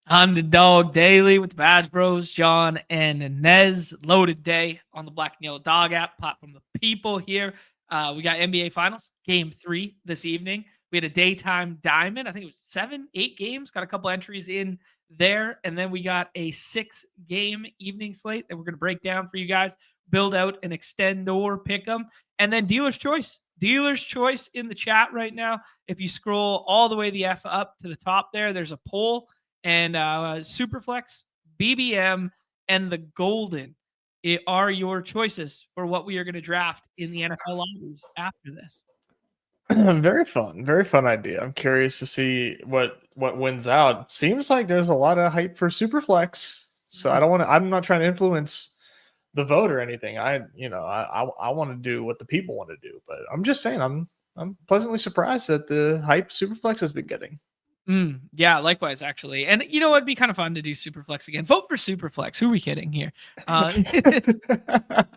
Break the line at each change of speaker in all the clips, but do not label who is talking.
Underdog Daily with the Badge Bros, Jon and Nez. Loaded day on the Black and Yellow Dog app, platform the people here. We got NBA Finals, Game 3 this evening. We had a daytime diamond. I think it was 7, 8 games. Got a couple entries in there. And then we got a 6-game evening slate that we're going to break down for you guys, build out an Extendoooooor pick 'em. And then Dealer's Choice. Dealer's Choice in the chat right now. If you scroll all the way the F up to the top there, there's a poll. And Superflex, BBM, and the Golden are your choices for what we are going to draft in the NFL lobbies after this.
Very fun idea. I'm curious to see what wins out. Seems like there's a lot of hype for Superflex, so I'm not trying to influence the vote or anything. I want to do what the people want to do, but I'm just saying I'm pleasantly surprised at the hype Superflex has been getting.
Yeah, likewise, actually. And you know, it'd be kind of fun to do Superflex again. Vote for Superflex. Who are we kidding here? It'd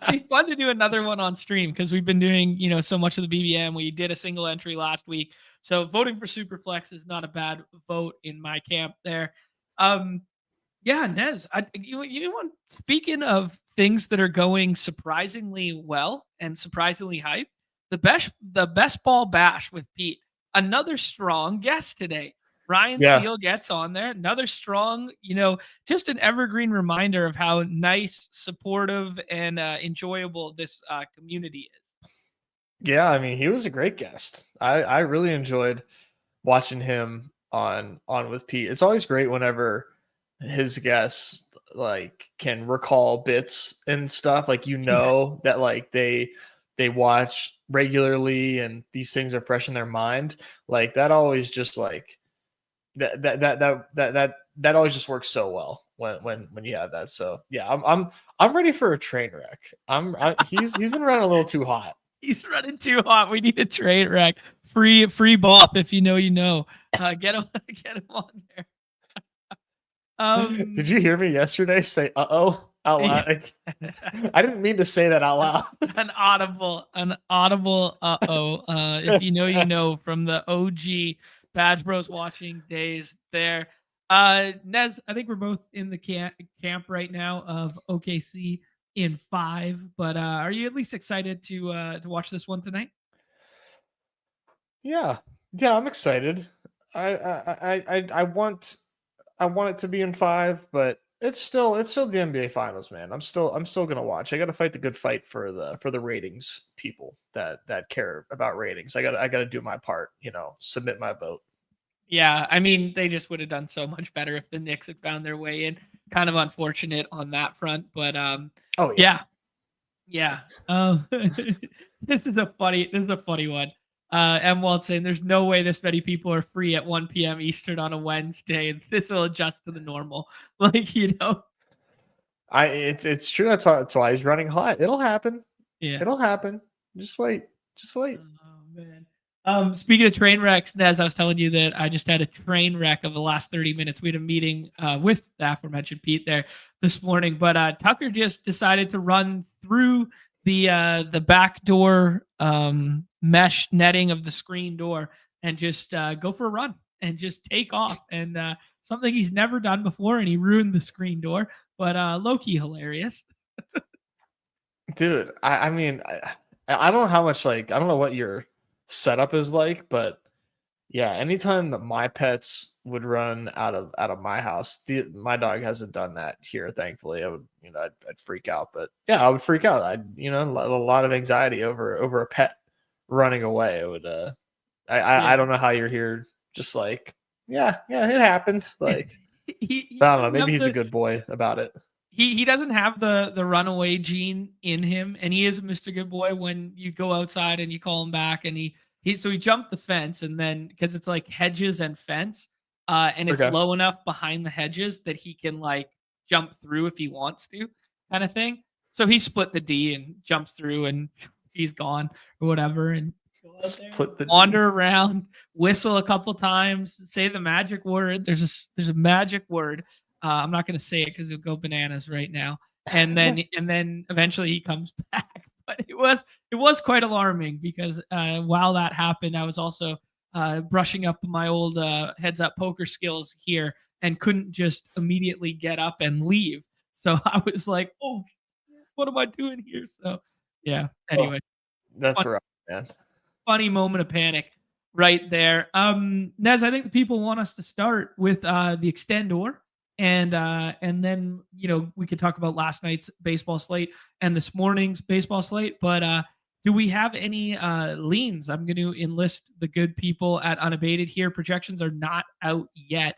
be fun to do another one on stream because we've been doing, so much of the BBM. We did a single entry last week. So voting for Superflex is not a bad vote in my camp there. Yeah, Nez, speaking of things that are going surprisingly well and surprisingly hype, the best ball bash with Pete. Another strong guest today. Ryan Seal gets on there. Another strong, just an evergreen reminder of how nice, supportive, and enjoyable this community is.
Yeah, I mean, he was a great guest. I really enjoyed watching him on with Pete. It's always great whenever his guests can recall bits and stuff. That they watch regularly and these things are fresh in their mind. That always just that always just works so well when you have that. So yeah, I'm ready for a train wreck. He's been running a little too hot.
He's running too hot. We need a train wreck. Free bop if you know. Get him on there.
Did you hear me yesterday say "uh-oh" out loud? I didn't mean to say that out loud.
An audible uh-oh. If you know from the OG Badge Bros watching days there. Nez, I think we're both in the camp right now of OKC in 5, but are you at least excited to watch this one tonight?
Yeah, I'm excited. I want it to be in 5, but it's still the NBA Finals, man. I'm still gonna watch. I got to fight the good fight for the ratings people that care about ratings. I got to do my part. Submit my vote.
Yeah, I mean, they just would have done so much better if the Knicks had found their way in. Kind of unfortunate on that front, but yeah. This is a funny one. M. Walt saying there's no way this many people are free at 1 p.m. Eastern on a Wednesday. This will adjust to the normal.
It's true. That's why he's running hot. It'll happen.
Yeah.
It'll happen. Just wait.
Oh man. Speaking of train wrecks, Nez, I was telling you that I just had a train wreck of the last 30 minutes. We had a meeting with the aforementioned Pete there this morning, but Tucker just decided to run through the back door mesh netting of the screen door and just go for a run and just take off. And something he's never done before, and he ruined the screen door, but low-key hilarious.
Dude, I mean, I don't know how much, I don't know what your setup is like, but yeah, anytime that my pets would run out of my house, my dog hasn't done that here, thankfully. I would, I'd freak out, but yeah, I would freak out. a lot of anxiety over a pet running away. It would, I don't know how you're here, just yeah, it happened. I don't know, maybe he's a good boy about it.
He doesn't have the runaway gene in him, and he is a Mr. Good Boy when you go outside and you call him back, and he jumped the fence, and then because it's hedges and fence, and it's low enough behind the hedges that he can jump through if he wants to, kind of thing. So he split the D and jumps through, and he's gone or whatever, and go out there, wander around, whistle a couple times, say the magic word. There's a magic word. I'm not going to say it because it'll go bananas right now. And then eventually he comes back. But it was quite alarming because while that happened, I was also brushing up my old heads up poker skills here and couldn't just immediately get up and leave. So I was like, oh, what am I doing here? So yeah,
Oh,
anyway,
that's
fun,
right, man.
funny moment of panic right there. Nez, I think the people want us to start with the Extendoooooor, and then we could talk about last night's baseball slate and this morning's baseball slate. But do we have any leans? I'm going to enlist the good people at Unabated here. Projections are not out yet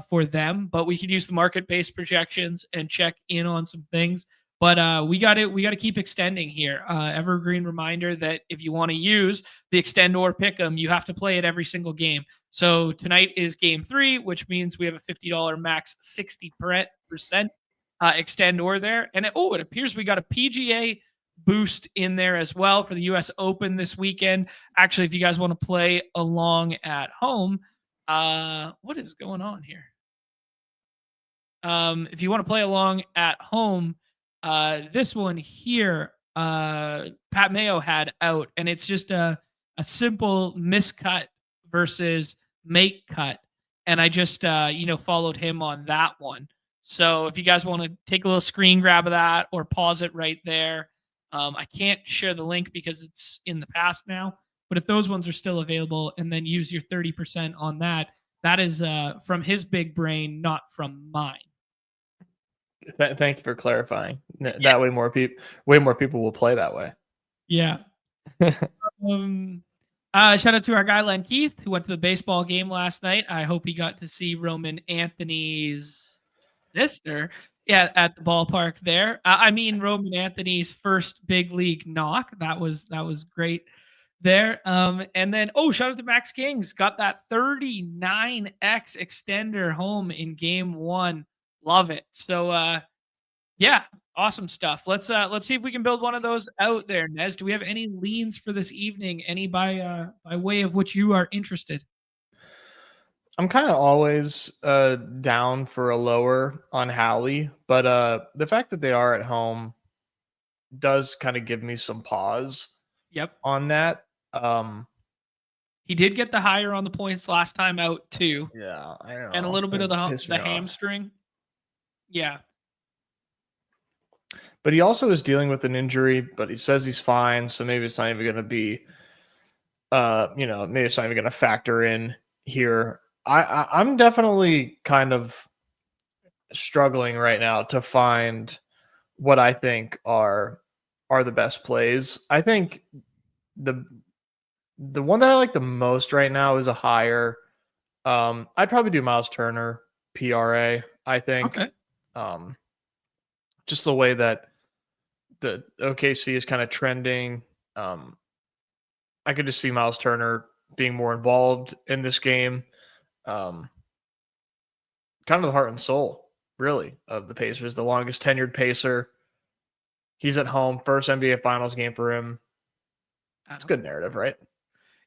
for them, but we could use the market-based projections and check in on some things. But we got to keep extending here. Evergreen reminder that if you want to use the Extendoooooor pick 'em, you have to play it every single game. So tonight is game 3, which means we have a $50 max 60% Extendoooor there. And it appears we got a PGA boost in there as well for the US Open this weekend. Actually, if you guys want to play along at home, what is going on here? If you want to play along at home, this one here, Pat Mayo had out, and it's just a simple miscut versus make cut. And I just, followed him on that one. So if you guys want to take a little screen grab of that or pause it right there, I can't share the link because it's in the past now. But if those ones are still available, and then use your 30% on that, that is from his big brain, not from mine.
Thank you for clarifying.
Yeah.
That way way more people will play that way.
Yeah. Shout out to our guy Len Keith, who went to the baseball game last night. I hope he got to see Roman Anthony's sister at the ballpark there. Roman Anthony's first big league knock. That was great there. And then shout out to Max Kings, got that 39x extender home in game 1. Love it. So yeah, awesome stuff. Let's see if we can build one of those out there. Nez, do we have any leans for this evening? Any by way of which you are interested?
I'm kind of always down for a lower on Halley, but the fact that they are at home does kind of give me some pause.
Yep.
On that.
He did get the higher on the points last time out too.
Yeah, I know.
And a little bit of the
off.
hamstring. Yeah.
But he also is dealing with an injury, but he says he's fine, so maybe it's not even going to be maybe it's not even going to factor in here. I'm definitely kind of struggling right now to find what I think are the best plays. I think the one that I like the most right now is a higher. I'd probably do Miles Turner PRA. I think.
Okay.
Just the way that the OKC is kind of trending. I could just see Miles Turner being more involved in this game. Kind of the heart and soul, really, of the Pacers. The longest tenured Pacer. He's at home. First NBA Finals game for him. It's good narrative, right?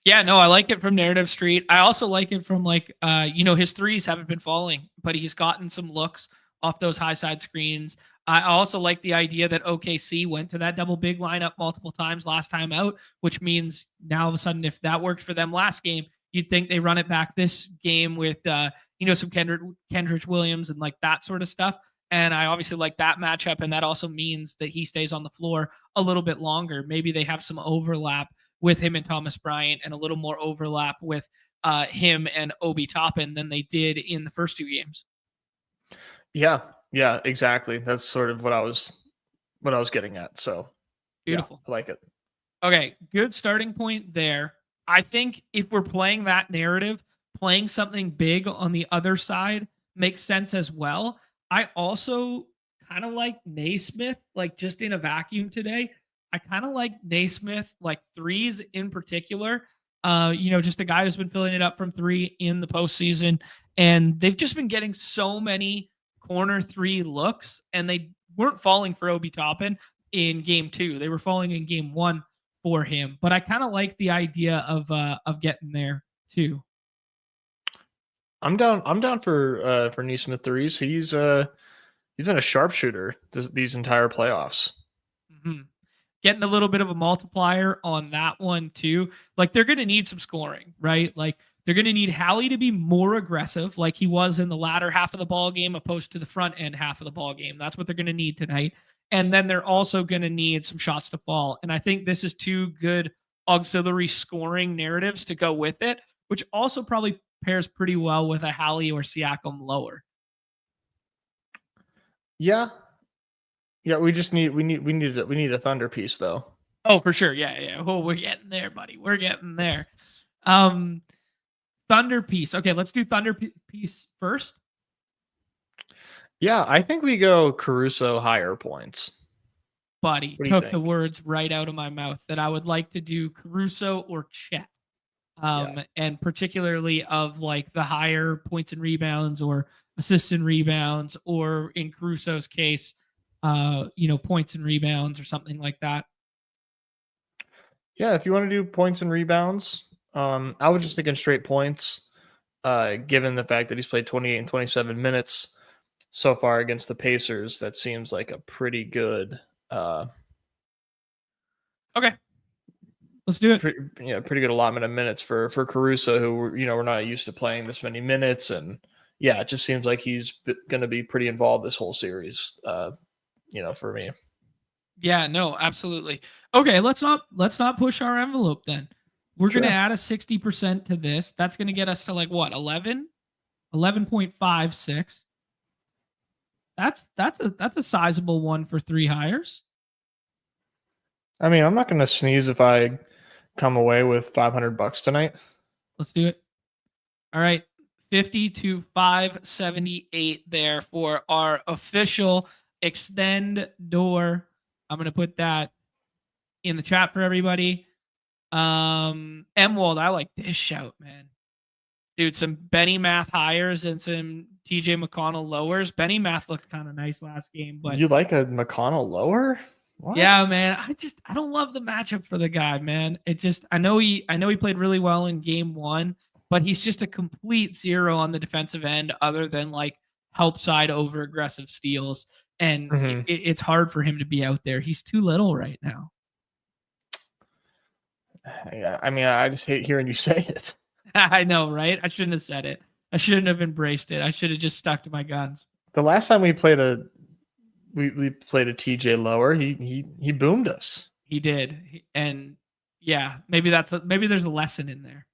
Yeah, no, I like it from Narrative Street. I also like it from his threes haven't been falling, but he's gotten some looks off those high side screens. I also like the idea that OKC went to that double big lineup multiple times last time out, which means now all of a sudden, if that worked for them last game, you'd think they run it back this game with, some Kendrick Williams and like that sort of stuff. And I obviously like that matchup. And that also means that he stays on the floor a little bit longer. Maybe they have some overlap with him and Thomas Bryant and a little more overlap with him and Obi Toppin than they did in the first 2 games.
Yeah, exactly. That's sort of what I was getting at. So
beautiful.
Yeah, I like it.
Okay, good starting point there. I think if we're playing that narrative, playing something big on the other side makes sense as well. I also kind of like Naismith, like just in a vacuum today. I kind of like Naismith, like threes in particular. Just a guy who's been filling it up from 3 in the postseason. And they've just been getting so many corner 3 looks, and they weren't falling for Obi Toppin in game 2. They were falling in game 1 for him. But I kind of like the idea of getting there too.
I'm down for Naismith threes. He's been a sharpshooter these entire playoffs.
Mm-hmm. getting a little bit of a multiplier on that one too. Like they're going to need some scoring, right? Like they're going to need Hallie to be more aggressive like he was in the latter half of the ball game opposed to the front end half of the ball game. That's what they're going to need tonight. And then they're also going to need some shots to fall. And I think this is two good auxiliary scoring narratives to go with it, which also probably pairs pretty well with a Hallie or Siakam lower.
Yeah. Yeah, we need a Thunder piece though.
Oh, for sure. Yeah. Oh, we're getting there, buddy. We're getting there. Thunder piece. Okay, let's do Thunder piece first.
Yeah, I think we go Caruso higher points.
Buddy took the words right out of my mouth that I would like to do Caruso or Chet. And particularly of like the higher points and rebounds or assists and rebounds, or in Caruso's case, points and rebounds or something like that.
Yeah, if you want to do points and rebounds, I was just thinking straight points, given the fact that he's played 28 and 27 minutes so far against the Pacers. That seems like a pretty good.
Okay. Let's do it.
Pretty good allotment of minutes for Caruso, who we're not used to playing this many minutes, and it just seems like he's going to be pretty involved this whole series. For me.
Yeah, no, absolutely. Okay, let's not push our envelope then. We're going to add a 60% to this. That's going to get us to like what, 11.56. That's a sizable one for three hires.
I mean, I'm not going to sneeze if I come away with $500 tonight.
Let's do it. All right. 50 to 578 there for our official Extendoooooor. I'm going to put that in the chat for everybody. Emwold, I like this shout, man. Dude, some Benny Math hires and some TJ McConnell lowers. Benny Math looked kind of nice last game, but
you like a McConnell lower?
What? Yeah, man. I don't love the matchup for the guy, man. I know he played really well in game one, but he's just a complete zero on the defensive end other than like help side over aggressive steals. And it's hard for him to be out there. He's too little right now.
Yeah, I mean, I just hate hearing you say it.
I know, right? I shouldn't have said it. I shouldn't have embraced it. I should have just stuck to my guns.
The last time we played a TJ lower, he boomed us.
He did. And yeah, maybe there's a lesson in there.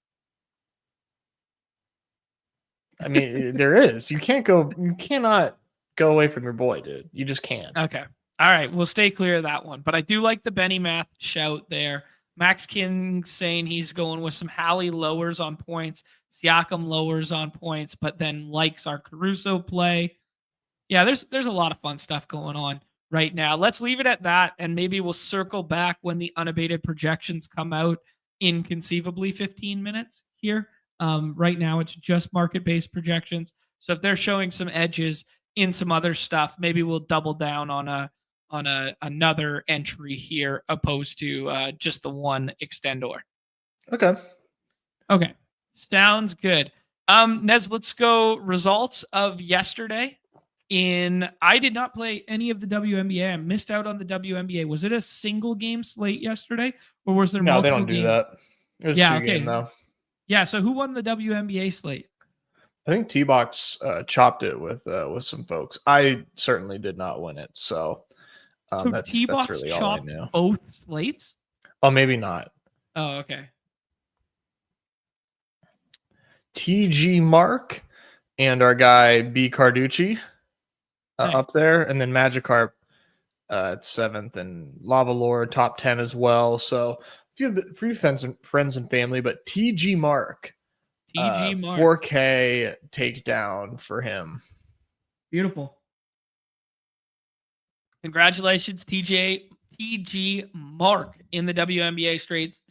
I mean, there is. You cannot go away from your boy, dude. You just can't.
Okay. All right. We'll stay clear of that one. But I do like the Benny Math shout there. Max King saying he's going with some Hallie lowers on points, Siakam lowers on points, but then likes our Caruso play. Yeah, there's a lot of fun stuff going on right now. Let's leave it at that, and maybe we'll circle back when the unabated projections come out in conceivably 15 minutes here. Right now, it's just market-based projections. So if they're showing some edges in some other stuff, maybe we'll double down on another entry here opposed to just the one Extendoooooor. Okay. Sounds good. Nez, let's go results of yesterday. I did not play any of the WNBA. I missed out on the WNBA. Was it a single game slate yesterday, or was there multiple games?
No, they don't do that. It was two game though.
Yeah, so who won the WNBA slate?
I think T-Box chopped it with some folks. I certainly did not win it, so that's really all I knew.
Both slates?
Oh, maybe not.
Oh, okay.
TG Mark and our guy B Carducci up there, and then Magikarp at 7th, and Lava Lord top 10 as well. So few friends and family, but TG Mark. 4K takedown for him.
Beautiful. Congratulations, TG Mark in the WNBA streets.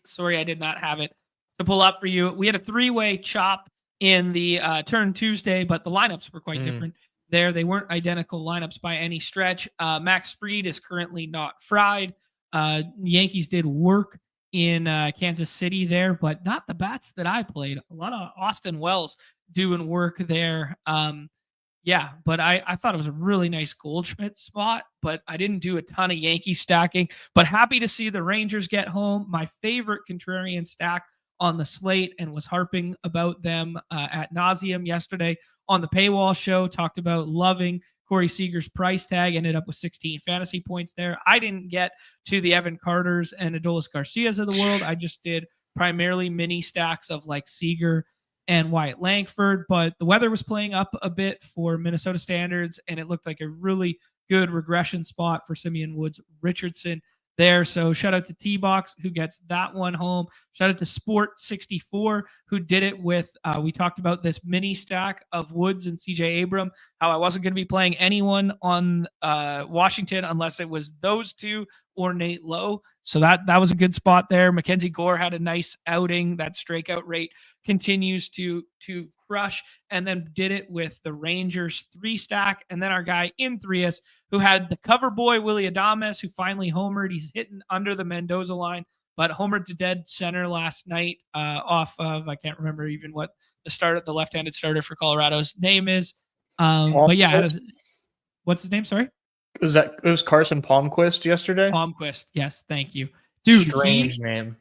Sorry, I did not have it to pull up for you. We had a 3-way chop in the Turn Tuesday, but the lineups were quite different there. They weren't identical lineups by any stretch. Max Fried is currently not fried. Yankees did work in Kansas City there, but not the bats that I played. A lot of Austin Wells doing work there. Yeah, but I thought it was a really nice Goldschmidt spot, but I didn't do a ton of Yankee stacking. But happy to see the Rangers get home. My favorite contrarian stack on the slate, and was harping about them at nauseum yesterday on the paywall show. Talked about loving Corey Seager's price tag. Ended up with 16 fantasy points there. I didn't get to the Evan Carters and Adolis Garcias of the world. I just did primarily mini stacks of like Seager and Wyatt Langford, but the weather was playing up a bit for Minnesota standards, and it looked like a really good regression spot for Simeon Woods Richardson there. So shout out to T-Box who gets that one home. Shout out to Sport64 who did it with, we talked about this mini stack of Woods and CJ Abram, how I wasn't going to be playing anyone on Washington unless it was those two or Nate Lowe. So that was a good spot there. Mackenzie Gore had a nice outing. That strikeout rate continues to crush, and then did it with the Rangers 3 stack. And then our guy in 3S who had the cover boy Willy Adames, who finally homered. He's hitting under the Mendoza line, but homered to dead center last night off of, I can't remember even what the left-handed starter for Colorado's name is. But yeah, what's his name? Sorry.
It was Carson Palmquist yesterday?
Palmquist. Yes. Thank you. Dude,
strange name.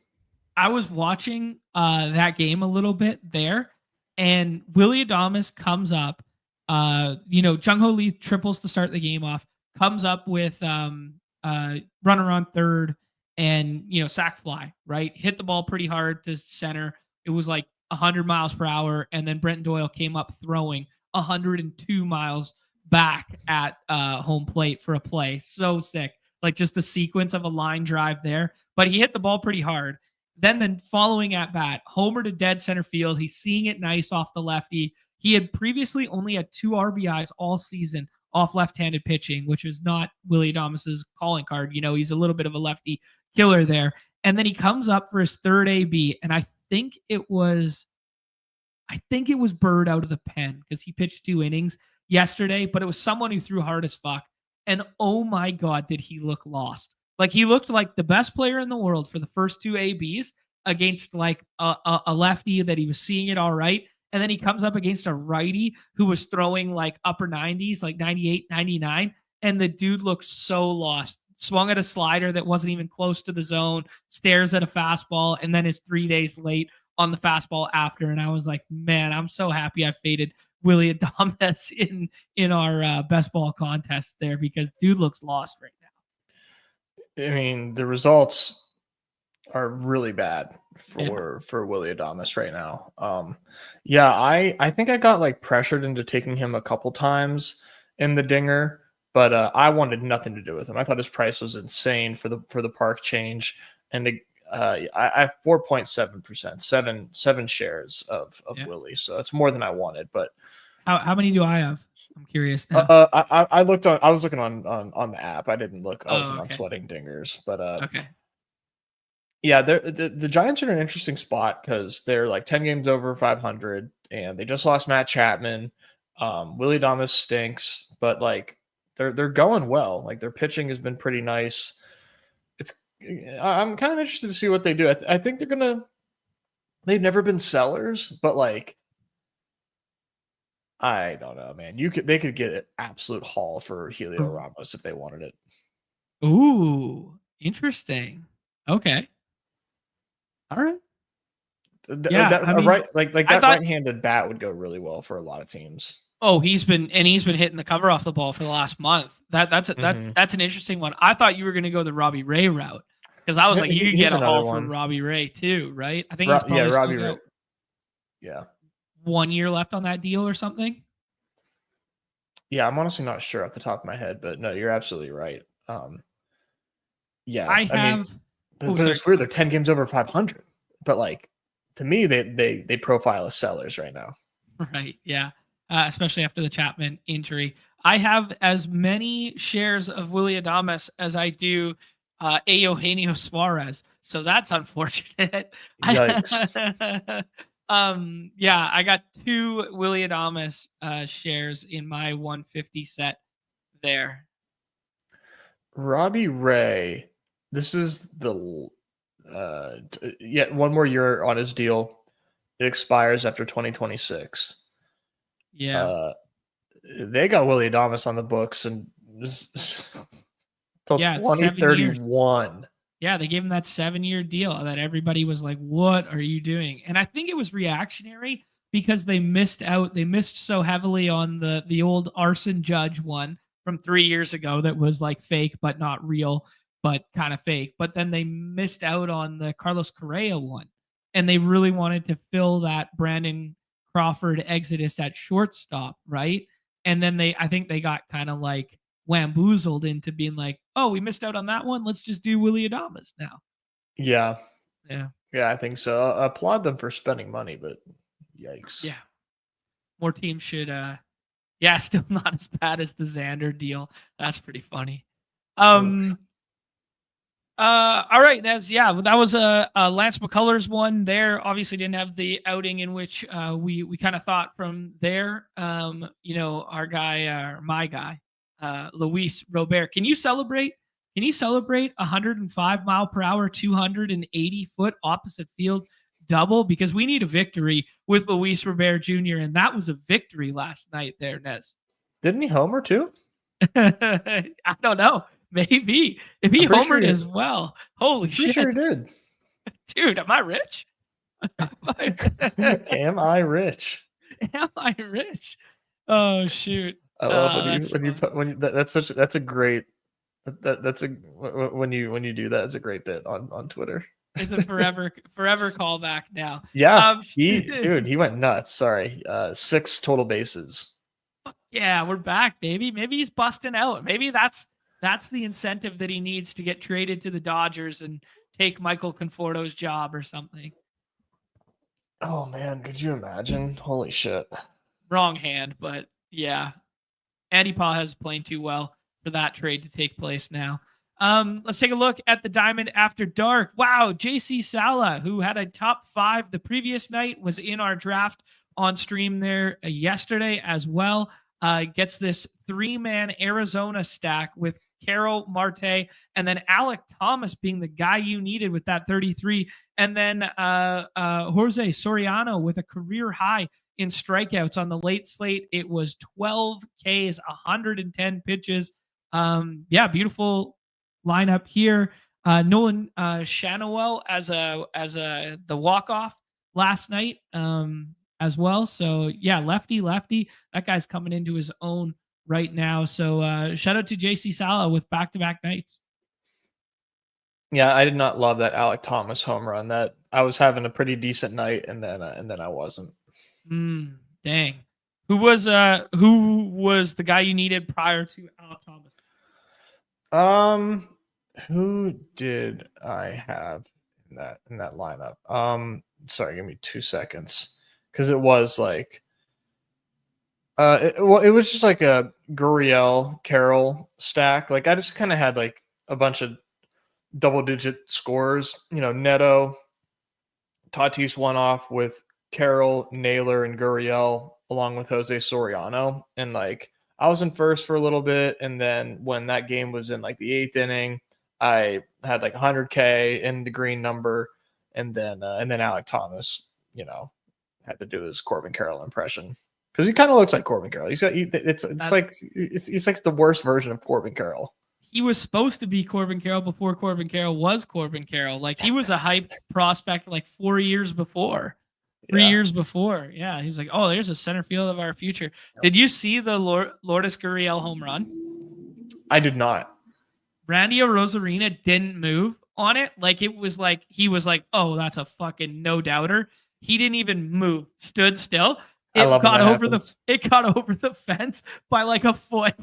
I was watching that game a little bit there, and Willy Adames comes up. Jung Ho Lee triples to start the game off, comes up with runner on third and, sac fly, right? Hit the ball pretty hard to center. It was like 100 miles per hour. And then Brenton Doyle came up throwing 102 miles back at home plate for a play. So sick. Like just the sequence of a line drive there. But he hit the ball pretty hard. Then the following at bat, homer to dead center field. He's seeing it nice off the lefty. He had previously only had 2 RBIs all season off left-handed pitching, which is not Willy Adames' calling card. He's a little bit of a lefty killer there. And then he comes up for his third AB, and I think it was Bird out of the pen because he pitched 2 innings yesterday, but it was someone who threw hard as fuck. And oh my God, did he look lost. Like he looked like the best player in the world for the first 2 ABs against like a lefty that he was seeing it all right. And then he comes up against a righty who was throwing like upper 90s, like 98, 99. And the dude looked so lost. Swung at a slider that wasn't even close to the zone, stares at a fastball, and then is 3 days late on the fastball after. And I was like, man, I'm so happy I faded Willy Adames in our best ball contest there because dude looks lost right now.
I mean, the results are really bad for Willy Adames right now. I think I got like pressured into taking him a couple times in the dinger, but I wanted nothing to do with him. I thought his price was insane for the park change, and I have 4.7%, seven shares of Willy, so that's more than I wanted. But
how many do I have? I'm curious now.
I was looking on the app. I didn't look. I wasn't on Sweating Dingers, but
okay.
Yeah, the Giants are in an interesting spot because they're like 10 games over 500, and they just lost Matt Chapman. Willy Adames stinks, but like they're going well. Like their pitching has been pretty nice. I'm kind of interested to see what they do. I think they've never been sellers, but like I don't know, man. They could get an absolute haul for Helio Ramos if they wanted it.
Ooh, interesting. Okay. All right.
Right-handed bat would go really well for a lot of teams.
Oh, he's been hitting the cover off the ball for the last month. That's an interesting one. I thought you were going to go the Robbie Ray route because I was like, you could get a haul from Robbie Ray too, right? I think he's probably Robbie Ray.
Yeah.
1 year left on that deal or something.
Yeah, I'm honestly not sure off the top of my head, but no, you're absolutely right. Yeah, it's weird. They're 10 games over 500, but like to me, they profile as sellers right now.
Right. Yeah. Especially after the Chapman injury. I have as many shares of Willy Adames as I do Eugenio Suarez. So that's unfortunate.
Yikes.
I got 2 Willy Adames shares in my 150 set there.
Robbie Ray, this is the one more year on his deal. It expires after 2026.
Yeah.
They got Willie Adames on the books and till
Yeah, 7 years.
2031.
Yeah, they gave him that 7-year deal that everybody was like, "What are you doing?" And I think it was reactionary because they missed out. They missed so heavily on the old Arson Judge one from 3 years ago that was like fake but not real, but kind of fake. But then they missed out on the Carlos Correa one, and they really wanted to fill that Brandon Crawford exodus at shortstop, right? And then I think they got kind of like wamboozled into being like, oh, we missed out on that one. Let's just do Willie Adames now.
Yeah.
Yeah.
Yeah, I think so. I applaud them for spending money, but yikes.
Yeah. More teams should still not as bad as the Xander deal. That's pretty funny. All right, Nez. Yeah, that was a Lance McCullers one. There obviously didn't have the outing in which we kind of thought from there. Our guy, my guy, Luis Robert. Can you celebrate? Can you celebrate 105 mile per hour, 280 foot opposite field double? Because we need a victory with Luis Robert Jr. And that was a victory last night there, Nez.
Didn't he homer too?
I don't know. Maybe if he homered as well. Holy shit!
Sure did,
dude. Am I rich?
Am I rich?
Am I rich? Oh shoot!
I love that's a great when you do that, it's a great bit on Twitter.
It's a forever callback now.
Yeah, he went nuts. Sorry, 6 total bases.
Yeah, we're back, baby. Maybe he's busting out. Maybe that's the incentive that he needs to get traded to the Dodgers and take Michael Conforto's job or something.
Oh man, could you imagine? Holy shit.
Wrong hand, but yeah. Andy Paz is playing too well for that trade to take place now. Let's take a look at the Diamond After Dark. Wow, JC Sala, who had a top 5 the previous night, was in our draft on stream there yesterday as well. Gets this 3-man Arizona stack with Carroll, Marte, and then Alec Thomas being the guy you needed with that 33. And then Jose Soriano with a career high in strikeouts on the late slate. It was 12 Ks, 110 pitches. Beautiful lineup here. Nolan Shanawell as the walk-off last night as well. So yeah, lefty. That guy's coming into his own right now. So shout out to JC Sala with back-to-back nights.
Yeah, I did not love that Alec Thomas home run. That I was having a pretty decent night, and then I wasn't.
Dang. Who was the guy you needed prior to Alec
Thomas? Who did I have in that lineup? Sorry, give me 2 seconds, because it was like it was just like a Gurriel Carroll stack. Like I just kind of had like a bunch of double-digit scores. Neto, Tatis won off with Carroll, Naylor, and Gurriel, along with Jose Soriano. And like I was in first for a little bit, and then when that game was in like the 8th inning, I had like 100K in the green number, and then Alec Thomas, had to do his Corbin Carroll impression, because he kind of looks like Corbin Carroll. He's like the worst version of Corbin Carroll.
He was supposed to be Corbin Carroll before Corbin Carroll was Corbin Carroll. Like he was a hyped prospect like 4 years before. 3 years before. Yeah. He was like, oh, there's a center field of our future. Did you see the Lourdes Gurriel home run?
I did not.
Randy Arozarena didn't move on it. Like it was like, he was like, oh, that's a fucking no doubter. He didn't even move, stood still. It got over the fence by like a foot.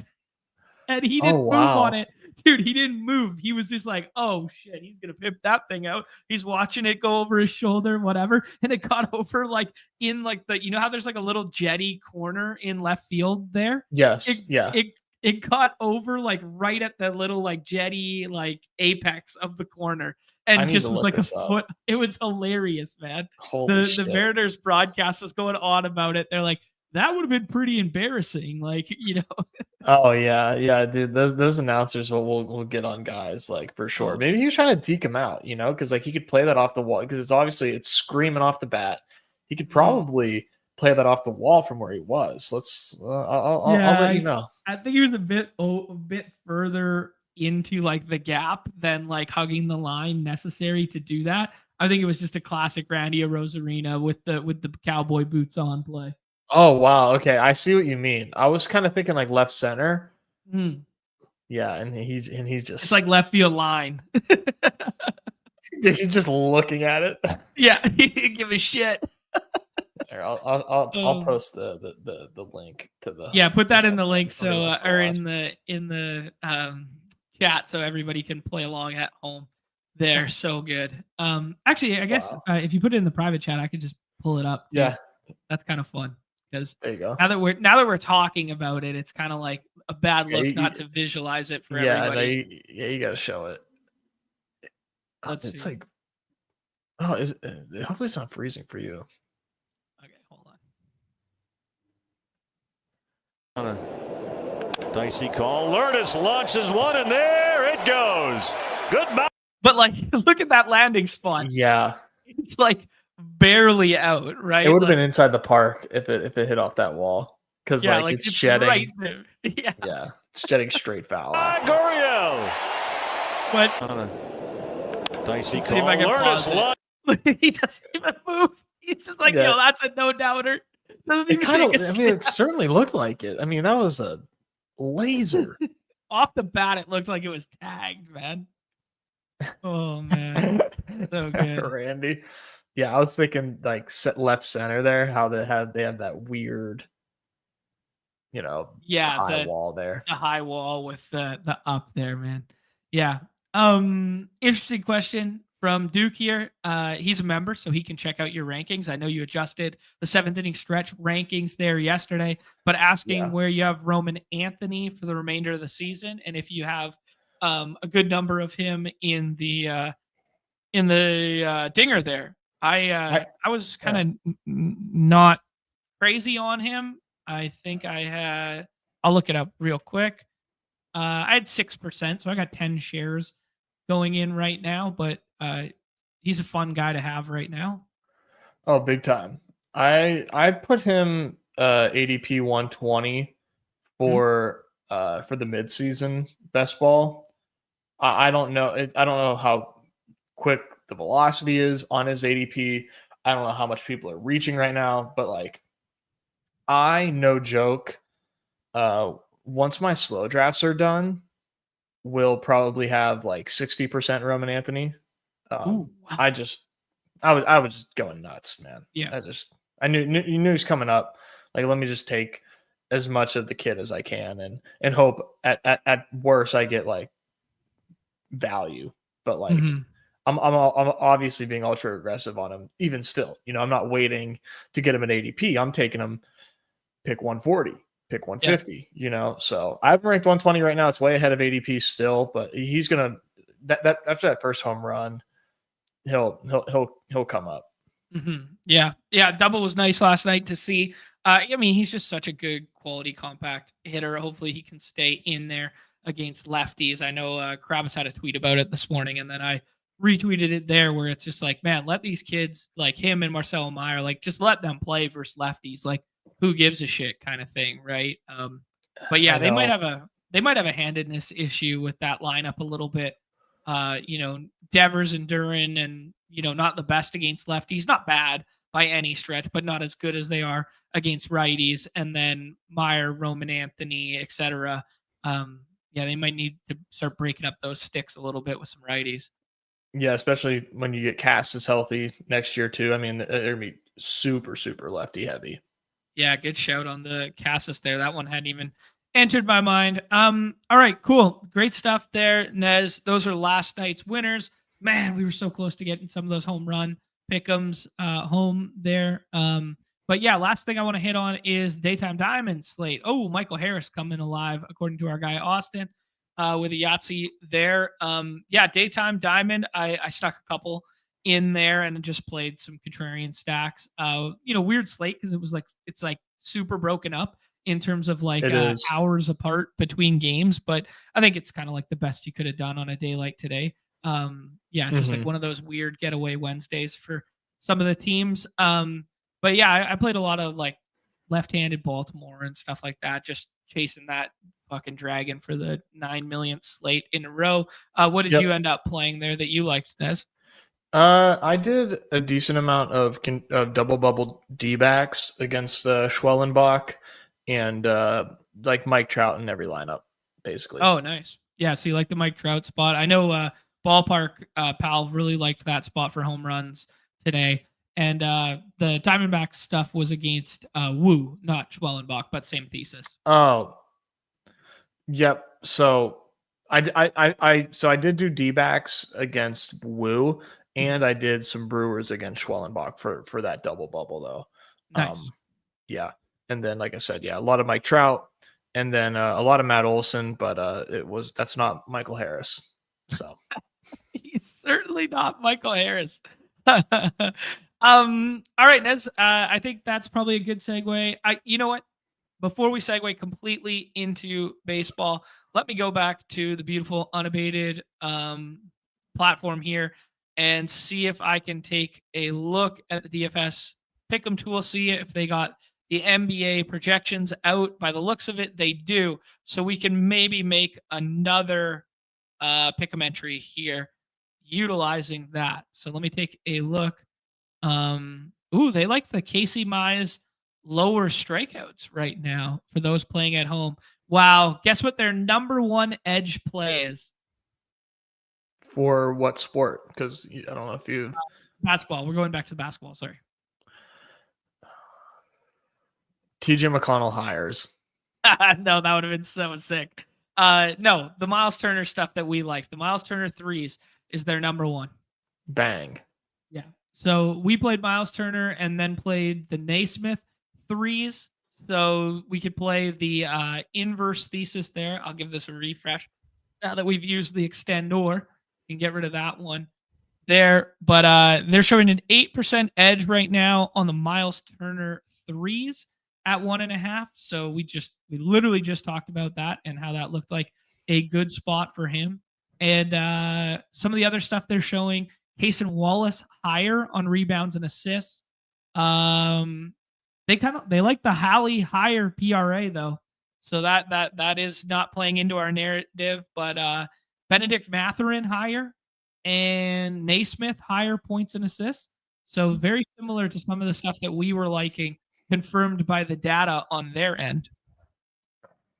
And he didn't move on it. Dude, he didn't move. He was just like, oh shit, he's gonna pip that thing out. He's watching it go over his shoulder, whatever. And it got over like in like the, how there's like a little jetty corner in left field there?
Yes.
It got over like right at the little like jetty like apex of the corner. And just was like a foot. It was hilarious, man.
Holy shit.
The Mariners broadcast was going on about it. They're like, that would have been pretty embarrassing. Like,
Oh yeah, dude. Those announcers will get on guys, like, for sure. Maybe he was trying to deke him out, because like he could play that off the wall, because it's screaming off the bat. He could probably play that off the wall from where he was. I'll let you know.
I think he was a bit further into like the gap than like hugging the line necessary to do that. I think it was just a classic Randy Arozarena with the cowboy boots on play.
Oh wow, okay, I see what you mean. I was kind of thinking like left center.
Mm.
Yeah, and he just
It's like left field line.
he's just looking at it.
Yeah, he didn't give a shit.
Here, I'll post the link to the
put that in the link or
watch.
in the chat so everybody can play along at home. They're so good. Actually, I guess if you put it in the private chat, I could just pull it up.
Yeah,
that's kind of fun because
there you go.
Now that we're talking about it, it's kind of like a bad look not to visualize it for everybody.
You got to show it.
Let's
it's
see.
Like, oh, hopefully it's not freezing for you.
Okay, hold on.
Dicey call. Lourdes launches one, and there it goes. Good.
But like, look at that landing spot.
Yeah,
it's like barely out, right?
It would have been inside the park if it hit off that wall because it's shedding. Right there. Yeah, it's shedding straight foul.
Guriel.
But
Dicey call. Lourdes
he doesn't even move. He's just like, yo, that's a no doubter. Doesn't even take a step.
It certainly looked like it. I mean, that was a laser.
Off the bat, it looked like it was tagged, man. Oh man, so good,
Randy. Yeah, I was thinking like left center there. How they had that weird, high wall there.
The high wall with the up there, man. Yeah. Interesting question from Duke here. He's a member, so he can check out your rankings. I know you adjusted the 7th inning stretch rankings there yesterday, but asking where you have Roman Anthony for the remainder of the season, and if you have a good number of him in the dinger there. I was kind of not crazy on him. I think I'll look it up real quick. I had 6%, so I got 10 shares going in right now, but he's a fun guy to have right now.
Oh, big time. I put him ADP 120 for the midseason best ball. I don't know. I don't know how quick the velocity is on his ADP. I don't know how much people are reaching right now, but no joke. Once my slow drafts are done, we'll probably have 60% Roman Anthony.
Wow.
I was just going nuts, man.
Yeah.
I knew he was coming up. Let me just take as much of the kid as I can and hope at worst I get value. But I'm obviously being ultra aggressive on him even still. I'm not waiting to get him at ADP. I'm taking him pick 140, pick 150, So I've ranked 120 right now. It's way ahead of ADP still, but he's gonna that after that first home run, he'll come up.
Mm-hmm. Yeah. Double was nice last night to see. I mean, he's just such a good quality compact hitter. Hopefully he can stay in there against lefties. I know Krabs had a tweet about it this morning, and then I retweeted it there where it's just man, let these kids like him and Marcelo Meyer, just let them play versus lefties. Who gives a shit kind of thing, right? But yeah, they might have a handedness issue with that lineup a little bit. Devers and Duran and not the best against lefties, not bad by any stretch, but not as good as they are against righties. And then Meyer, Roman Anthony, etc. They might need to start breaking up those sticks a little bit with some righties.
Yeah, especially when you get Cassis healthy next year too. I mean, they're gonna be super, super lefty heavy.
Yeah, good shout on the Cassis there. That one hadn't even entered my mind. All right, cool. Great stuff there, Nez. Those are last night's winners. Man, we were so close to getting some of those home run pick'ems home there. But yeah, last thing I want to hit on is Daytime Diamond slate. Oh, Michael Harris coming alive, according to our guy Austin, with a Yahtzee there. Daytime Diamond. I stuck a couple in there and just played some contrarian stacks. Weird slate because it's super broken up in terms of hours apart between games, but I think it's kind of the best you could have done on a day like today. It's just one of those weird getaway Wednesdays for some of the teams. But yeah, I played a lot of like left-handed Baltimore and stuff like that, just chasing that fucking dragon for the 9 millionth slate in a row. What did
Yep.
you end up playing there that you liked, Nez?
I did a decent amount of double bubble D-backs against Schwellenbach and like Mike Trout in every lineup, basically.
Oh, nice. Yeah, so you like the Mike Trout spot. I know Ballpark Pal really liked that spot for home runs today. And the Diamondback stuff was against Woo, not Schwellenbach, but same thesis.
Oh, yep. So I did do D-backs against Woo, and I did some Brewers against Schwellenbach for that double bubble though.
Nice.
Yeah, and then like I said, yeah, a lot of Mike Trout, and then a lot of Matt Olson, but that's not Michael Harris. So
He's certainly not Michael Harris. All right, Nez. I think that's probably a good segue. You know what? Before we segue completely into baseball, let me go back to the beautiful Unabated platform here and see if I can take a look at the DFS Pick'em tool, see if they got the NBA projections out. By the looks of it, they do. So we can maybe make another Pick'em entry here utilizing that. So let me take a look. They like the Casey Mize lower strikeouts right now for those playing at home. Wow. Guess what their number one edge play is?
for what sport? Because I don't know if you
Basketball. We're going back to basketball. Sorry.
TJ McConnell hires.
No, that would have been so sick. No, the Miles Turner stuff that we like. The Miles Turner threes is their number one.
Bang.
Yeah. So we played Miles Turner and then played the Naismith threes. So we could play the inverse thesis there. I'll give this a refresh. Now that we've used the Extendoooooor, you can get rid of that one there. But they're showing an 8% edge right now on the Miles Turner threes at 1.5. So we literally just talked about that and how that looked like a good spot for him. And some of the other stuff they're showing, Cason Wallace higher on rebounds and assists. They like the Halley higher PRA though. So that is not playing into our narrative, but Benedict Mathurin higher and Naismith higher points and assists. So very similar to some of the stuff that we were liking, confirmed by the data on their end.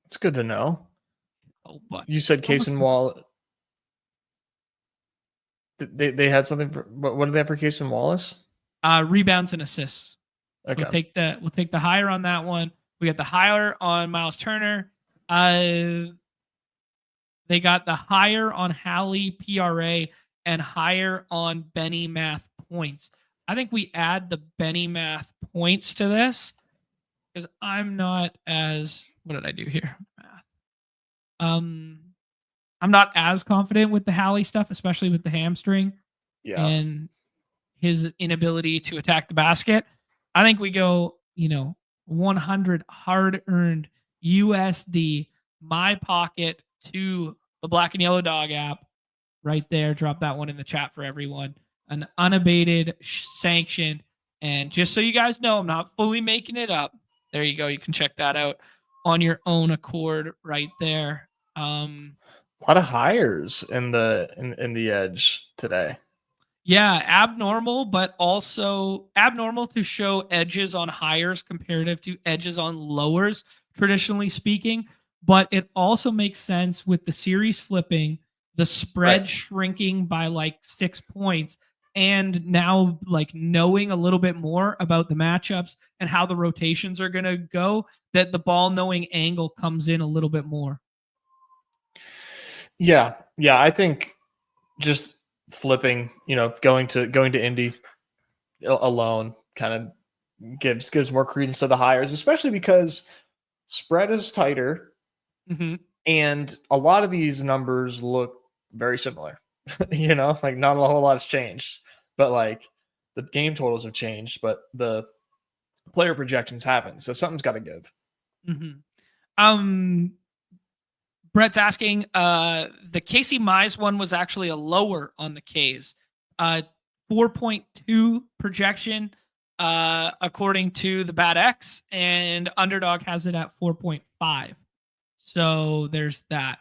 It's good to know.
Oh, but
You said Cason Wallace. They had something for what did they have for Cason Wallace?
Rebounds and assists.
Okay.
We'll take the higher on that one. We got the higher on Miles Turner. They got the higher on Halley PRA and higher on Benny Math points. I think we add the Benny Math points to this because I'm not as what did I do here? I'm not as confident with the Halley stuff, especially with the hamstring and his inability to attack the basket. I think we go, 100 hard-earned USD, my pocket to the Black and Yellow Dog app right there. Drop that one in the chat for everyone. An unabated, sanctioned, and just so you guys know, I'm not fully making it up. There you go. You can check that out on your own accord right there.
A lot of hires in the edge today.
Yeah, abnormal, but also abnormal to show edges on hires comparative to edges on lowers, traditionally speaking. But it also makes sense with the series flipping, the spread shrinking by like 6 points, and now like knowing a little bit more about the matchups and how the rotations are going to go, that the ball knowing angle comes in a little bit more.
Yeah. I think just flipping, going to Indy alone kind of gives more credence to the hires, especially because spread is tighter, and a lot of these numbers look very similar. Like not a whole lot has changed, but like the game totals have changed, but the player projections haven't. So something's got to give.
Brett's asking, the Casey Mize one was actually a lower on the K's. 4.2 projection. according to the Bad X, and Underdog has it at 4.5. So there's that.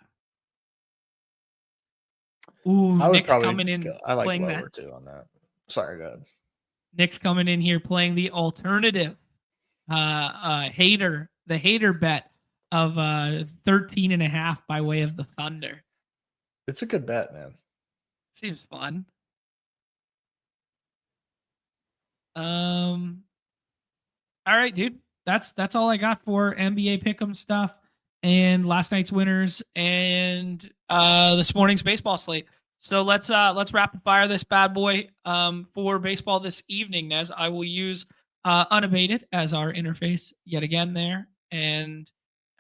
Ooh,
I would
Nick's
probably
coming in
I like
playing
lower
that.
too on that. Sorry, go ahead.
Nick's coming in here playing the alternative the hater bet of 13.5 by way of the Thunder.
It's a good bet, man.
Seems fun. All right, dude. That's all I got for NBA Pick'em stuff and last night's winners and this morning's baseball slate. So let's rapid fire this bad boy for baseball this evening. As I will use Unabated as our interface yet again there, and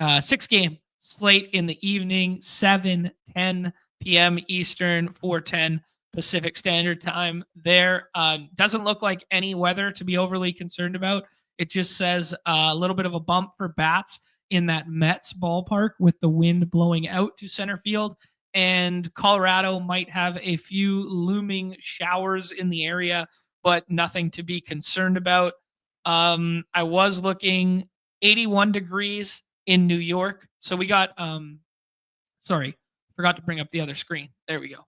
6-game slate in the evening, 7:10 p.m. Eastern, 4:10 Pacific Standard Time. There doesn't look like any weather to be overly concerned about. It just says a little bit of a bump for bats in that Mets ballpark with the wind blowing out to center field. And Colorado might have a few looming showers in the area, but nothing to be concerned about. I was looking 81 degrees in New York. So we got, sorry, forgot to bring up the other screen. There we go.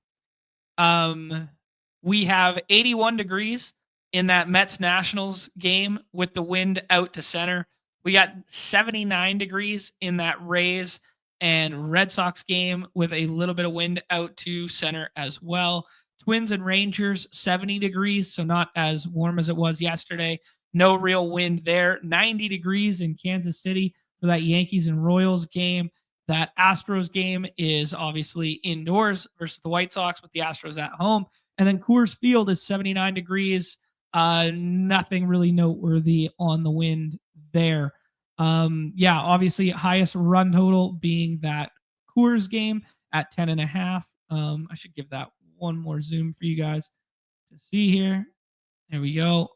We have 81 degrees in that Mets Nationals game with the wind out to center. We got 79 degrees in that Rays and Red Sox game with a little bit of wind out to center as well. Twins and Rangers, 70 degrees, so not as warm as it was yesterday. No real wind there. 90 degrees in Kansas City for that Yankees and Royals game. That Astros game is obviously indoors versus the White Sox with the Astros at home. And then Coors Field is 79 degrees. Nothing really noteworthy on the wind there. Obviously highest run total being that Coors game at 10.5. I should give that one more zoom for you guys to see here. There we go.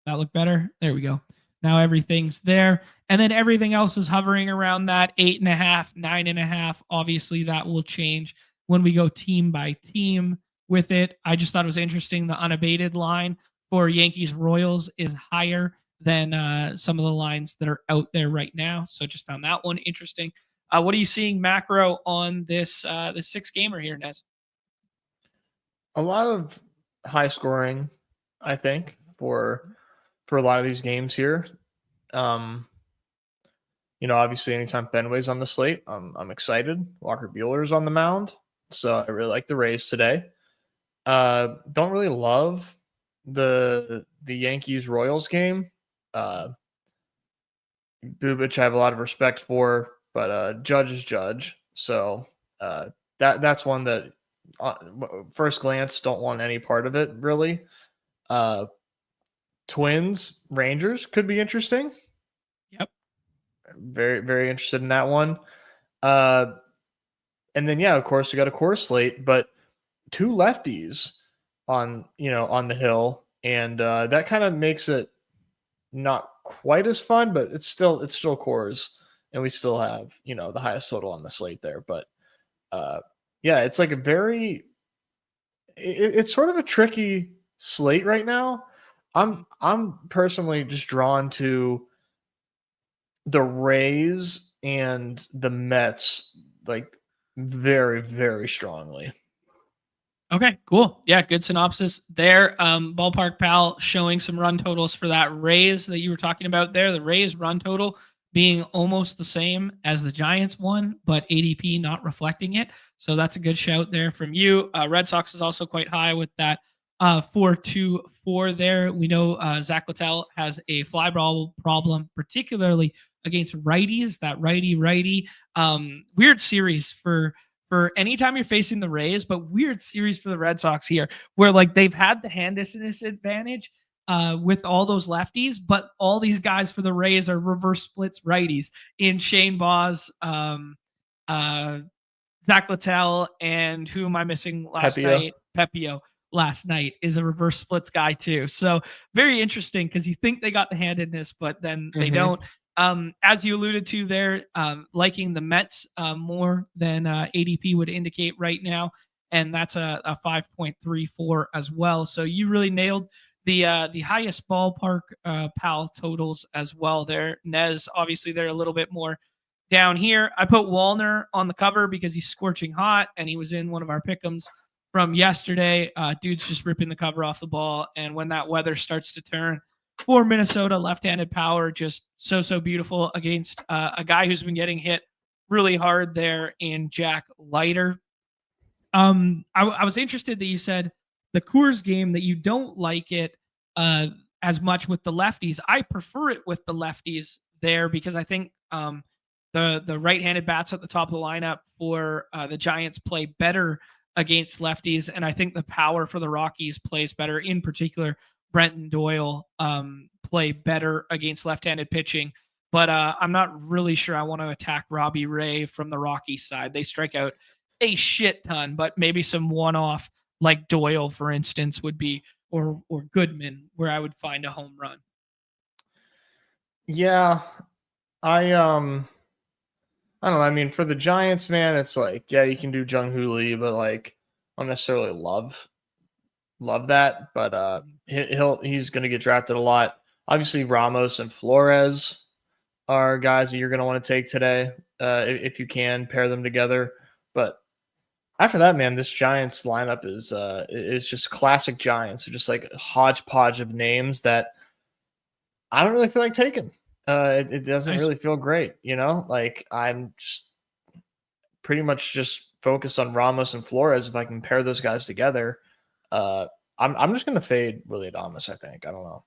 That look better? There we go. Now everything's there. And then everything else is hovering around that 8.5, 9.5. Obviously, that will change when we go team by team with it. I just thought it was interesting. The unabated line for Yankees Royals is higher than some of the lines that are out there right now. So just found that one interesting. What are you seeing macro on this 6-gamer here, Nez?
A lot of high scoring, I think, for a lot of these games here. Obviously anytime Fenway's on the slate, I'm excited. Walker Buehler's on the mound, so I really like the Rays today. Don't really love the Yankees Royals game. Bubic I have a lot of respect for, but Judge is Judge. So that's one that first glance don't want any part of it really. Twins Rangers could be interesting.
Yep.
Very, very interested in that one. And then of course we got a Coors slate, but two lefties on the hill, and that kind of makes it not quite as fun, but it's still Coors, and we still have the highest total on the slate there. But it's like it's sort of a tricky slate right now. I'm personally just drawn to the Rays and the Mets like very, very strongly.
Okay, cool. Yeah, good synopsis there. Ballpark Pal showing some run totals for that Rays that you were talking about there. The Rays run total being almost the same as the Giants one, but ADP not reflecting it. So that's a good shout there from you. Red Sox is also quite high with that 4.24 there. We know Zach Littell has a fly ball problem, particularly against righties. That righty weird series for anytime you're facing the Rays, but weird series for the Red Sox here, where like they've had the hand distance advantage with all those lefties, but all these guys for the Rays are reverse splits righties in Shane Baz, Zach Littell, and who am I missing last night? Pepio last night is a reverse splits guy too. So very interesting because you think they got the handedness, but then they don't. As you alluded to there, liking the Mets more than ADP would indicate right now, and that's a 5.34 as well. So you really nailed the highest ballpark pal totals as well there. Nez, obviously, they're a little bit more down here. I put Wallner on the cover because he's scorching hot, and he was in one of our pick'ems from yesterday. Dude's just ripping the cover off the ball, and when that weather starts to turn for Minnesota, left-handed power, just so beautiful against a guy who's been getting hit really hard there in Jack Leiter. I was interested that you said the Coors game that you don't like it as much with the lefties. I prefer it with the lefties there because I think the right-handed bats at the top of the lineup for the Giants play better against lefties, and I think the power for the Rockies plays better. In particular, Brenton Doyle play better against left-handed pitching. But I'm not really sure I want to attack Robbie Ray from the Rockies side. They strike out a shit ton, but maybe some one-off like Doyle, for instance, would be, or Goodman, where I would find a home run.
Yeah, I don't know. I mean, for the Giants, man, it's like, yeah, you can do Jung Hoo Lee, but like, I don't necessarily love that. But he's going to get drafted a lot. Obviously, Ramos and Flores are guys that you're going to want to take today if you can pair them together. But after that, man, this Giants lineup is just classic Giants. They're just like a hodgepodge of names that I don't really feel like taking. It doesn't really feel great, Like I'm just pretty much just focused on Ramos and Flores. If I can pair those guys together, I'm just gonna fade Willy Adames. I think. I don't know.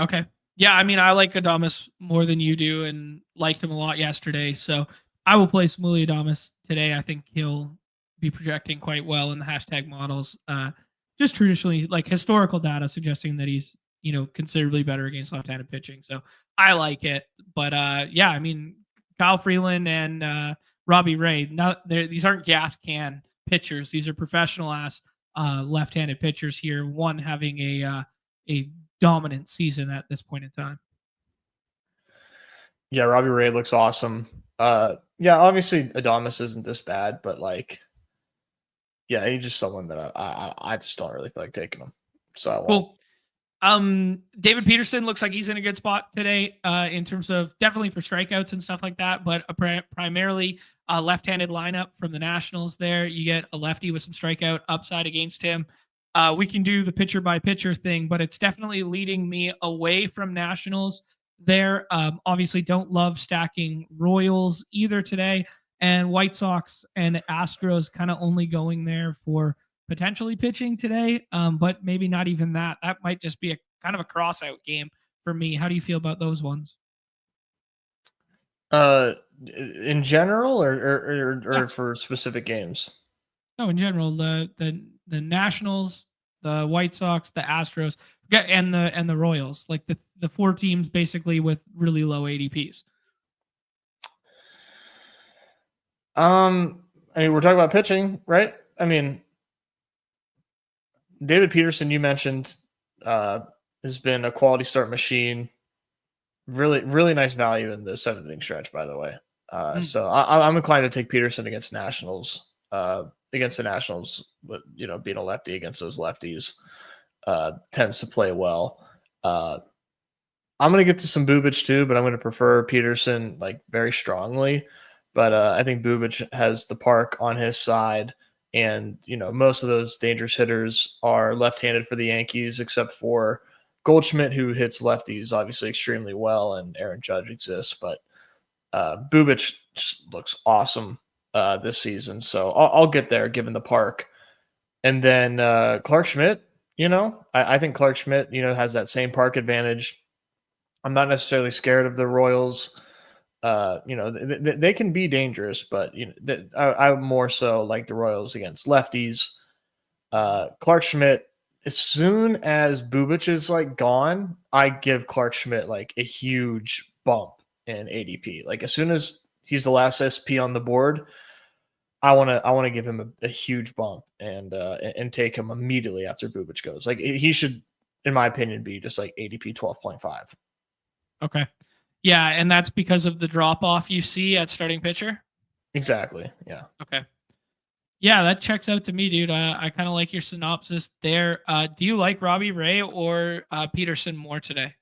Okay. Yeah, I mean, I like Adames more than you do, and liked him a lot yesterday. So I will play Willy Adames today. I think he'll be projecting quite well in the hashtag models. Just traditionally, like historical data suggesting that he's considerably better against left-handed pitching. So I like it. But yeah, I mean, Kyle Freeland and Robbie Ray, these aren't gas can pitchers. These are professional ass left-handed pitchers here. One having a dominant season at this point in time.
Yeah, Robbie Ray looks awesome. Yeah, obviously Adames isn't this bad, but like, yeah, he's just someone that I just don't really feel like taking him. So I won't.
Cool. David Peterson looks like he's in a good spot today in terms of definitely for strikeouts and stuff like that, but primarily a left-handed lineup from the Nationals there. You get a lefty with some strikeout upside against him. We can do the pitcher by pitcher thing, but it's definitely leading me away from Nationals there. Obviously don't love stacking Royals either today, and White Sox and Astros kind of only going there for potentially pitching today, but maybe not even that. That might just be a kind of a cross-out game for me. How do you feel about those ones?
In general, or
Yeah.
for specific games?
No, in general, the Nationals, the White Sox, the Astros, and the Royals, like the four teams basically with really low ADPs.
I mean, we're talking about pitching, right? I mean, David Peterson, you mentioned, has been a quality start machine. Really, really nice value in the 7th-inning stretch, by the way. So I'm inclined to take Peterson against Nationals. Against the Nationals, but being a lefty against those lefties tends to play well. I'm going to get to some Bubic too, but I'm going to prefer Peterson like very strongly. But I think Bubic has the park on his side. And, most of those dangerous hitters are left-handed for the Yankees, except for Goldschmidt, who hits lefties obviously extremely well, and Aaron Judge exists. But Bubic just looks awesome this season. So I'll get there given the park. And then Clark Schmidt, I think Clark Schmidt, has that same park advantage. I'm not necessarily scared of the Royals. They can be dangerous, but I more so like the Royals against lefties. Clark Schmidt, as soon as Bubic is like gone, I give Clark Schmidt like a huge bump in ADP. Like as soon as he's the last SP on the board, I want to give him a huge bump and take him immediately after Bubic goes. Like he should, in my opinion, be just like ADP 12.5.
Okay. Yeah, and that's because of the drop off you see at starting pitcher?
Exactly. Yeah.
Okay. Yeah, that checks out to me, dude. I kind of like your synopsis there. Do you like Robbie Ray or Peterson more today?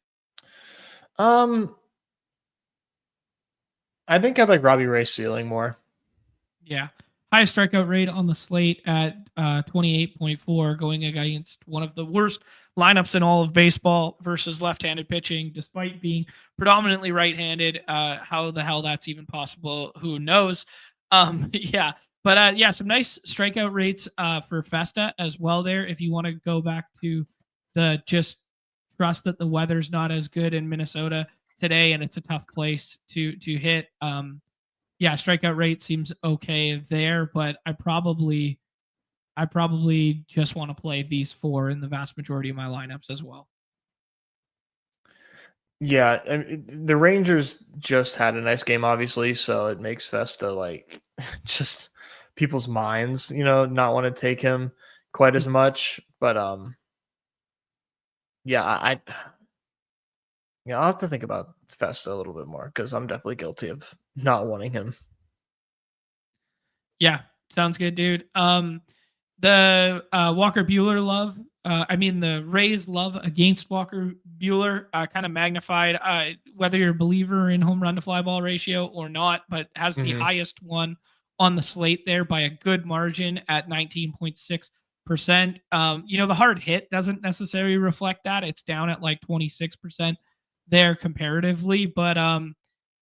Um, I think I like Robbie Ray ceiling more.
Yeah. Highest strikeout rate on the slate at 28.4, going against one of the worst lineups in all of baseball versus left-handed pitching, despite being predominantly right-handed. How the hell that's even possible? Who knows? Yeah. But yeah, some nice strikeout rates for Festa as well there. If you want to go back to the just trust that the weather's not as good in Minnesota today and it's a tough place to hit. Yeah, strikeout rate seems okay there, but I probably just want to play these four in the vast majority of my lineups as well.
Yeah, the Rangers just had a nice game, obviously, so it makes Festa like just people's minds, not want to take him quite as much. But yeah, yeah, I'll have to think about Festa a little bit more because I'm definitely guilty of not wanting him.
Yeah, sounds good, dude. The Walker Bueller love, the Rays love against Walker Bueller kind of magnified, whether you're a believer in home run to fly ball ratio or not, but has the highest one on the slate there by a good margin at 19.6%. The hard hit doesn't necessarily reflect that. It's down at like 26% there comparatively, but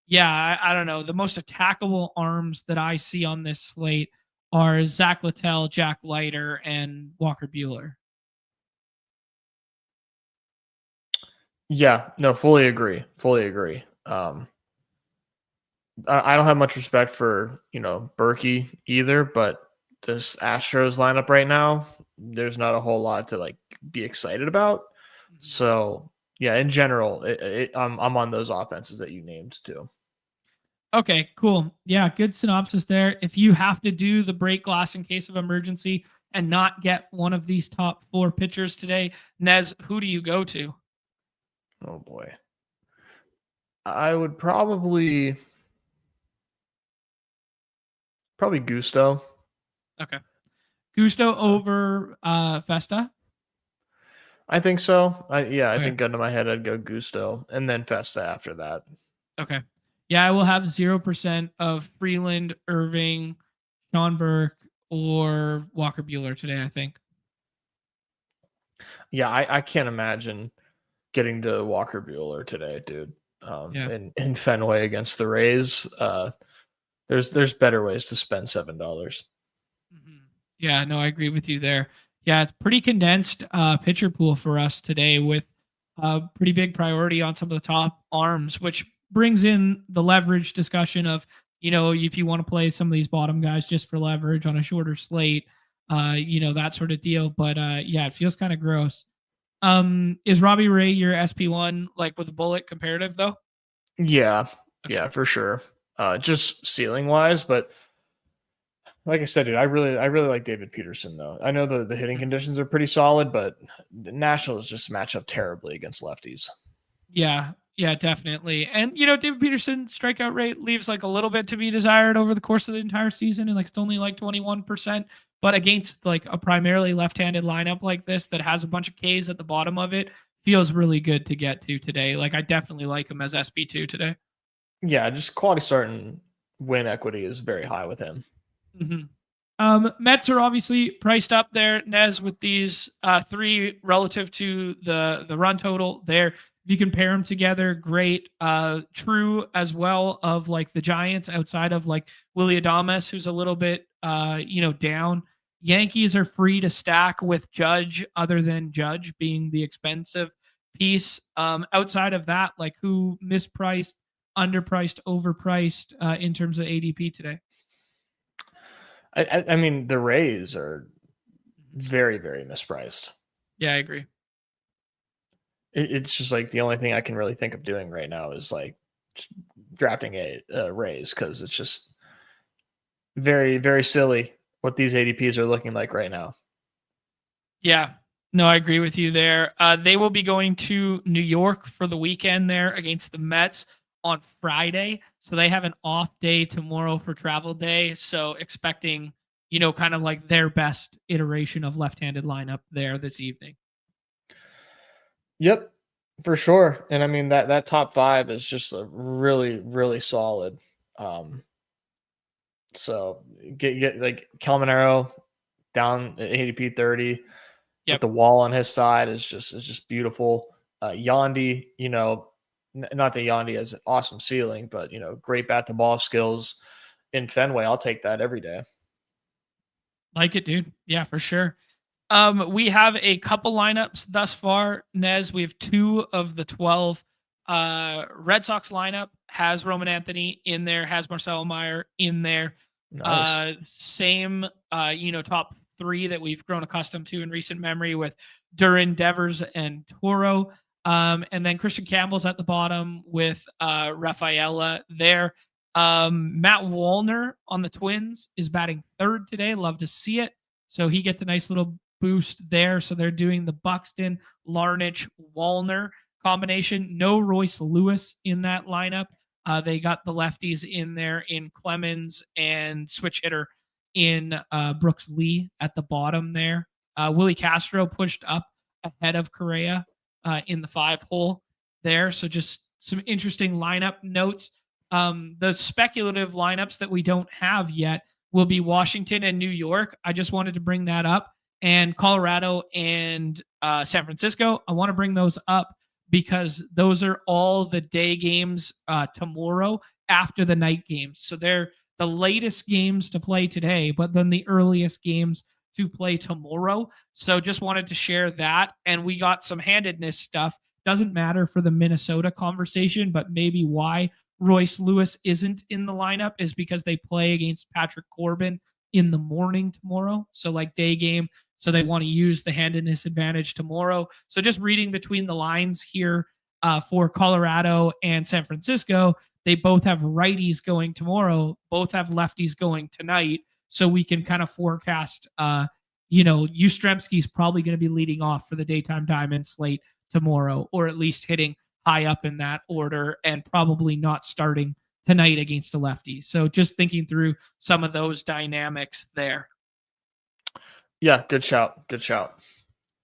yeah, I don't know. The most attackable arms that I see on this slate are Zach Littell, Jack Leiter, and Walker Bueller.
Yeah, no, fully agree. Fully agree. I don't have much respect for, Berkey either, but this Astros lineup right now, there's not a whole lot to like be excited about. So yeah, in general, I'm on those offenses that you named too.
Okay, cool. Yeah, good synopsis there. If you have to do the break glass in case of emergency and not get one of these top four pitchers today, Nez, who do you go to?
Oh boy. I would probably Gusto.
Okay. Gusto over Festa?
I think so. I
Okay.
think gun to my head, I'd go Gusto and then Festa after that.
Okay. Yeah, I will have 0% of Freeland, Irving, Sean Burke, or Walker Bueller today, I think.
Yeah, I can't imagine getting to Walker Bueller today, dude.
Yeah.
In Fenway against the Rays. There's better ways to spend $7.
Yeah, no, I agree with you there. Yeah, it's pretty condensed pitcher pool for us today with a pretty big priority on some of the top arms, which brings in the leverage discussion of, if you want to play some of these bottom guys just for leverage on a shorter slate, that sort of deal. But yeah, it feels kind of gross. Is Robbie Ray your SP1 like with a bullet comparative though?
Yeah, yeah, for sure. Just ceiling wise, but like I said, dude, I really like David Peterson though. I know the hitting conditions are pretty solid, but the Nationals just match up terribly against lefties.
Yeah, definitely. And David Peterson strikeout rate leaves like a little bit to be desired over the course of the entire season, and like it's only like 21%. But against like a primarily left-handed lineup like this that has a bunch of Ks at the bottom of it, feels really good to get to today. Like I definitely like him as SP2 today.
Yeah, just quality start and win equity is very high with him.
Mets are obviously priced up there, Nez, with these three relative to the run total there. If you compare them together, great. True as well of like the Giants outside of like Willy Adames, who's a little bit down. Yankees are free to stack with Judge, other than Judge being the expensive piece. Outside of that, like who mispriced, underpriced, overpriced in terms of ADP today?
I mean, the Rays are very, very mispriced.
Yeah, I agree.
It's just like the only thing I can really think of doing right now is like drafting a Rays because it's just very, very silly what these ADPs are looking like right now.
Yeah, no, I agree with you there. They will be going to New York for the weekend there against the Mets on Friday. So they have an off day tomorrow for travel day. So expecting, kind of like their best iteration of left-handed lineup there this evening.
Yep, for sure. And I mean that top 5 is just a really, really solid. So get like Calmanero down at ADP 30 with the wall on his side is just beautiful. Yandy, not that Yandy has an awesome ceiling, but great bat to ball skills in Fenway. I'll take that every day.
Like it, dude. Yeah, for sure. We have a couple lineups thus far, Nez. We have 2 of the 12. Red Sox lineup has Roman Anthony in there, has Marcelo Meyer in there.
Nice.
Same, top 3 that we've grown accustomed to in recent memory with Duran, Devers, and Toro. And then Christian Campbell's at the bottom with Rafaela there. Matt Wallner on the Twins is batting 3rd today. Love to see it. So he gets a nice little boost there. So they're doing the Buxton, Larnach, Wallner combination. No Royce Lewis in that lineup. They got the lefties in there in Clemens and switch hitter in Brooks Lee at the bottom there. Willie Castro pushed up ahead of Correa in the 5 hole there. So just some interesting lineup notes. The speculative lineups that we don't have yet will be Washington and New York. I just wanted to bring that up. And Colorado and San Francisco. I want to bring those up because those are all the day games tomorrow after the night games. So they're the latest games to play today, but then the earliest games to play tomorrow. So just wanted to share that. And we got some handedness stuff. Doesn't matter for the Minnesota conversation, but maybe why Royce Lewis isn't in the lineup is because they play against Patrick Corbin in the morning tomorrow. So like day game. So they want to use the handedness advantage tomorrow. So just reading between the lines here for Colorado and San Francisco, they both have righties going tomorrow, both have lefties going tonight. So we can kind of forecast, Yastrzemski's probably going to be leading off for the daytime diamond slate tomorrow, or at least hitting high up in that order and probably not starting tonight against a lefty. So just thinking through some of those dynamics there.
Yeah, good shout. Good shout.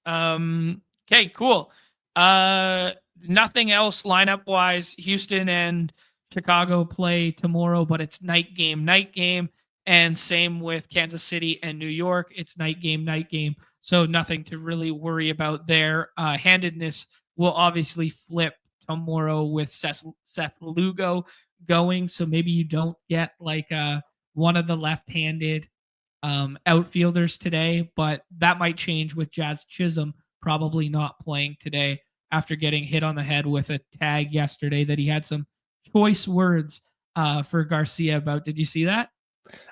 Okay, cool. Nothing else lineup wise. Houston and Chicago play tomorrow, but it's night game. And same with Kansas City and New York. It's night game. So nothing to really worry about there. Handedness will obviously flip tomorrow with Seth Lugo going. So maybe you don't get like one of the left-handed outfielders today, but that might change with Jazz Chisholm probably not playing today after getting hit on the head with a tag yesterday that he had some choice words for Garcia about. Did you see that?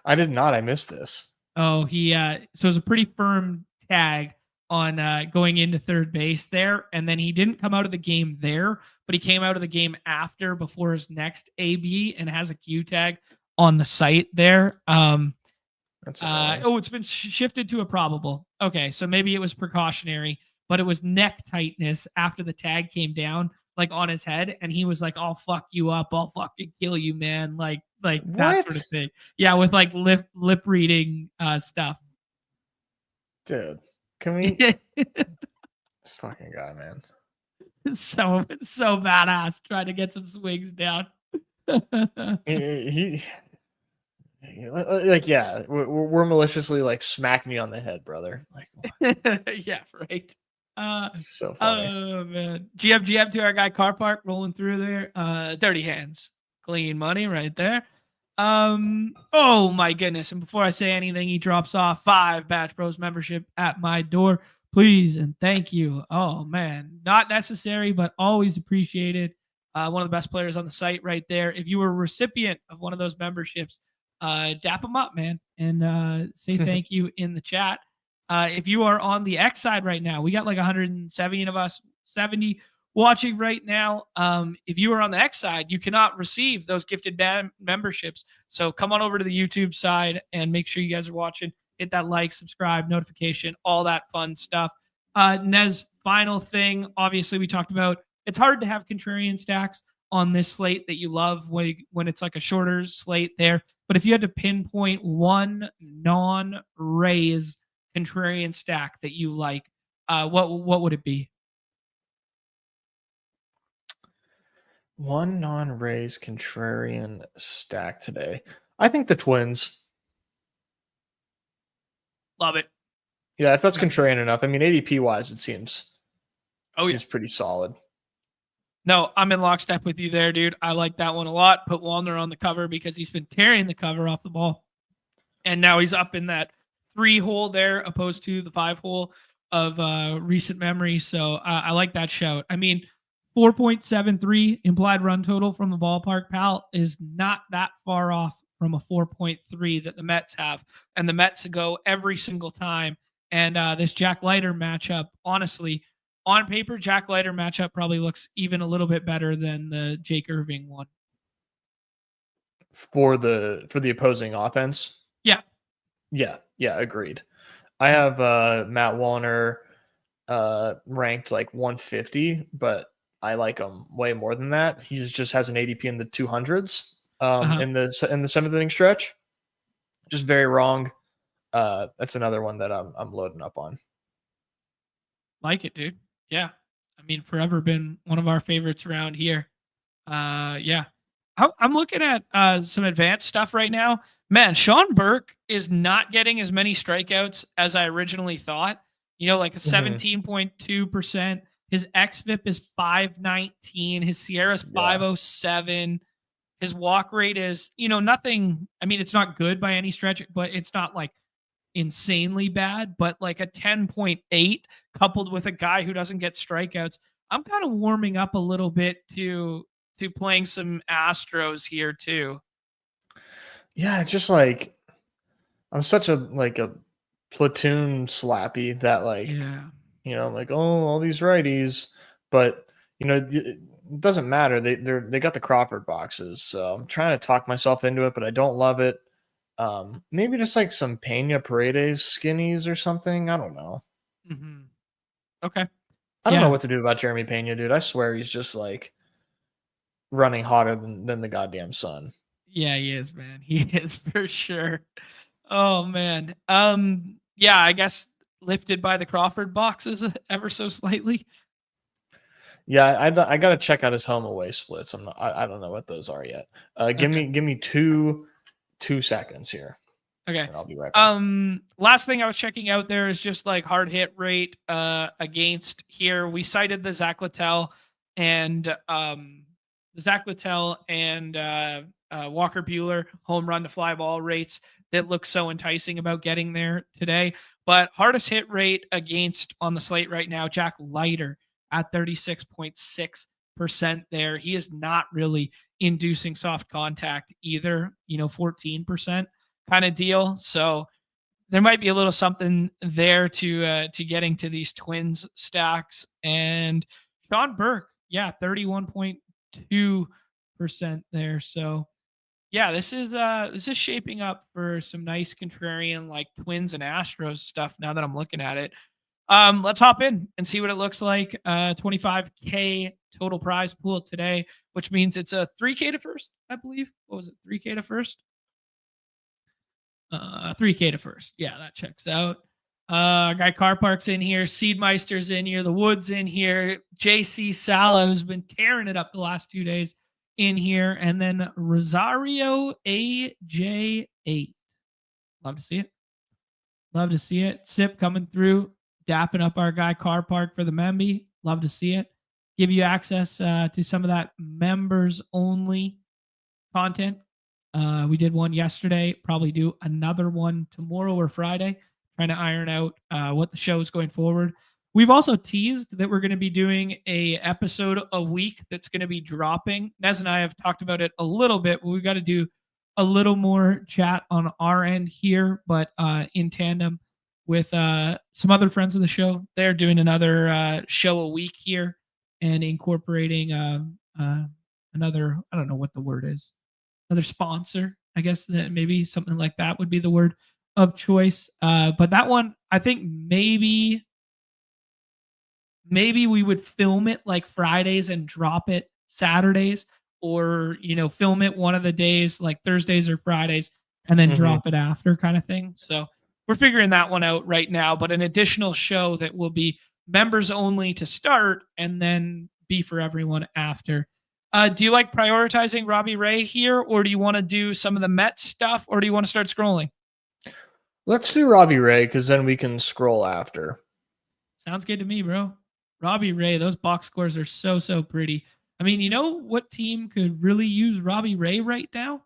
I did not. I missed this.
Oh, so it was a pretty firm tag on going into third base there, and then he didn't come out of the game there, but he came out of the game after before his next AB and has a Q tag on the site there. It's been shifted to a probable. Okay, so maybe it was precautionary, but it was neck tightness after the tag came down, like on his head, and he was like, "I'll fuck you up, I'll fucking kill you, man," like that sort of thing. Yeah, with like lip reading stuff.
Dude, can we? This fucking guy, man.
So badass trying to get some swings down.
he we're maliciously like smacking you on the head, brother. Like,
yeah, right.
So funny.
Oh man, GM to our guy Car Park rolling through there. Dirty hands, clean money right there. Oh my goodness! And before I say anything, he drops off 5 Batch Bros membership at my door, please and thank you. Oh man, not necessary, but always appreciated. One of the best players on the site right there. If you were a recipient of one of those memberships, dap them up, man, and say thank you in the chat. If you are on the X side right now, we got like 170 of us, 70 watching right now. If you are on the X side, you cannot receive those gifted memberships. So come on over to the YouTube side and make sure you guys are watching. Hit that like, subscribe, notification, all that fun stuff. Nez, final thing. Obviously, we talked about it's hard to have contrarian stacks on this slate that you love when it's like a shorter slate there. But if you had to pinpoint one non-Rays contrarian stack that you like, what would it be?
One non-Rays contrarian stack today. I think the Twins.
Love it.
Yeah, if that's contrarian enough. I mean, ADP wise, it seems pretty solid.
No, I'm in lockstep with you there, dude. I like that one a lot. Put Wallner on the cover because he's been tearing the cover off the ball. And now he's up in that 3-hole there opposed to the 5-hole of recent memory. So I like that shout. I mean, 4.73 implied run total from the ballpark, pal, is not that far off from a 4.3 that the Mets have. And the Mets go every single time. And this Jack Leiter matchup, honestly, on paper, Jack Leiter matchup probably looks even a little bit better than the Jake Irving one.
For the opposing offense?
Yeah.
Yeah, agreed. I have Matt Wallner ranked like 150, but I like him way more than that. He just has an ADP in the 200s in the 7th inning stretch. Just very wrong. That's another one that I'm loading up on.
Like it, dude. Yeah. I mean, forever been one of our favorites around here. Yeah. I'm looking at some advanced stuff right now. Man, Sean Burke is not getting as many strikeouts as I originally thought. You know, like a 17.2%. His xFIP is 519. His Sierra's 507. His walk rate is, nothing. I mean, it's not good by any stretch, but it's not like insanely bad. But like a 10.8 coupled with a guy who doesn't get strikeouts, I'm kind of warming up a little bit to playing some Astros here too.
Yeah, just like I'm such a platoon slappy that I'm like, oh, all these righties, but it doesn't matter. They got the Crawford boxes, so I'm trying to talk myself into it, but I don't love it. Maybe just like some Pena Paredes skinnies or something. I don't know.
Mm-hmm. Okay.
I don't know what to do about Jeremy Pena, dude. I swear he's just like running hotter than the goddamn sun.
Yeah, he is, man. He is for sure. Oh man. Yeah, I guess lifted by the Crawford boxes ever so slightly.
Yeah, I got to check out his home away splits. I don't know what those are yet. Give me 2 seconds here.
Okay.
And I'll be right back.
Last thing I was checking out there is just like hard hit rate against here. We cited the Zach Littell and Walker Buehler home run to fly ball rates that look so enticing about getting there today. But hardest hit rate against on the slate right now, Jack Leiter at 36.6% there. He is not really inducing soft contact either, 14% kind of deal. So there might be a little something there to getting to these Twins stacks. And Sean Burke, 31.2% there. So yeah, this is shaping up for some nice contrarian like Twins and Astros stuff now that I'm looking at it. Let's hop in and see what it looks like. 25K total prize pool today, which means it's a 3K to first, I believe. What was it? 3K to first? 3K to first. Yeah, that checks out. Guy Car Park's in here. Seedmeister's in here. The Woods in here. JC Sala, who's been tearing it up the last 2 days, in here. And then Rosario AJ8. Love to see it. Love to see it. Sip coming through, dapping up our guy Car Park for the Memby. Love to see it. Give you access to some of that members only content. We did one yesterday, probably do another one tomorrow or Friday, trying to iron out what the show is going forward. We've also teased that we're going to be doing a episode a week that's going to be dropping. Nez and I have talked about it a little bit, but we've got to do a little more chat on our end here, but in tandem with some other friends of the show. They're doing another show a week here and incorporating another, I don't know what the word is, another sponsor. I guess that maybe something like that would be the word of choice. But that one, I think maybe we would film it like Fridays and drop it Saturdays, or film it one of the days like Thursdays or Fridays and then drop it after, kind of thing. So we're figuring that one out right now, but an additional show that will be members only to start and then be for everyone after. Do you like prioritizing Robbie Ray here, or do you want to do some of the Mets stuff, or do you want to start scrolling?
Let's do Robbie Ray, because then we can scroll after.
Sounds good to me, bro. Robbie Ray, those box scores are so pretty. I mean, you know what team could really use Robbie Ray right now?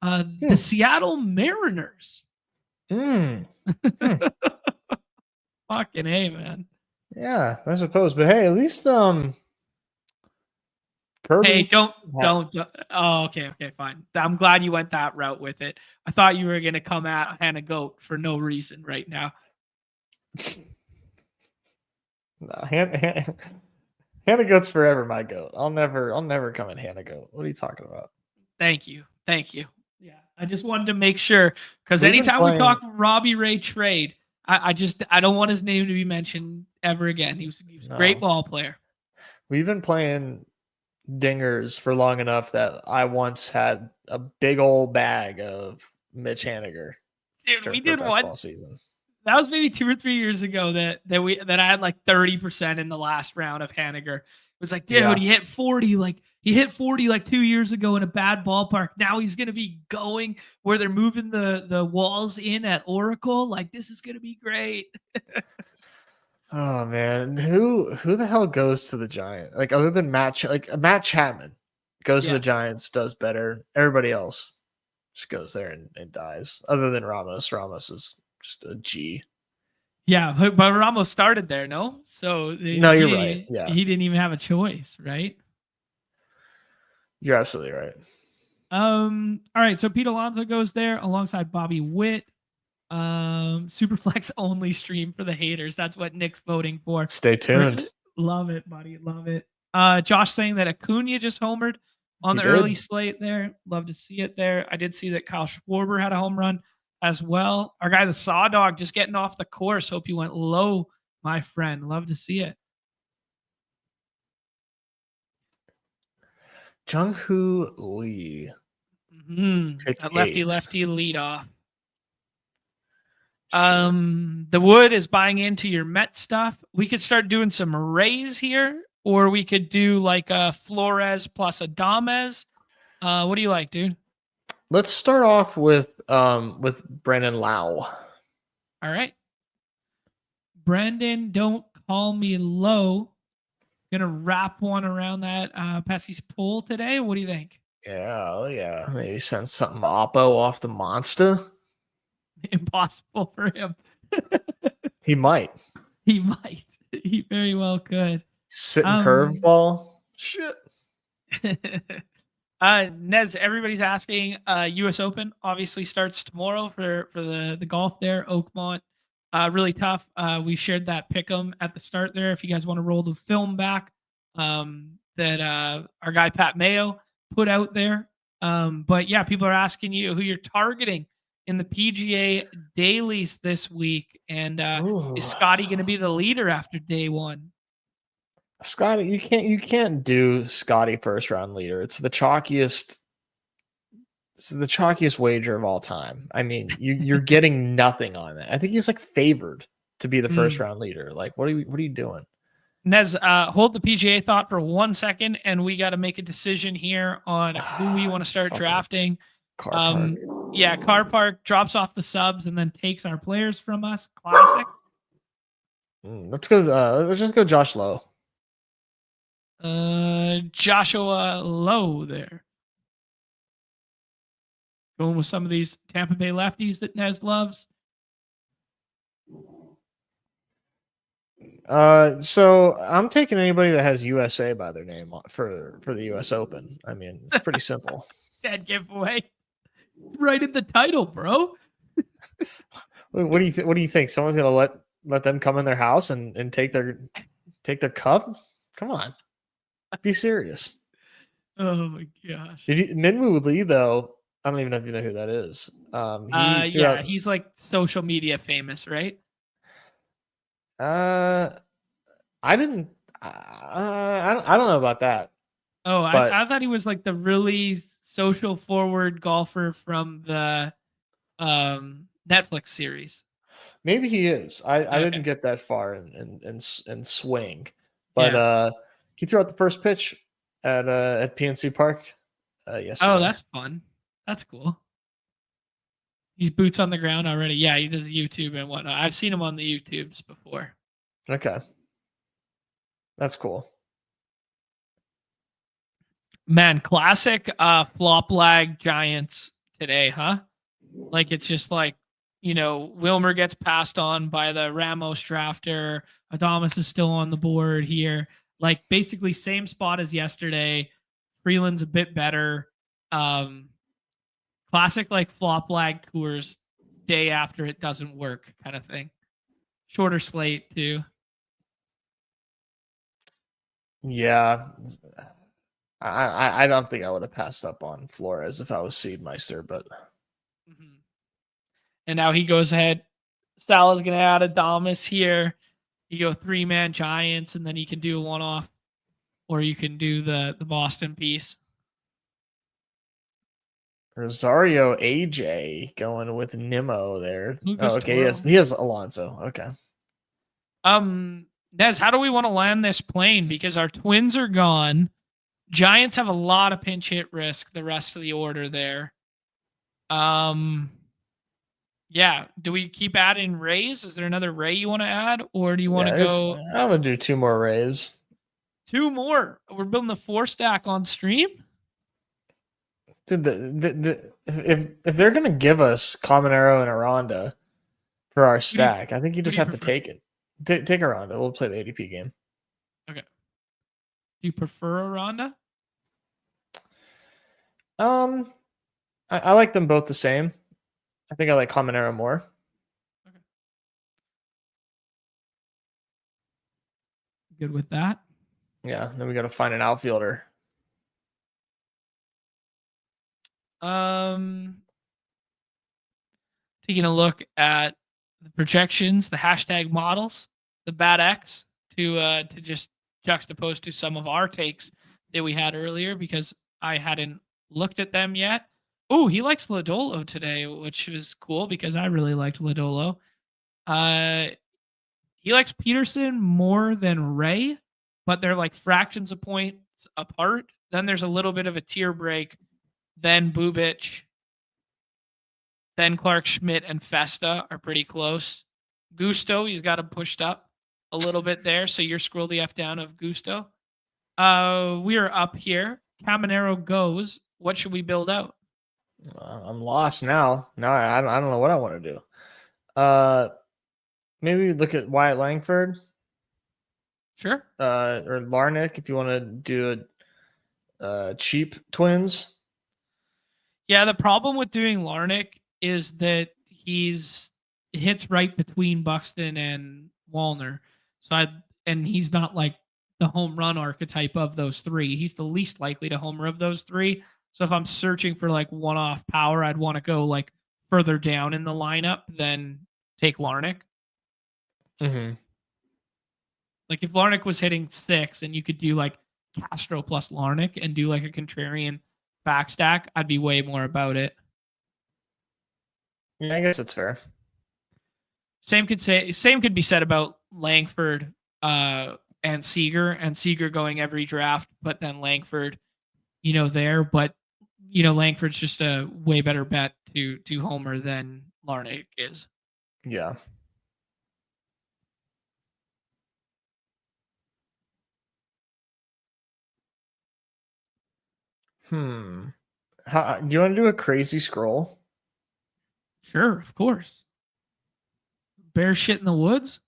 The Seattle Mariners.
Fucking
A, man.
Yeah, I suppose. But hey, at least Kirby.
Hey, don't. Oh, okay, fine. I'm glad you went that route with it. I thought you were gonna come at Hannah Goat for no reason right now.
No, Hannah Goat's forever my goat. I'll never come at Hannah Goat. What are you talking about?
Thank you. Yeah, I just wanted to make sure, because anytime we talk Robbie Ray trade, I don't want his name to be mentioned ever again. He was a great ball player.
We've been playing dingers for long enough that I once had a big old bag of Mitch Haniger.
Dude, we did one season. That was maybe 2 or 3 years ago that I had like 30% in the last round of Haniger. It was like, dude, he hit 40 like 2 years ago in a bad ballpark. Now he's gonna be going where they're moving the walls in at Oracle. Like, this is gonna be great.
Oh man, who the hell goes to the Giants? Like, other than Matt Chapman goes to the Giants, does better. Everybody else just goes there and dies. Other than Ramos. Ramos is just a G.
Yeah, but Ramos started there, no? So
no, you're right. Yeah,
he didn't even have a choice, right?
You're absolutely right.
All right, so Pete Alonso goes there alongside Bobby Witt. Superflex only stream for the haters. That's what Nick's voting for.
Stay tuned.
Love it, buddy. Love it. Josh saying that Acuna just homered on the early slate there. Love to see it there. I did see that Kyle Schwarber had a home run as well. Our guy, the Saw Dog, just getting off the course. Hope you went low, my friend. Love to see it.
Jung-Hoo Lee.
That lefty lead off. The Wood is buying into your Met stuff. We could start doing some Rays here, or we could do like a Flores plus Adames. What do you like, dude?
Let's start off with Brandon Lau.
All right. Brendan, don't call me low. Gonna wrap one around that Pessy's pull today. What do you think?
Yeah. Maybe send something Oppo off the monster.
Impossible for him.
He might.
He very well could.
Sitting curveball. Shit.
Nez, everybody's asking. US Open obviously starts tomorrow for the golf there. Oakmont. Really tough. We shared that pick 'em at the start there. If you guys want to roll the film back, that our guy Pat Mayo put out there. But yeah, people are asking you who you're targeting in the PGA dailies this week, and is Scotty going to be the leader after day one?
Scotty, you can't do Scotty first round leader. It's the chalkiest wager of all time. I mean, you're getting nothing on that. I think he's like favored to be the first round leader. Like, what are you doing?
Nez, hold the PGA thought for 1 second, and we got to make a decision here on who we want to start drafting.
Car Park.
Yeah, Car Park drops off the subs and then takes our players from us. Classic.
Let's go. Let's just go Josh Lowe.
Joshua Lowe there. Going with some of these Tampa Bay lefties that Nez loves.
So I'm taking anybody that has USA by their name for the US Open. I mean, it's pretty simple.
Dead giveaway. Right in the title, bro.
What do you think? Someone's gonna let them come in their house and take their cup? Come on, be serious.
Oh my gosh.
Minwoo Lee though? I don't even know if you know who that is.
He's like social media famous, right?
I don't know about that.
Oh,
But
I thought he was like the really social forward golfer from the Netflix series.
maybe he is. I
Okay.
didn't get that far in swing, but
Yeah.
he threw out the first pitch at PNC Park
Oh,
yesterday.
that's fun. That's cool. He's boots on the ground already. Yeah, he does YouTube and whatnot. I've seen him on the YouTubes before.
Okay, that's cool.
Man, classic flop lag Giants today, huh? Like it's just like, Wilmer gets passed on by the Ramos drafter. Adamas is still on the board here. Like basically same spot as yesterday. Freeland's a bit better. Classic like flop lag Coors day after it doesn't work kind of thing. Shorter slate too.
Yeah, I don't think I would have passed up on Flores if I was Seedmeister, but
Mm-hmm. And now he goes ahead. Salah's gonna add Adamas here. You go 3-man Giants, and then you can do a one-off, or you can do the Boston piece.
Rosario AJ going with Nimmo there.
Lucas
Okay,
Toro.
he has Alonso. Okay.
Nez, how do we want to land this plane? Because our Twins are gone. Giants have a lot of pinch hit risk. The rest of the order there. Yeah. Do we keep adding Rays? Is there another Ray you want to add, or do you want to go
I'm gonna do 2 more Rays.
2 more? We're building the 4 stack on stream.
Dude, if they're gonna give us Caminero and Aranda for our stack, I think you
who
just
do you
have to
prefer?
take it. Take Aranda. We'll play the ADP game.
Okay. Do you prefer Aranda?
I like them both the same. I think I like Caminero more.
Okay. Good with that.
Yeah. Then we got to find an outfielder.
Taking a look at the projections, the hashtag models, the bad X to just juxtapose to some of our takes that we had earlier because I hadn't looked at them yet. Oh, he likes Lodolo today, which was cool because I really liked Lodolo. He likes Peterson more than Ray, but they're like fractions of points apart. Then there's a little bit of a tier break. Then Bubic, then Clark Schmidt and Festa are pretty close. Gusto, he's got him pushed up a little bit there. So you're scroll the F down of Gusto. We are up here. Caminero goes. What should we build out?
I'm lost now. Now I don't know what I want to do. Maybe look at Wyatt Langford.
Sure.
Or Larnick if you want to do a cheap Twins.
Yeah, the problem with doing Larnick is that he's hits right between Buxton and Wallner. And he's not like the home run archetype of those three. He's the least likely to homer of those three. So if I'm searching for like one-off power, I'd want to go like further down in the lineup than take Larnick.
Mm-hmm.
Like if Larnick was hitting 6 and you could do like Castro plus Larnick and do like a contrarian backstack, I'd be way more about it.
Yeah, I guess it's fair.
Same could be said about Langford and Seager going every draft, but then Langford, there. But Langford's just a way better bet to homer than Larnick is.
Yeah. Do you want to do a crazy scroll?
Sure, of course. Bear shit in the woods.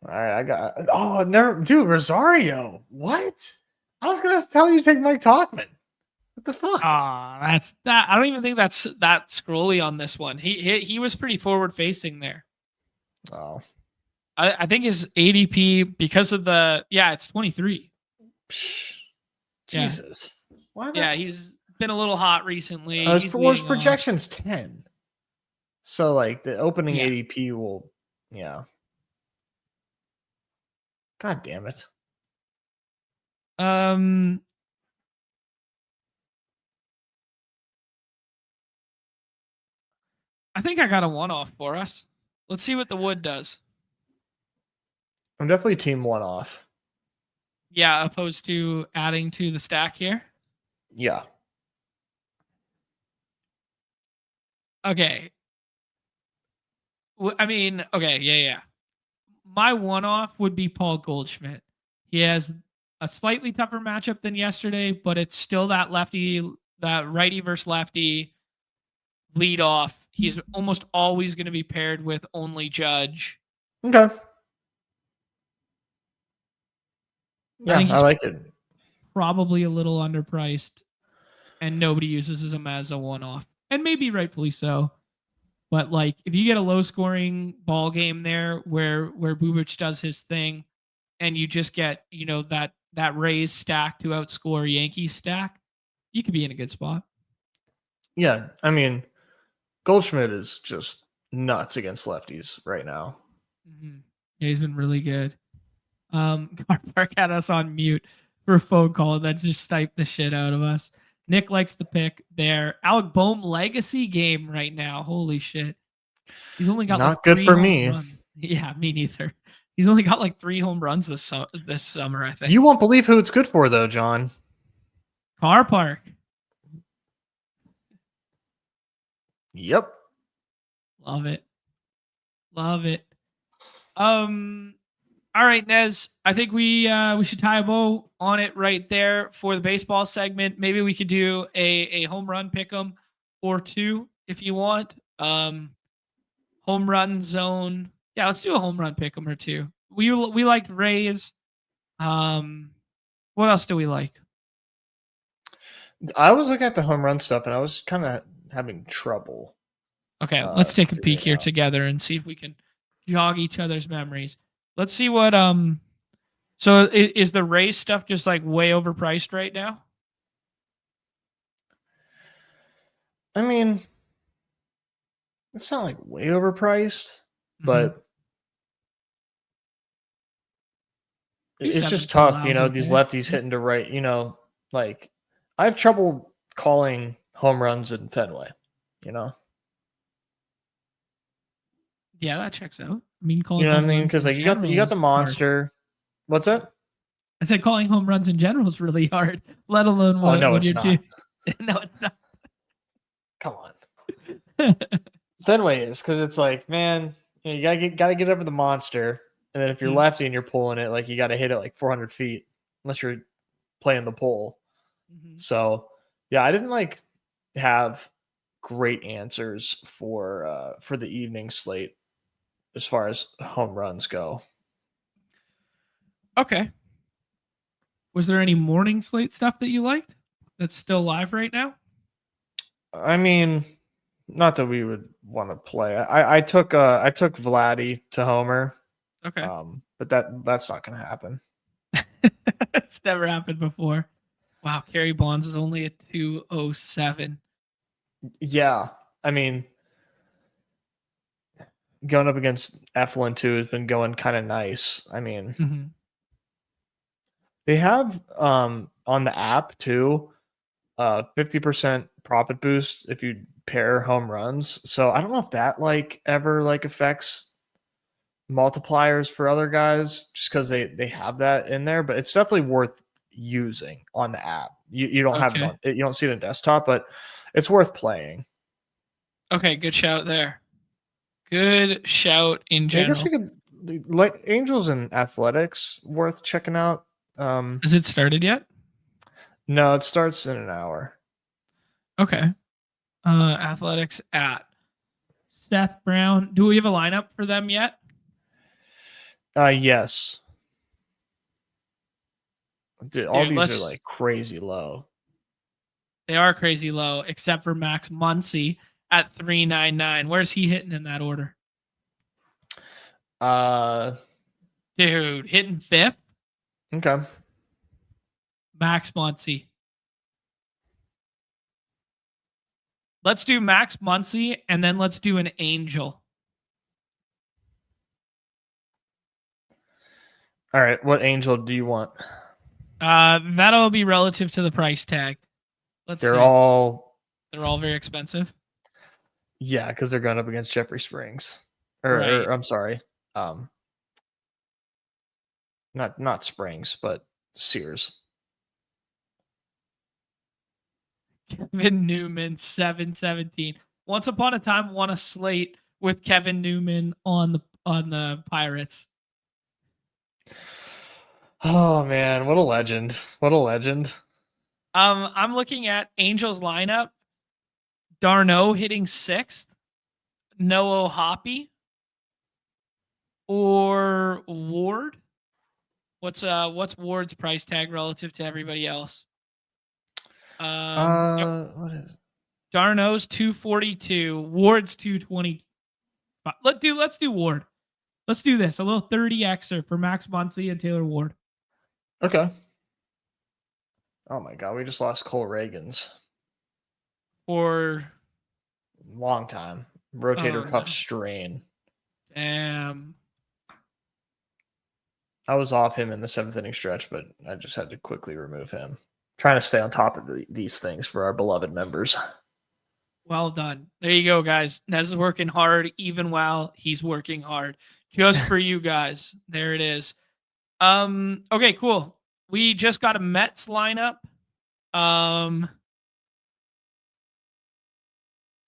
All right, I got. Never, dude. Rosario. What? I was gonna tell you to take Mike Talkman. What the fuck?
That's that. I don't even think that's that scrolly on this one. He was pretty forward facing there.
Oh,
I think his ADP because of it's 23.
psh, Jesus.
Yeah.
Why?
Yeah, he's been a little hot recently.
His projection's 10. So like the opening ADP will, yeah. God damn it.
I think I got a one-off for us. Let's see what the wood does.
I'm definitely team one off.
Yeah, opposed to adding to the stack here.
Yeah.
Okay. I mean, okay, yeah. My one-off would be Paul Goldschmidt. He has a slightly tougher matchup than yesterday, but it's still that righty versus lefty lead off. He's almost always going to be paired with only Judge.
Okay.
I think
I like it.
Probably a little underpriced, and nobody uses him as a one-off, and maybe rightfully so. But like, if you get a low-scoring ball game there where Bubic does his thing, and you just get that Rays stack to outscore Yankees stack, you could be in a good spot.
Yeah, I mean, Goldschmidt is just nuts against lefties right now.
Mm-hmm. Yeah, he's been really good. Car Park had us on mute for a phone call that just sniped the shit out of us. Nick likes the pick there. Alec Boehm legacy game right now. Holy shit. He's only got
not
like
good
3
for
home
me.
runs. Yeah, me neither. He's only got like 3 home runs this summer, I think.
You won't believe who it's good for though, John.
Car Park.
Yep.
Love it. Love it. All right, Nez. I think we should tie a bow on it right there for the baseball segment. Maybe we could do a home run pick'em or 2 if you want. Home run zone. Yeah, let's do a home run pick'em or 2. We liked Rays. What else do we like?
I was looking at the home run stuff and I was kind of having trouble.
Okay, let's take a peek here together and see if we can jog each other's memories. Let's see what so is the Rays stuff just like way overpriced right now?
I mean, it's not like way overpriced, but it's just tough, these lefties hitting to right, like I have trouble calling home runs in Fenway,
Yeah, that checks out. I mean,
you know what I mean? Because like you got the monster.
Hard.
What's that?
I said calling home runs in general is really hard, let alone
when it's
not. No, it's not.
Come on. Fenway is because it's like, man, you gotta get over the monster, and then if you're lefty and you're pulling it, like you got to hit it like 400 feet, unless you're playing the pull. So yeah, I didn't like have great answers for the evening slate as far as home runs go.
Okay. Was there any morning slate stuff that you liked that's still live right now?
I mean, not that we would want to play. I took Vladdy to homer.
Okay.
But that's not going to happen.
It's never happened before. Wow, Kerry Bonds is only at 207.
Yeah, I mean, going up against Eflin too has been going kind of nice. I mean, they have on the app too, 50% profit boost if you pair home runs. So I don't know if that ever affects multipliers for other guys just because they have that in there, but it's definitely worth using on the app. You don't have it on, you don't see it on desktop, but it's worth playing. Okay,
good shout there. Good shout in general.
I guess we could like Angels and Athletics worth checking out.
Has it started yet?
No, it starts in an hour.
Okay. Athletics at Seth Brown. Do we have a lineup for them yet?
Yes. Dude, all these are like crazy low.
They are crazy low, except for Max Muncy at 399. Where's he hitting in that order? Dude, hitting 5th.
Okay.
Max Muncy. Let's do Max Muncy, and then let's do an Angel.
All right. What Angel do you want?
That'll be relative to the price tag.
They're all
very expensive.
Yeah, because they're going up against Jeffrey Springs. Or
Right.
I'm sorry. Not Springs, but Sears.
Kevin Newman, 717. Once upon a time, won a slate with Kevin Newman on the Pirates.
Oh man, what a legend! What a legend!
I'm looking at Angels lineup. Darno hitting 6th, Noah Hoppy, or Ward. What's Ward's price tag relative to everybody else?
What is?
Darno's 242, Ward's 220. Let's do Ward. Let's do this. A little 30xer for Max Muncy and Taylor Ward.
Okay. Oh my god, we just lost Cole Reagans.
For
long time. Rotator cuff strain.
Damn.
I was off him in the 7th inning stretch, but I just had to quickly remove him. Trying to stay on top of these things for our beloved members.
Well done. There you go, guys. Nez is working hard even while he's working hard. Just for you guys. There it is. Okay, cool. We just got a Mets lineup.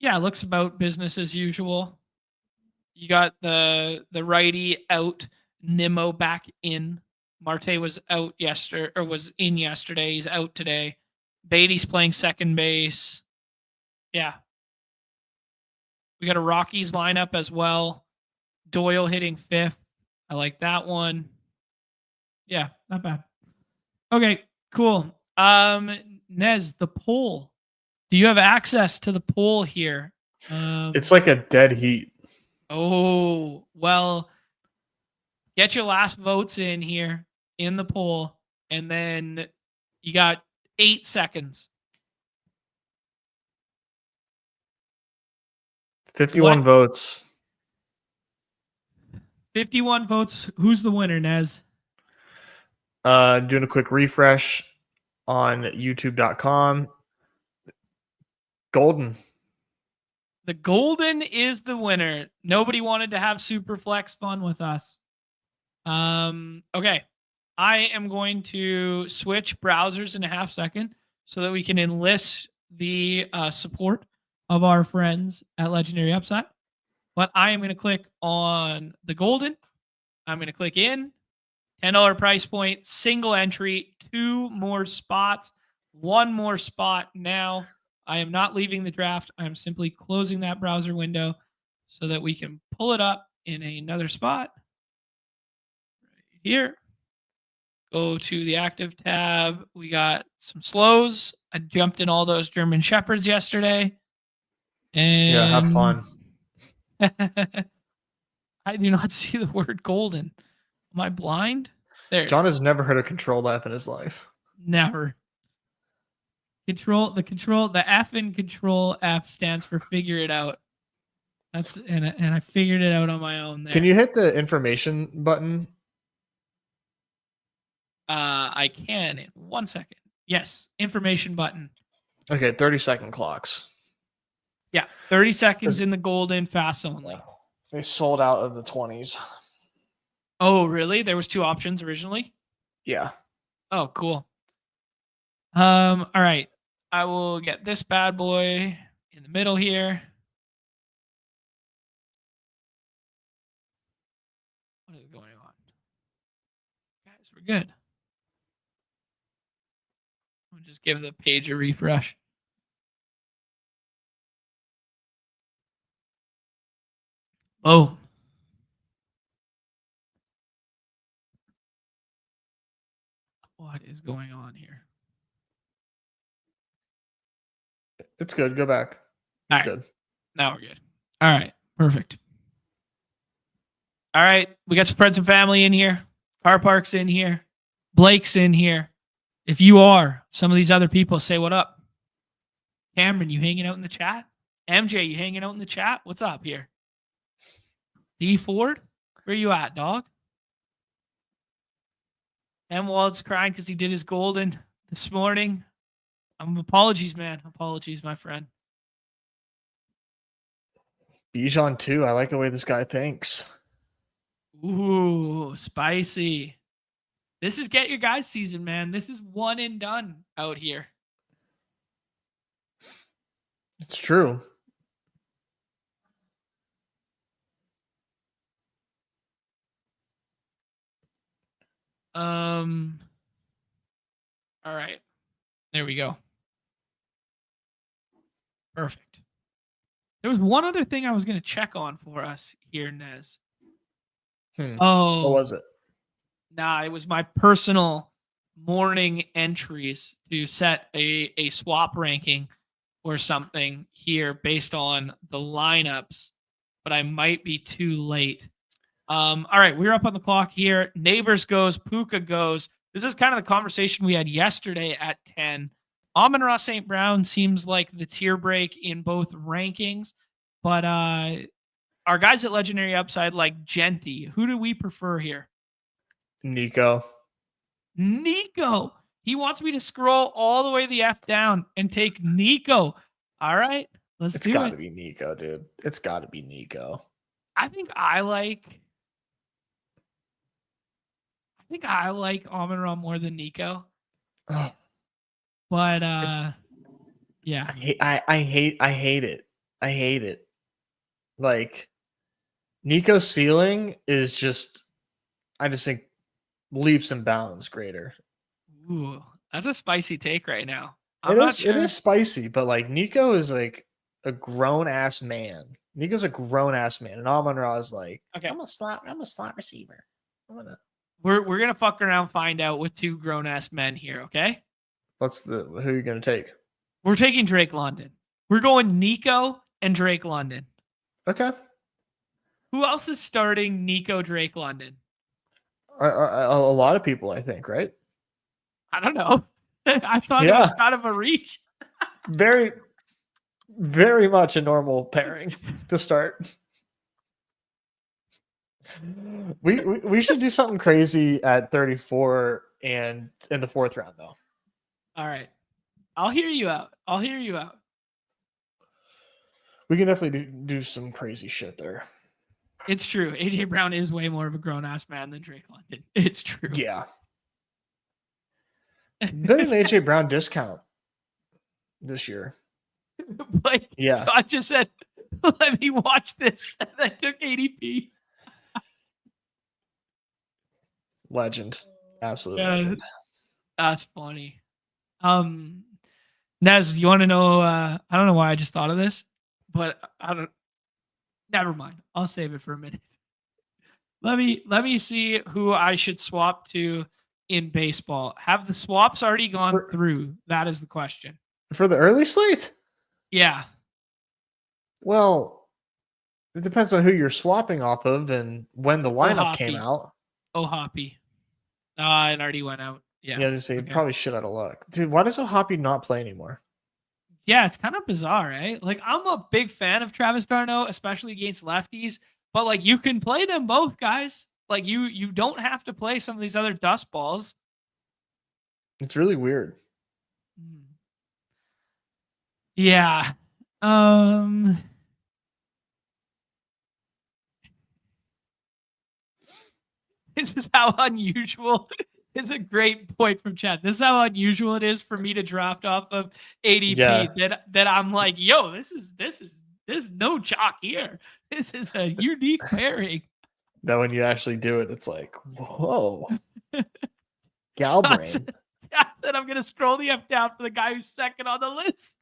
Yeah, looks about business as usual. You got the righty out, Nimmo back in. Marte was out yesterday, or was in yesterday. He's out today. Beatty's playing second base. Yeah. We got a Rockies lineup as well. Doyle hitting 5th. I like that one. Yeah, not bad. Okay, cool. Nez, the poll. Do you have access to the poll here?
It's like a dead heat.
Oh, well, get your last votes in here in the poll, and then you got 8 seconds.
51 votes.
51 votes. Who's the winner, Nez?
Doing a quick refresh on youtube.com. Golden.
The Golden is the winner. Nobody wanted to have super flex fun with us. Okay. I am going to switch browsers in a half second so that we can enlist the support of our friends at Legendary Upside. But I am going to click on the Golden. I'm going to click in. $10 price point, single entry, 2 more spots, 1 more spot now. I am not leaving the draft. I'm simply closing that browser window so that we can pull it up in another spot. Right here. Go to the active tab. We got some slows. I jumped in all those German Shepherds yesterday. And
yeah, have fun.
I do not see the word golden. Am I blind? There.
John has never heard a control F in his life.
Never. The F in control F stands for figure it out. And I figured it out on my own there.
Can you hit the information button?
I can in 1 second. Yes, information button.
Okay, 30-second clocks.
Yeah, 30 seconds in the golden, fast only.
They sold out of the 20s.
Oh, really? There was 2 options originally?
Yeah.
Oh, cool. All right. I will get this bad boy in the middle here. What is going on? Guys, we're good. I'll just give the page a refresh. Oh. What is going on here?
It's good. Go back.
All right.
Good.
Now we're good. All right. Perfect. All right. We got Spread Some Family in here. Car Park's in here. Blake's in here. If you are, some of these other people, say what up. Cameron, you hanging out in the chat? MJ, you hanging out in the chat? What's up here? D Ford, where you at, dog? M Wald's crying because he did his golden this morning. Apologies, man. Apologies, my friend.
Bijan too. I like the way this guy thinks.
Ooh, spicy. This is get your guys season, man. This is one and done out here.
It's true.
All right. There we go. Perfect. There was one other thing I was going to check on for us here, Nez. Oh.
What was it?
Nah, it was my personal morning entries to set a swap ranking or something here based on the lineups, but I might be too late. All right, we're up on the clock here. Neighbors goes, Puka goes. This is kind of the conversation we had yesterday at 10. Amon-Ra St. Brown seems like the tier break in both rankings, but our guys at Legendary Upside like Genty. Who do we prefer here?
Nico.
He wants me to scroll all the way to the F down and take Nico. All right, let's do it.
It's got to be Nico, dude. It's got to be Nico.
I think I like Amon-Ra more than Nico.
Oh,
but yeah.
I hate it. I hate it. Like, Nico's ceiling is just, I just think, leaps and bounds greater.
Ooh, that's a spicy take right now.
It is spicy, but like Nico is like a grown ass man. Nico's a grown ass man, and Amon-Ra is like,
okay,
I'm a slot receiver.
We're gonna fuck around, find out with two grown ass men here. Okay.
Who are you gonna take?
We're taking Drake London. We're going Nico and Drake London.
Okay.
Who else is starting Nico, Drake London?
A lot of people, I think, right?
I don't know. I thought it was kind of a reach.
Very, very much a normal pairing to start. We should do something crazy at 34 and in the fourth round, though.
All right. I'll hear you out.
We can definitely do some crazy shit there.
It's true. AJ Brown is way more of a grown-ass man than Drake London. It's true.
Yeah. Been an AJ Brown discount this year.
Like,
yeah.
I just said, let me watch this. And I took ADP.
Legend. Absolutely. Legend.
That's funny. Nez, you want to know, I don't know why I just thought of this, but never mind. I'll save it for a minute. Let me see who I should swap to in baseball. Have the swaps already gone through? That is the question.
For the early slate?
Yeah.
Well, it depends on who you're swapping off of and when the lineup came out.
Hoppy. It already went out. Yeah.
Yeah, just say probably shit out of luck. Dude, why does Hoppy not play anymore?
Yeah, it's kind of bizarre, right? Like, I'm a big fan of Travis d'Arnaud, especially against lefties, but like, you can play them both, guys. Like, you don't have to play some of these other dust balls.
It's really weird.
Yeah. This is how unusual. It's a great point from chat. This is how unusual it is for me to draft off of ADP that I'm like, yo, this is no chalk here. This is a unique pairing.
That when you actually do it, it's like, whoa. Galbrain.
I said I'm gonna scroll the F down for the guy who's second on the list.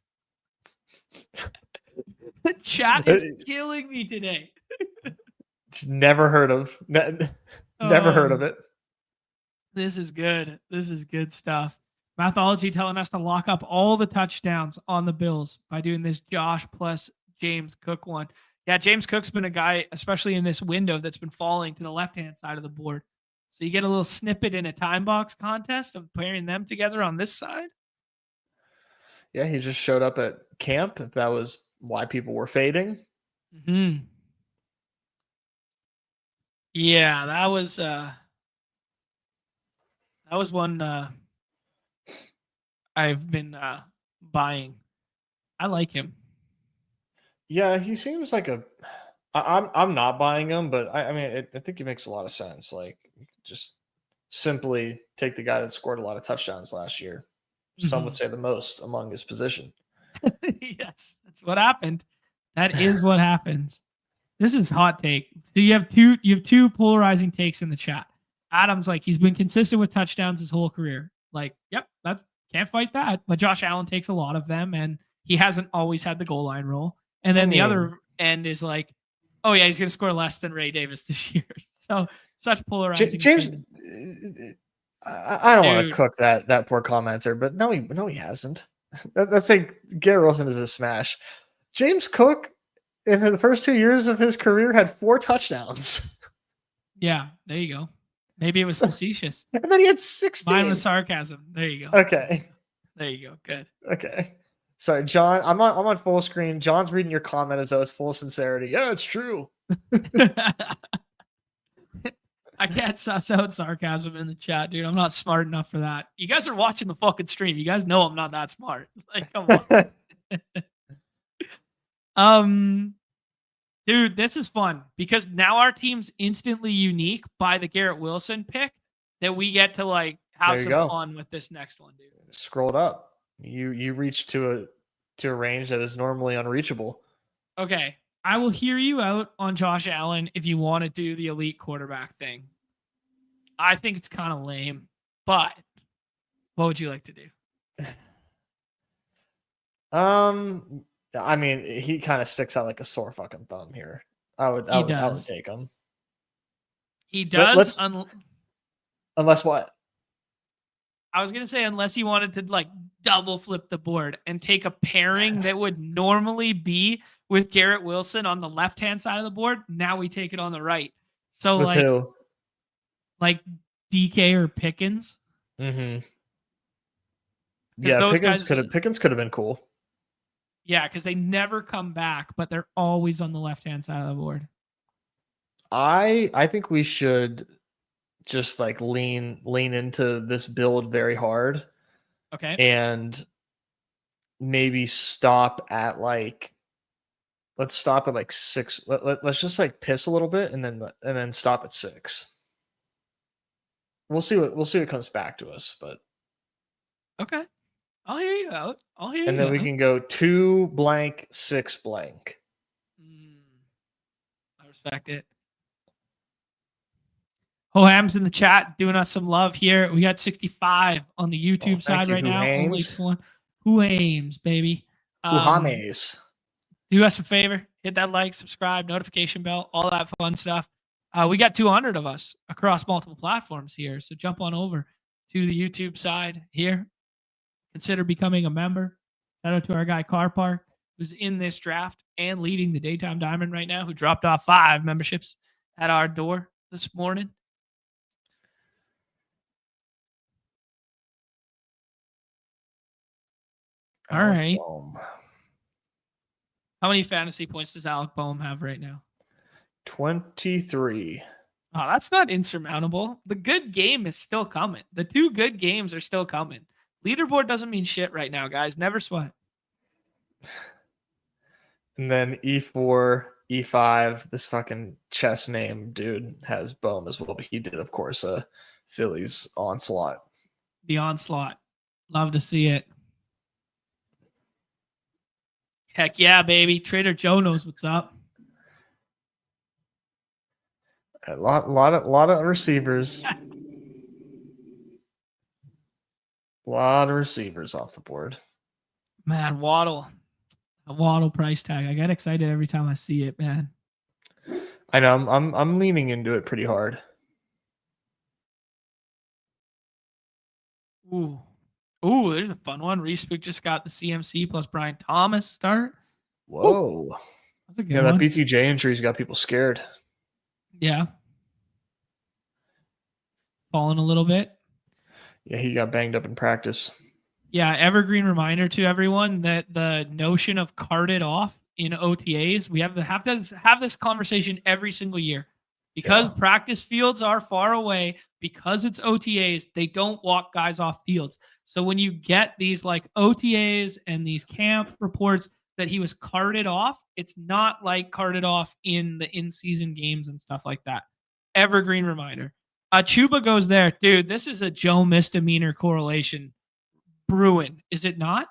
The chat is killing me today.
Just never heard of. Never heard of it.
This is good. This is good stuff. Mathology telling us to lock up all the touchdowns on the Bills by doing this Josh plus James Cook one. Yeah, James Cook's been a guy, especially in this window, that's been falling to the left-hand side of the board. So you get a little snippet in a time box contest of pairing them together on this side.
Yeah, he just showed up at camp, if that was why people were fading.
Mm-hmm. Yeah, that was one I've been buying. I like him.
Yeah, he seems like a I'm not buying him, but I mean, I think it makes a lot of sense. Like, just simply take the guy that scored a lot of touchdowns last year. Some would say the most among his position.
Yes, that's what happened. That is what happens. This is hot take. So you have two polarizing takes in the chat. Adam's like, he's been consistent with touchdowns his whole career. Like, yep, that can't fight that. But Josh Allen takes a lot of them, and he hasn't always had the goal line role. And then the other end is like, oh yeah, he's going to score less than Ray Davis this year. So such polarizing.
James, I don't want to cook that poor commenter, but no, he hasn't. That's like Garrett Wilson is a smash. James Cook in the first 2 years of his career had 4 touchdowns.
Yeah, there you go. Maybe it was facetious.
And then he had 16.
Mine was sarcasm. There you go.
Okay.
There you go. Good.
Okay. Sorry, John. I'm on full screen. John's reading your comment as though it's full sincerity. Yeah, it's true.
I can't suss out sarcasm in the chat, dude. I'm not smart enough for that. You guys are watching the fucking stream. You guys know I'm not that smart. Like, come on. Dude, this is fun because now our team's instantly unique by the Garrett Wilson pick that we get to like have some fun with this next one, dude.
Scrolled up. You reach to a range that is normally unreachable.
Okay. I will hear you out on Josh Allen if you want to do the elite quarterback thing. I think it's kind of lame, but what would you like to do?
I mean, he kind of sticks out like a sore fucking thumb here. I would take him.
He does.
Unless what?
I was going to say, unless he wanted to like double flip the board and take a pairing that would normally be with Garrett Wilson on the left-hand side of the board. Now we take it on the right. So
with
like,
who?
Like DK or Pickens.
Mm-hmm. Yeah, Pickens could have been cool.
Yeah, because they never come back, but they're always on the left-hand side of the board.
I think we should just like lean into this build very hard.
Okay.
And maybe stop at like, let's stop at like 6. Let's just like piss a little bit and then stop at 6. We'll see what comes back to us, but
okay. I'll hear you out.
And then we can go 2 blank, 6 blank.
I respect it. Hoham's in the chat doing us some love here. We got 65 on the YouTube side right now. Who aims, baby?
Who
do us a favor. Hit that like, subscribe, notification bell, all that fun stuff. We got 200 of us across multiple platforms here. So jump on over to the YouTube side here. Consider becoming a member. Shout out to our guy Car Park, who's in this draft and leading the Daytime Diamond right now, who dropped off 5 memberships at our door this morning. All right. How many fantasy points does Alec Boehm have right now?
23.
Oh, that's not insurmountable. The good game is still coming. The 2 good games are still coming. Leaderboard doesn't mean shit right now, guys. Never sweat.
And then E4, E5, this fucking chess name dude has Boehm as well, but he did, of course, Phillies onslaught.
The onslaught. Love to see it. Heck yeah, baby. Trader Joe knows what's up.
A lot of receivers. A lot of receivers off the board.
Man, Waddle. A Waddle price tag. I get excited every time I see it, man.
I know. I'm leaning into it pretty hard.
Ooh, there's a fun one. Reespook just got the CMC plus Brian Thomas start.
Whoa.
That's a good one.
That BTJ injury's got people scared.
Yeah. Falling a little bit.
Yeah, he got banged up in practice.
Yeah, evergreen reminder to everyone that the notion of carted off in OTAs, we have to have this conversation every single year. Because practice fields are far away, because it's OTAs, they don't walk guys off fields. So when you get these like OTAs and these camp reports that he was carted off, it's not like carted off in the in-season games and stuff like that. Evergreen reminder. Chuba goes there. Dude, this is a Joe misdemeanor correlation brewing, is it not?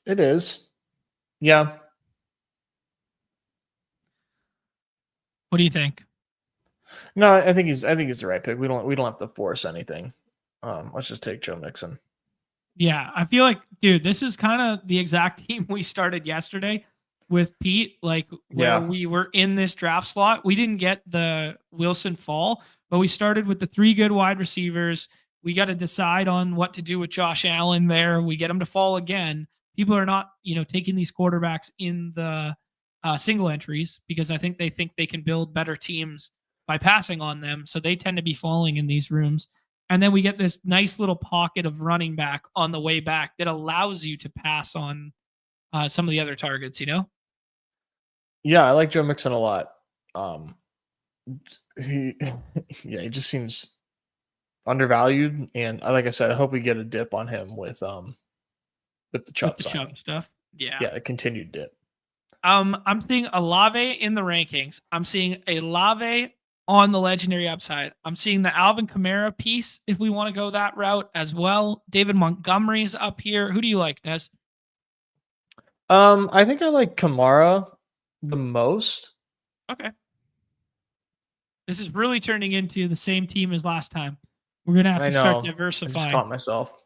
It is. Yeah.
What do you think?
No, I think he's the right pick. We don't have to force anything. Let's just take Joe Mixon.
Yeah, I feel like, dude, this is kind of the exact team we started yesterday with Pete, like where we were in this draft slot. We didn't get the Wilson fall, but we started with the 3 good wide receivers. We got to decide on what to do with Josh Allen there. We get him to fall again. People are not, taking these quarterbacks in the single entries because I think they can build better teams by passing on them. So they tend to be falling in these rooms. And then we get this nice little pocket of running back on the way back that allows you to pass on some of the other targets,
Yeah, I like Joe Mixon a lot. He just seems undervalued, and like I said, I hope we get a dip on him with the Chubb
stuff. Yeah,
a continued dip.
I'm seeing Olave in the rankings. I'm seeing Olave on the legendary upside. I'm seeing the Alvin Kamara piece if we want to go that route as well. David Montgomery's up here. Who do you like, Nez?
I think I like Kamara the most.
Okay. This is really turning into the same team as last time. We're going to have to start diversifying.
I just caught myself.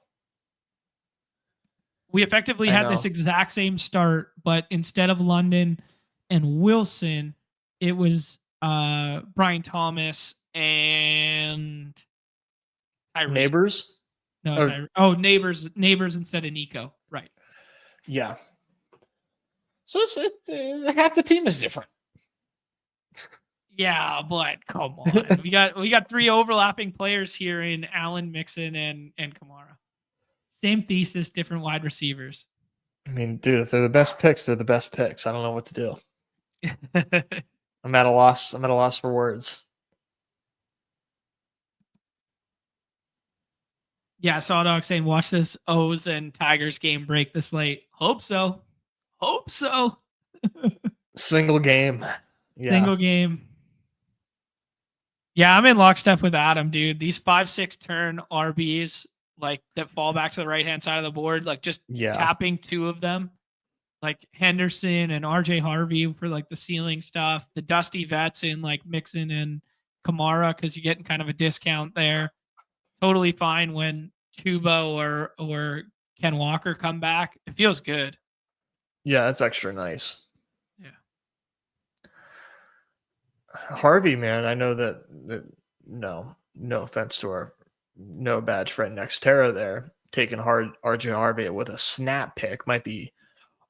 We effectively had this exact same start, but instead of London and Wilson, it was Brian Thomas and Tyreek.
Neighbors?
No, Neighbors instead of Nico. Right.
Yeah. So it's half the team is different.
Yeah, but come on. we got 3 overlapping players here in Allen, Mixon, and Kamara. Same thesis, different wide receivers.
I mean, dude, if they're the best picks, they're the best picks. I don't know what to do. I'm at a loss for words.
Yeah, Sawdog saying, watch this O's and Tigers game break the slate. Hope so.
Single game. Yeah.
Single game. Yeah, I'm in lockstep with Adam, dude. These 5-6 turn RBs, like that fall back to the right-hand side of the board, like just tapping 2 of them. Like Henderson and RJ Harvey for like the ceiling stuff, the Dusty Vets in like Mixon and Kamara because you're getting kind of a discount there. Totally fine when Chuba or Ken Walker come back. It feels good.
Yeah, that's extra nice.
Yeah.
Harvey, man, I know that no offense to our no badge friend Nextera there, taking RJ Harvey with a snap pick might be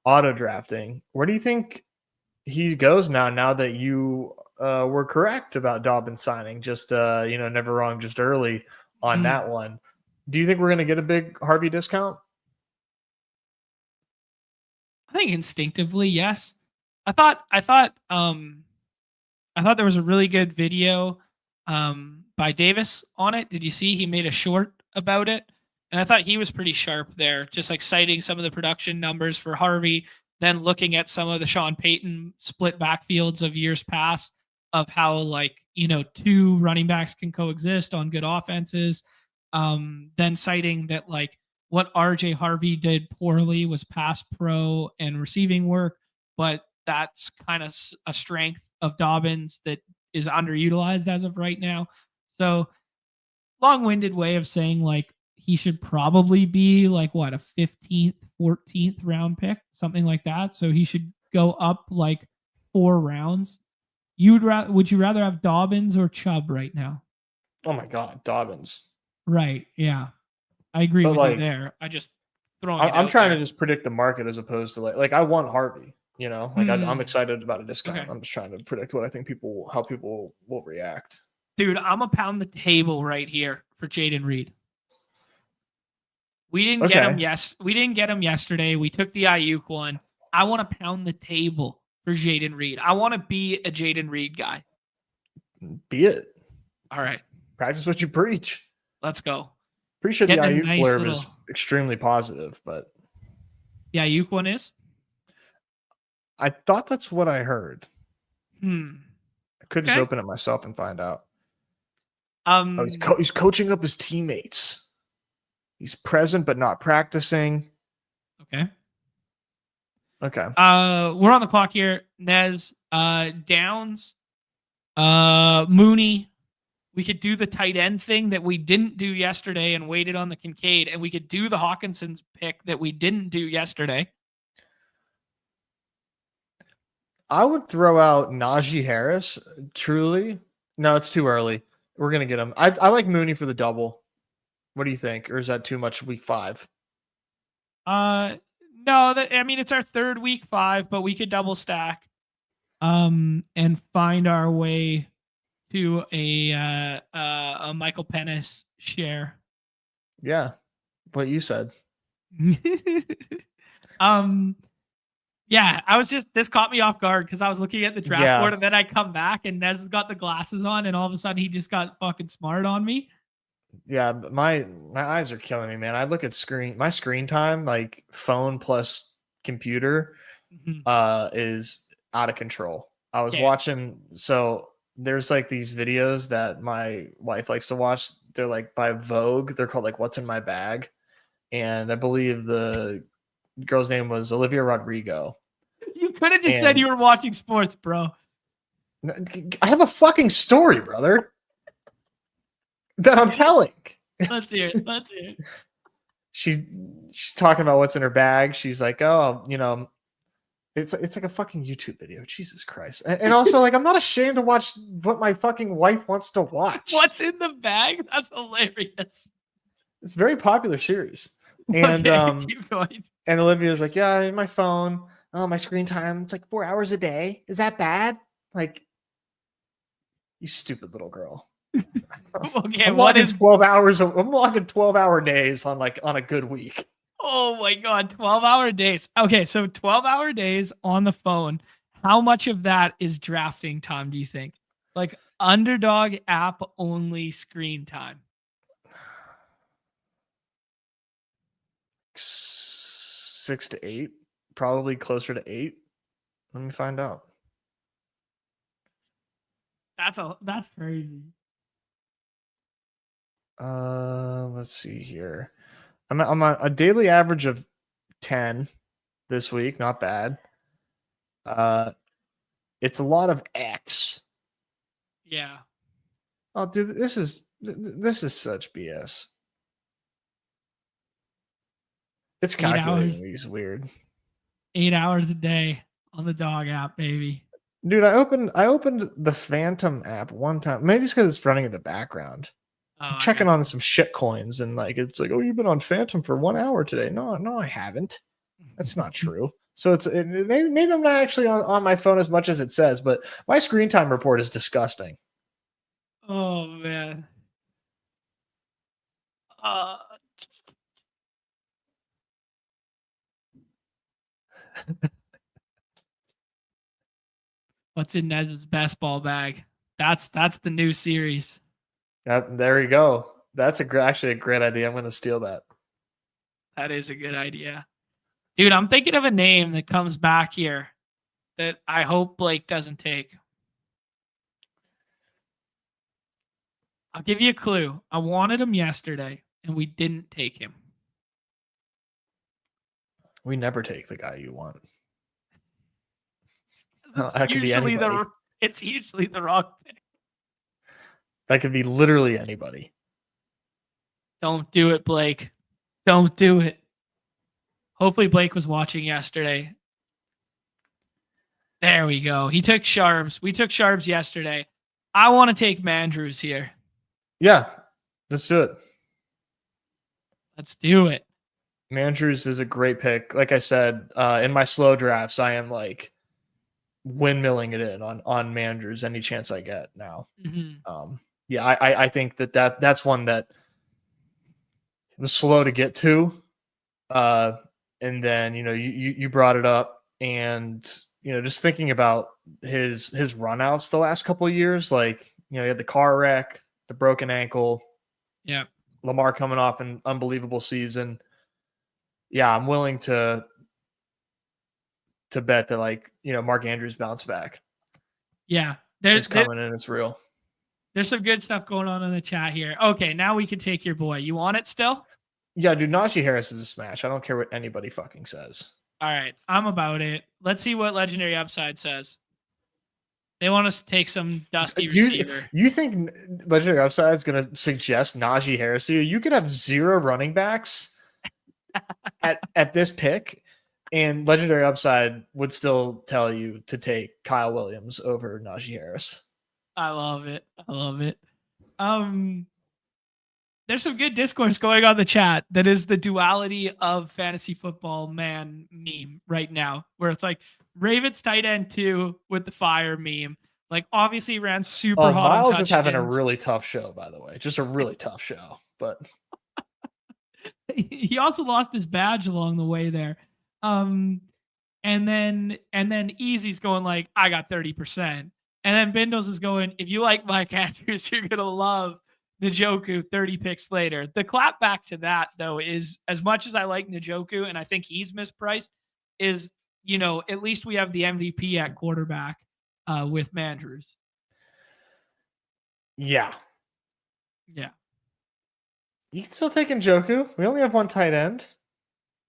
auto drafting. Where do you think he goes now that you were correct about Dobbins signing? Just never wrong, just early on that one. Do you think we're going to get a big Harvey discount?
I think instinctively, yes. I thought there was a really good video by Davis on it. Did you see he made a short about it? And I thought he was pretty sharp there, just like citing some of the production numbers for Harvey, then looking at some of the Sean Payton split backfields of years past of how 2 running backs can coexist on good offenses. Then citing that like what RJ Harvey did poorly was pass pro and receiving work, but that's kind of a strength of Dobbins that is underutilized as of right now. So long-winded way of saying like he should probably be like what, a 15th, 14th round pick, something like that. So he should go up like 4 rounds. Would you rather have Dobbins or Chubb right now?
Oh my God, Dobbins.
Right. Yeah. I agree with you there. I just
I'm trying to just predict the market as opposed to like I want Harvey, I'm excited about a discount. Okay. I'm just trying to predict what I think how people will react.
Dude, I'm gonna pound the table right here for Jaden Reed. We didn't get him. We didn't get him yesterday. We took the Ayuk one. I want to pound the table for Jaden Reed. I want to be a Jaden Reed guy.
Be it.
All right.
Practice what you preach.
Let's go.
Pretty sure the Ayuk blurb is extremely positive, but
the Ayuk one is?
I thought that's what I heard.
I
could just open it myself and find out.
Okay.
He's coaching up his teammates. He's present but not practicing.
Okay.
Okay.
We're on the clock here. Nez, Downs, Mooney. We could do the tight end thing that we didn't do yesterday and waited on the Kincaid, and we could do the Hawkinson's pick that we didn't do yesterday.
I would throw out Najee Harris. Truly, no, it's too early. We're gonna get him. I like Mooney for the double. What do you think? Or is that too much week 5?
No, I mean it's our third week 5, but we could double stack, and find our way to a Michael Pennis share.
Yeah, what you said.
Yeah, this caught me off guard because I was looking at the draft board and then I come back and Nez has got the glasses on and all of a sudden he just got fucking smart on me.
Yeah, my eyes are killing me, man. I look at my screen time, like phone plus computer, is out of control. I was watching, so there's like these videos that my wife likes to watch. They're like by Vogue. They're called like What's in My Bag. And I believe the girl's name was Olivia Rodrigo.
You could have just said you were watching sports, bro.
I have a fucking story, brother, that I'm telling.
Let's hear it. Let's hear it.
She's talking about what's in her bag. She's like, oh, it's like a fucking YouTube video. Jesus Christ. And also, like, I'm not ashamed to watch what my fucking wife wants to watch.
What's in the bag? That's hilarious.
It's a very popular series. And
keep going.
And Olivia's like, yeah, my phone. Oh, my screen time. It's like 4 hours a day. Is that bad? Like, you stupid little girl.
Okay,
I'm logging 12 hours. I'm logging 12-hour days on a good week.
Oh my God, 12-hour days. Okay, so 12-hour days on the phone. How much of that is drafting time, do you think? Like Underdog app only screen time?
6 to 8, probably closer to 8. Let me find out.
That's crazy.
Let's see here. I'm on a daily average of 10 this week. Not bad. It's a lot of X.
Yeah.
Oh, dude, this is such BS. It's calculating these weird.
8 hours a day on the dog app, baby.
Dude, I opened the Phantom app one time. Maybe it's because it's running in the background. I'm checking on some shit coins and like it's like, oh, you've been on Phantom for 1 hour today. No, I haven't. That's not true. So maybe I'm not actually on my phone as much as it says, but my screen time report is disgusting.
Oh man. What's in Nez's best ball bag? That's the new series.
There you go. That's actually a great idea. I'm going to steal that.
That is a good idea. Dude, I'm thinking of a name that comes back here that I hope Blake doesn't take. I'll give you a clue. I wanted him yesterday, and we didn't take him.
We never take the guy you want.
It's usually the wrong pick.
That could be literally anybody.
Don't do it, Blake. Don't do it. Hopefully Blake was watching yesterday. There we go. He took Sharps. We took Sharps yesterday. I want to take Mandrews here.
Yeah, let's do it.
Let's do it.
Mandrews is a great pick. Like I said, in my slow drafts, I am like windmilling it in on Mandrews any chance I get now.
Mm-hmm.
I think that's one that was slow to get to. And then, you brought it up and, just thinking about his runouts the last couple of years, like, he had the car wreck, the broken ankle.
Yeah.
Lamar coming off an unbelievable season. Yeah, I'm willing to bet that, like, Mark Andrews bounce back.
Yeah.
It's coming and it's real.
There's some good stuff going on in the chat here. Okay, now we can take your boy. You want it still?
Yeah, dude, Najee Harris is a smash. I don't care what anybody fucking says.
All right, I'm about it. Let's see what Legendary Upside says. They want us to take some dusty receiver.
You think Legendary Upside is going to suggest Najee Harris to you? You could have 0 running backs at this pick, and Legendary Upside would still tell you to take Kyle Williams over Najee Harris.
I love it. There's some good discourse going on in the chat. That is the duality of fantasy football man meme right now, where it's like Ravens tight end 2 with the fire meme. Like, obviously ran super hot.
Miles is having a really tough show, by the way. Just a really tough show. But
he also lost his badge along the way there. And then Easy's going like, I got 30%. And then Bindles is going, if you like Mike Andrews, you're going to love Njoku 30 picks later. The clap back to that, though, is as much as I like Njoku, and I think he's mispriced, is, at least we have the MVP at quarterback with Mandrews.
Yeah.
Yeah.
You can still take Njoku. We only have one tight end.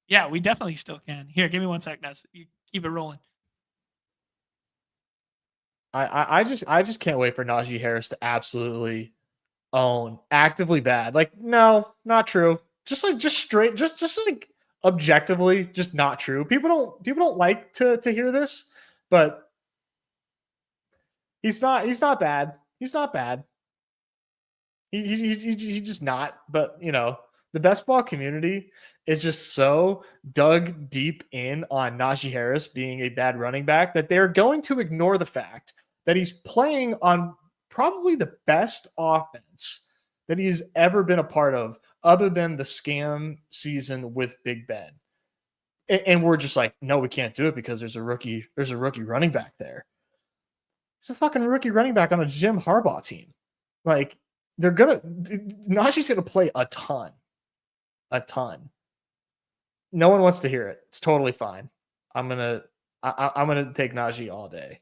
Yeah, we definitely still can. Here, give me 1 sec, Nez. You keep it rolling.
I just can't wait for Najee Harris to absolutely own actively bad. Like, no, not true. Just like objectively, just not true. People don't like to hear this, but he's not bad. He's not bad. He's just not. But the best ball community is just so dug deep in on Najee Harris being a bad running back that they're going to ignore the fact that he's playing on probably the best offense that he's ever been a part of, other than the scam season with Big Ben. And we're just like, no, we can't do it because there's a rookie running back there. It's a fucking rookie running back on a Jim Harbaugh team. Like, Najee's gonna play a ton. No one wants to hear it. It's totally fine. I'm gonna take Najee all day.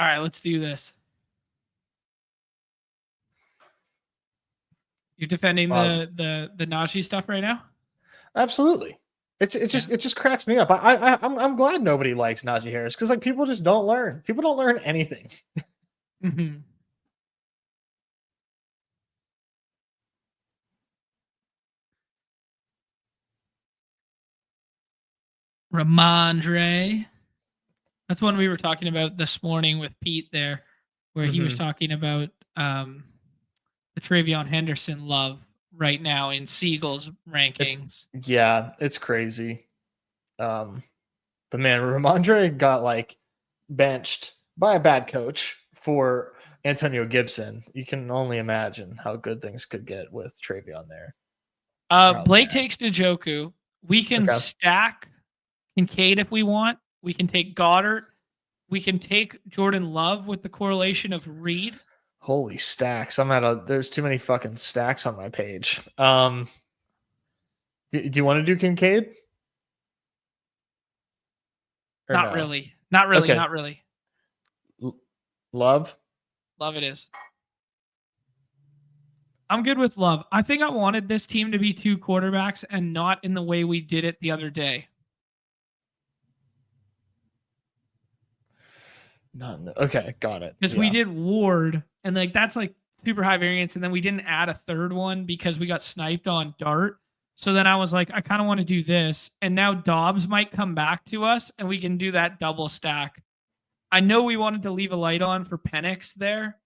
All right, let's do this. You're defending the Najee stuff right now?
Absolutely. It just cracks me up. I'm glad nobody likes Najee Harris, because like people just don't learn. People don't learn anything.
Mm-hmm. Ramondre. That's one we were talking about this morning with Pete there, where he was talking about the Travion Henderson love right now in Siegel's rankings.
It's crazy. But man, Ramondre got like benched by a bad coach for Antonio Gibson. You can only imagine how good things could get with Travion there.
Blake takes Njoku. We can stack Kincaid if we want. We can take Goddard. We can take Jordan Love with the correlation of Reed.
Holy stacks. There's too many fucking stacks on my page. Do you want to do Kincaid?
Not really. Okay. Not really.
Love
it is. I'm good with Love. I think I wanted this team to be 2 quarterbacks and not in the way we did it the other day.
Okay, got it.
Because we did Ward, and like that's like super high variance, and then we didn't add a third one because we got sniped on Dart. So then I was like, I kind of want to do this, and now Dobbs might come back to us, and we can do that double stack. I know we wanted to leave a light on for Penix there,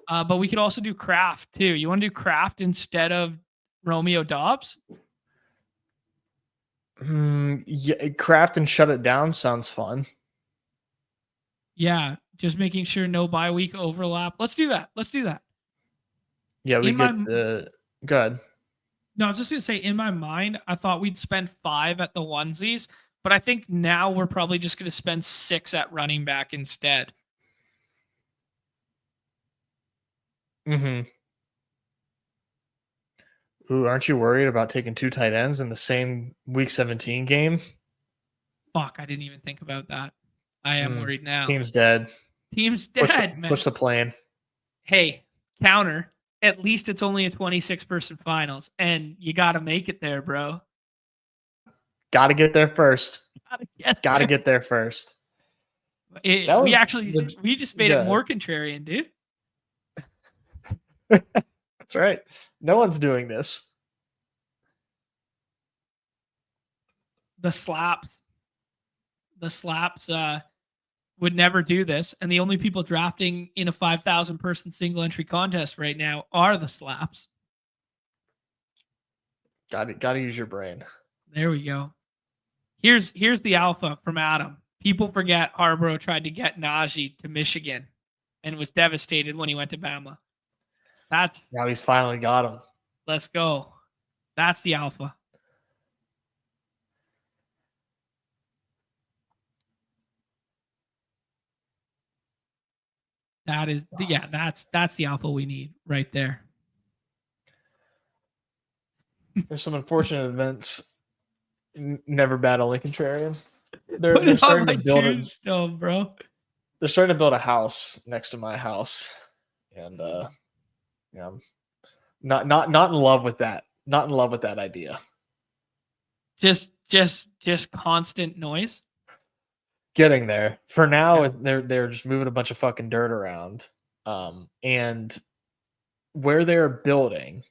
but we could also do Kraft too. You want to do Kraft instead of Romeo Dobbs?
Yeah, Kraft and shut it down sounds fun.
Yeah, just making sure no bye week overlap. Let's do that.
Yeah, we get the good.
No, I was just going to say, in my mind, I thought we'd spend 5 at the onesies, but I think now we're probably just going to spend 6 at running back instead.
Mm-hmm. Who aren't you worried about taking 2 tight ends in the same Week 17 game?
Fuck, I didn't even think about that. I am worried now.
Team's dead.
Team's dead, man.
Push the plane.
Hey, counter. At least it's only a 26-person finals, and you got to make it there, bro.
Got to get there first. Got to
there.
get there first.
We just made it more contrarian, dude.
That's right. No one's doing this.
The slaps would never do this, and the only people drafting in a 5,000 person single entry contest right now are the slaps.
Got to use your brain.
There we go. Here's the alpha from Adam. People forget Harborough tried to get Najee to Michigan and was devastated when he went to Bama.
Now he's finally got him.
Let's go. That's the alpha. That's the alpha we need right there.
There's some unfortunate events. Never battle a contrarian.
They're starting to build tombstone, bro.
They're starting to build a house next to my house, and I'm not in love with that. Not in love with that idea.
Just constant noise.
Getting there. For now, they're just moving a bunch of fucking dirt around, and where they're building,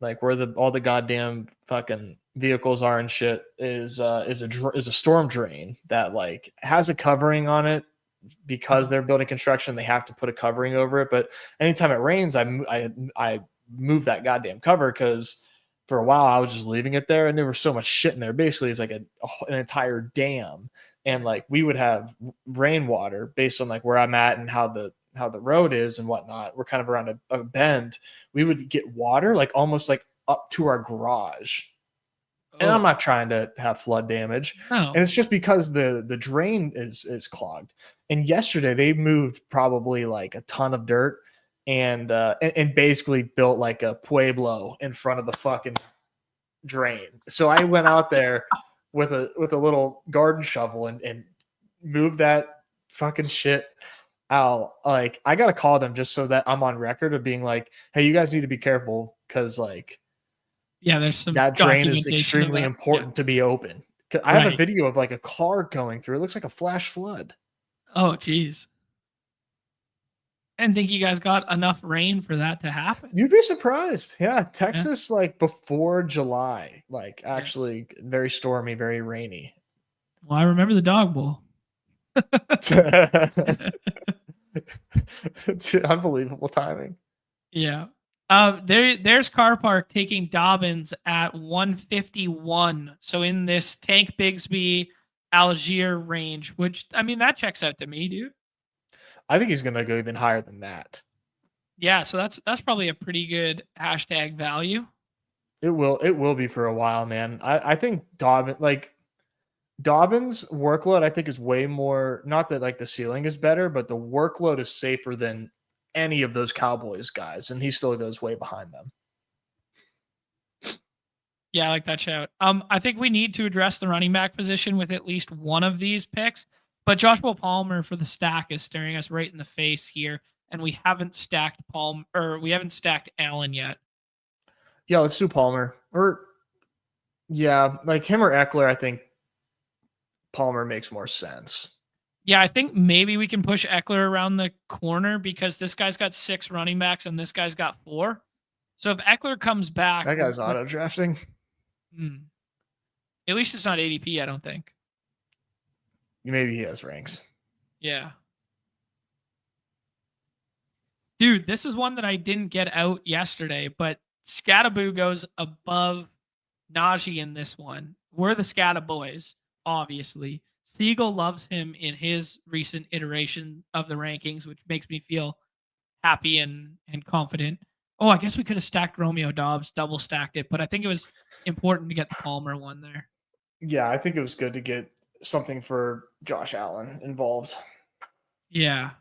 like where all the goddamn fucking vehicles are and shit, is a storm drain that like has a covering on it because they're building construction. They have to put a covering over it, but anytime it rains, I move that goddamn cover because for a while I was just leaving it there, and there was so much shit in there. Basically, it's like an entire dam. And like we would have rainwater based on like where I'm at and how the road is and whatnot. We're kind of around a bend. We would get water like almost like up to our garage. And I'm not trying to have flood damage.
No.
And it's just because the drain is clogged. And yesterday they moved probably like a ton of dirt and basically built like a pueblo in front of the fucking drain. So I went out there with a little garden shovel and move that fucking shit out. Like I gotta call them just so that I'm on record of being like, hey, you guys need to be careful because like
there's some
that drain is extremely important to be open. I have a video of like a car going through. It looks like a flash flood.
Oh geez. I didn't think you guys got enough rain for that to happen.
You'd be surprised. Yeah. Texas, like before July, like actually very stormy, very rainy.
Well, I remember the dog bowl.
It's unbelievable timing.
Yeah. There's Car Park taking Dobbins at 151. So in this Tank Bigsby Algier range, which I mean that checks out to me, dude.
I think he's gonna go even higher than that.
Yeah, so that's probably a pretty good hashtag value.
It will be for a while, man. I think Dobbins workload I think is way more, not that like the ceiling is better, but the workload is safer than any of those Cowboys guys, and he still goes way behind them.
Yeah, I like that shout. I think we need to address the running back position with at least one of these picks. But Joshua Palmer for the stack is staring us right in the face here, and we haven't stacked Allen yet.
Yeah, let's do Palmer. Or yeah, like him or Eckler. I think Palmer makes more sense.
Yeah, I think maybe we can push Eckler around the corner because this guy's got 6 running backs and this guy's got 4. So if Eckler comes back,
that guy's auto drafting.
At least it's not ADP, I don't think.
Maybe he has ranks.
Yeah. Dude, this is one that I didn't get out yesterday, but Scattaboo goes above Najee in this one. We're the Scatta boys, obviously. Siegel loves him in his recent iteration of the rankings, which makes me feel happy and confident. Oh, I guess we could have stacked Romeo Dobbs, double stacked it, but I think it was important to get the Palmer one there.
Yeah, I think it was good to get something for Josh Allen involved.
Yeah.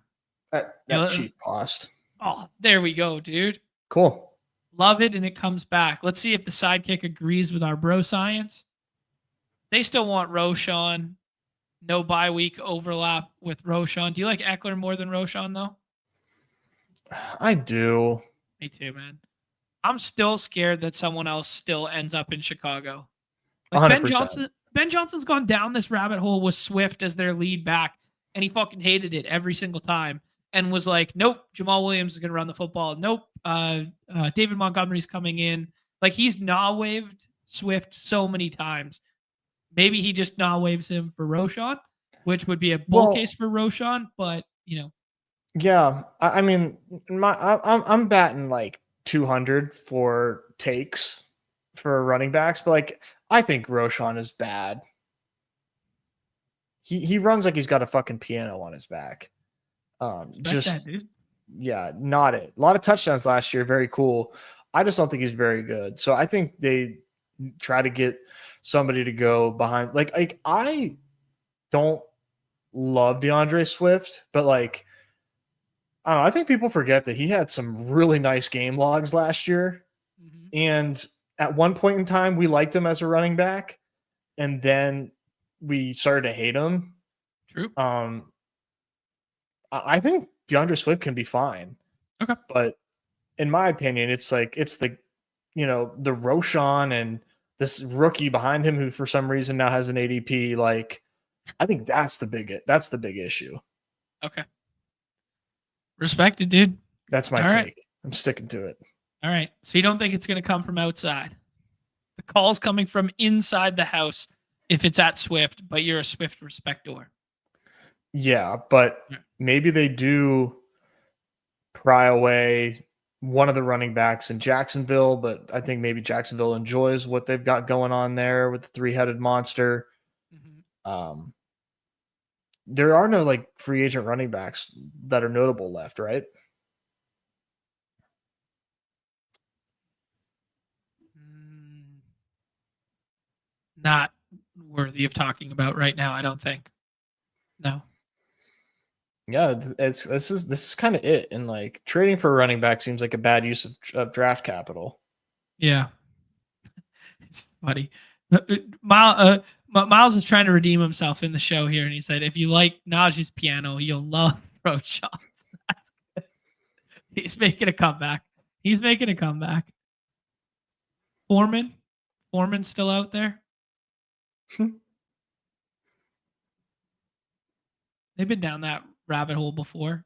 At cheap cost.
Oh, there we go, dude.
Cool.
Love it, and it comes back. Let's see if the sidekick agrees with our bro science. They still want Roshan. No bye week overlap with Roshan. Do you like Eckler more than Roshan, though?
I do.
Me too, man. I'm still scared that someone else still ends up in Chicago. Like
100%.
Ben Johnson's gone down this rabbit hole with Swift as their lead back, and he fucking hated it every single time and was like, nope, Jamal Williams is going to run the football. Nope, David Montgomery's coming in. Like, he's nah-waved Swift so many times. Maybe he just nah-waves him for Roshan, which would be a bull case for Roshan, but, you know.
Yeah, I mean, I'm batting like 200 for takes for running backs, but like I think Roshan is bad. He runs like he's got a fucking piano on his back. Yeah, not it. A lot of touchdowns last year, very cool. I just don't think he's very good. So I think they try to get somebody to go behind. Like I don't love DeAndre Swift, but like I don't know, I think people forget that he had some really nice game logs last year. Mm-hmm. And at one point in time, we liked him as a running back, and then we started to hate him.
True.
I think DeAndre Swift can be fine.
Okay.
But in my opinion, it's the, the Roshan and this rookie behind him who for some reason now has an ADP. Like, I think that's the big issue.
Okay. Respected, dude.
That's my take. Right. I'm sticking to it.
All right. So you don't think it's going to come from outside? The call's coming from inside the house if it's at Swift, but you're a Swift respector.
Yeah, but maybe they do pry away one of the running backs in Jacksonville, but I think maybe Jacksonville enjoys what they've got going on there with the three-headed monster. Mm-hmm. There are no like free agent running backs that are notable left, right?
Not worthy of talking about right now, I don't think. No.
Yeah, this is kind of it. And like trading for a running back seems like a bad use of draft capital.
Yeah. It's funny. Miles is trying to redeem himself in the show here, and he said, if you like Najee's piano, you'll love Roshan. He's making a comeback. Foreman's still out there. They've been down that rabbit hole before.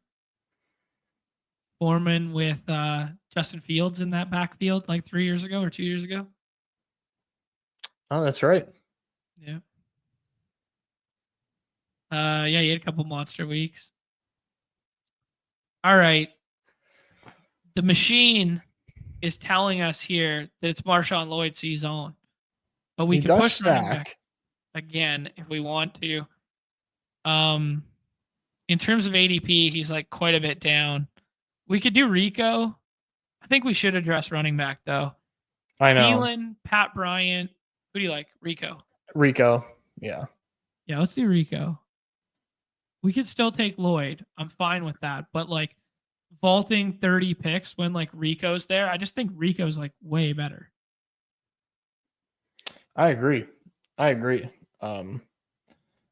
Foreman with Justin Fields in that backfield like 3 years ago or 2 years ago.
Oh, that's right.
Yeah. Yeah, he had a couple monster weeks. All right. The machine is telling us here that it's Marshawn Lloyd season. But we can push back again if we want to. In terms of ADP, he's like quite a bit down. We could do Rico. I think we should address running back though.
I know.
Thielen, Pat Bryant. Who do you like?
Rico. Yeah.
Yeah, let's do Rico. We could still take Lloyd. I'm fine with that. But like vaulting 30 picks when like Rico's there, I just think Rico's like way better.
I agree.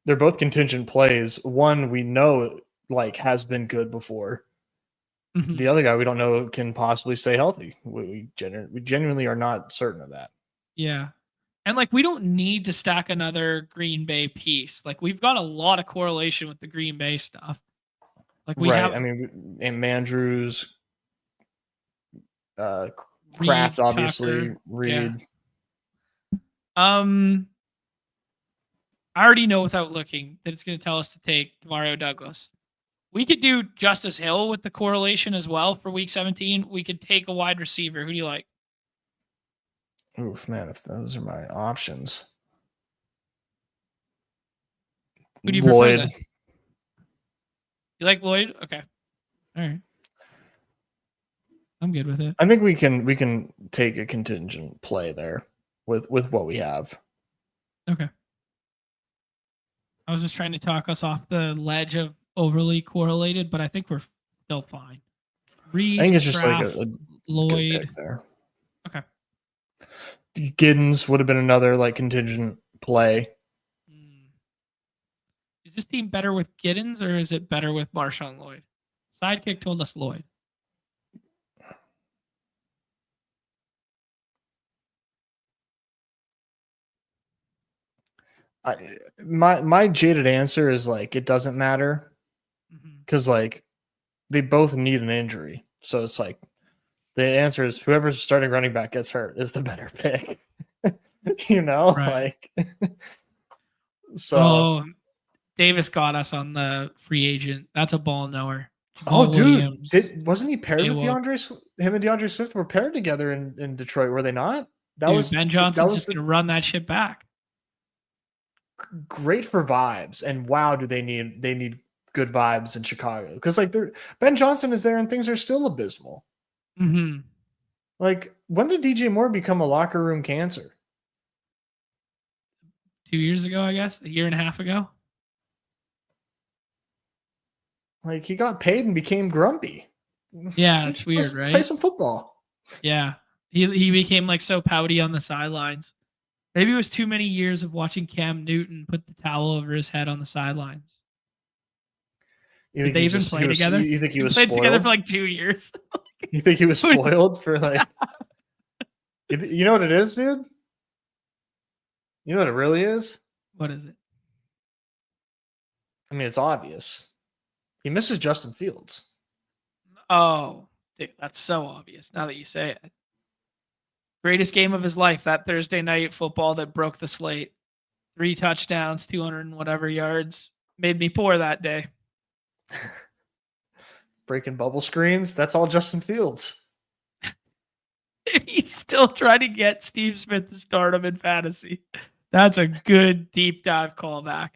They're both contingent plays. One we know like has been good before. Mm-hmm. The other guy we don't know can possibly stay healthy. We genuinely are not certain of that.
Yeah. And like we don't need to stack another Green Bay piece. Like we've got a lot of correlation with the Green Bay stuff. Like we have,
I mean, and Mandrews, Kraft, obviously,
Tucker,
Reed.
Yeah. I already know without looking that it's going to tell us to take Demario Douglas. We could do Justice Hill with the correlation as well for week 17. We could take a wide receiver. Who do you like?
Oof, man, if those are my options.
Who do you prefer? You like Lloyd? Okay. All right. I'm good with it.
I think we can take a contingent play there with what we have.
Okay. I was just trying to talk us off the ledge of overly correlated, but I think we're still fine. Reed,
I think it's just
Kraft,
like a
Lloyd.
there.
Okay.
Giddens would have been another like contingent play.
Is this team better with Giddens or is it better with Marshawn Lloyd? Sidekick told us Lloyd.
My jaded answer is like it doesn't matter because like they both need an injury, so it's like the answer is whoever's starting running back gets hurt is the better pick.
Right.
Like so.
Oh, Davis got us on the free agent. That's a ball knower.
Oh,
Jamal
dude,
Williams.
wasn't he paired with
Ayo.
DeAndre? Him and DeAndre Swift were paired together in Detroit, were they not?
Ben Johnson's just gonna run that shit back.
Great for vibes, and wow, do they need good vibes in Chicago because like Ben Johnson is there and things are still abysmal. Like when did DJ Moore become a locker room cancer?
2 years ago, I guess, a year and a half ago.
Like he got paid and became grumpy.
Yeah, it's weird, right?
Play some football.
Yeah, he became like so pouty on the sidelines. Maybe it was too many years of watching Cam Newton put the towel over his head on the sidelines. Did they even play together?
You think he was
played
spoiled?
together for like 2 years?
You think he was spoiled for like? You know what it is, dude? You know what it really is?
What is it?
I mean, it's obvious. He misses Justin Fields.
Oh, dude, that's so obvious now that you say it. Greatest game of his life, that Thursday night football that broke the slate. 3 touchdowns, 200 and whatever yards. Made me poor that day.
Breaking bubble screens. That's all Justin Fields.
He's still trying to get Steve Smith to start him in fantasy. That's a good deep dive callback.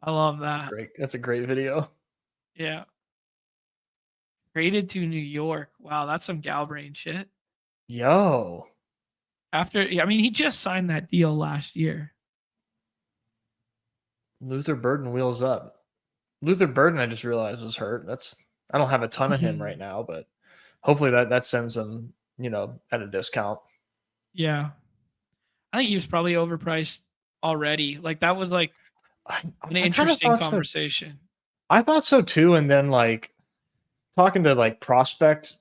I love that.
That's a great video.
Yeah. Traded to New York. Wow, that's some Galbrain shit.
Yo.
He just signed that deal last year.
Luther Burden wheels up. Luther Burden, I just realized, was hurt. I don't have a ton of him right now, but hopefully that sends him, at a discount.
Yeah. I think he was probably overpriced already. Like that was like an interesting conversation.
I thought so too. And then like talking to like prospect